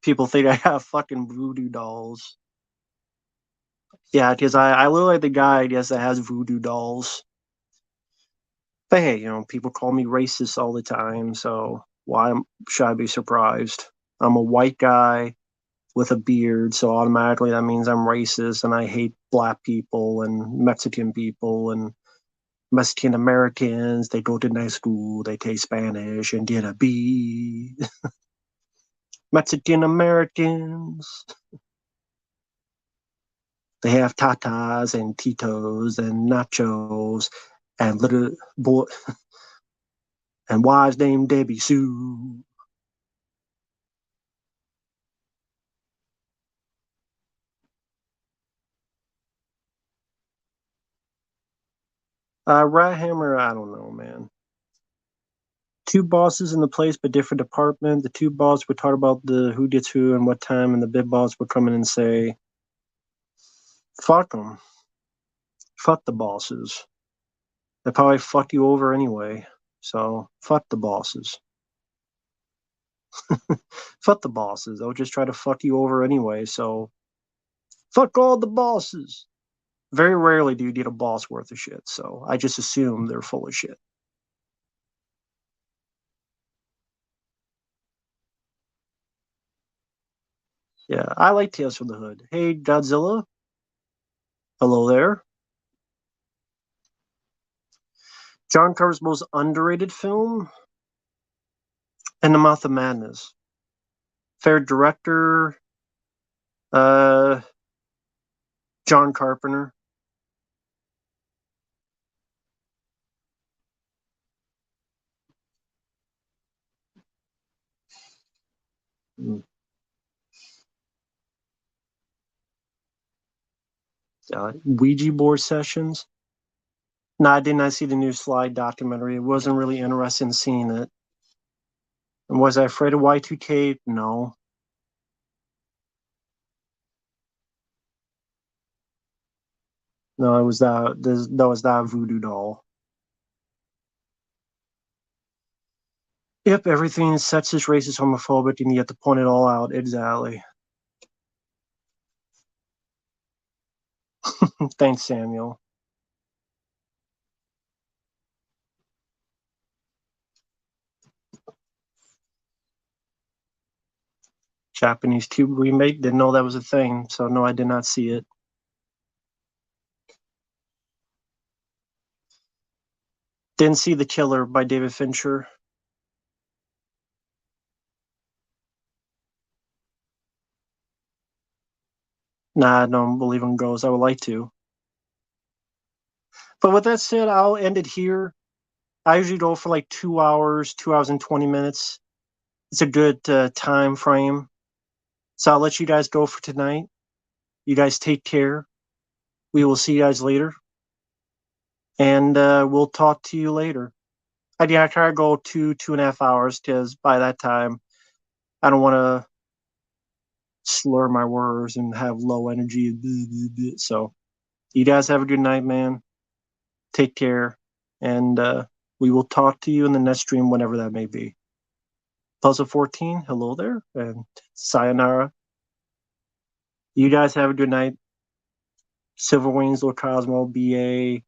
people think I have fucking voodoo dolls. Yeah, because I look like the guy I guess that has voodoo dolls. But hey, people call me racist all the time, so why should I be surprised? I'm a white guy with a beard, so automatically that means I'm racist and I hate black people and Mexican people and Mexican Americans. They go to nice school, they take Spanish and get a B. Mexican Americans. They have tatas and titos and nachos and little boy and wives named Debbie Sue. Rat Hammer, I don't know, man. Two bosses in the place but different department. The two bosses would talk about the who gets who and what time, and the big boss would come in and say, "Fuck them, fuck the bosses. They probably fuck you over anyway. So fuck the bosses, fuck the bosses. They'll just try to fuck you over anyway. So fuck all the bosses." Very rarely do you get a boss worth of shit, so I just assume they're full of shit. Yeah, I like Tales from the Hood. Hey, Godzilla. Hello there. John Carter's most underrated film, In the Mouth of Madness. Fair director, uh, John Carpenter. Ouija board sessions. No, I did not see the new Slide documentary. It wasn't really interested in seeing it. And was I afraid of Y2K? No. No, it was that. That was that voodoo doll. Yep, everything is sexist, racist, homophobic, and you have to point it all out. Exactly. Thanks, Samuel. Japanese Tube remake. Didn't know that was a thing, so no, I did not see it. Didn't see The Killer by David Fincher. Nah, I don't believe in ghosts. I would like to. But with that said, I'll end it here. I usually go for like 2 hours, 2 hours and 20 minutes. It's a good time frame. So I'll let you guys go for tonight. You guys take care. We will see you guys later. And we'll talk to you later. I try to go 2.5 hours because by that time, I don't want to slur my words and have low energy. So you guys have a good night, man. Take care. And we will talk to you in the next stream, whenever that may be. Puzzle 14, hello there. And sayonara. You guys have a good night. Silver Wings, Lord Cosmo, BA,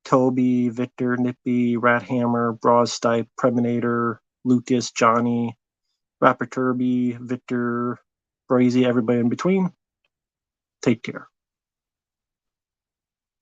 Toby, Victor, Nippy, Rat Hammer, Broadstipe, Preminator, Lucas, Johnny, Rapper Turby, Victor, Brazy, everybody in between. Take care.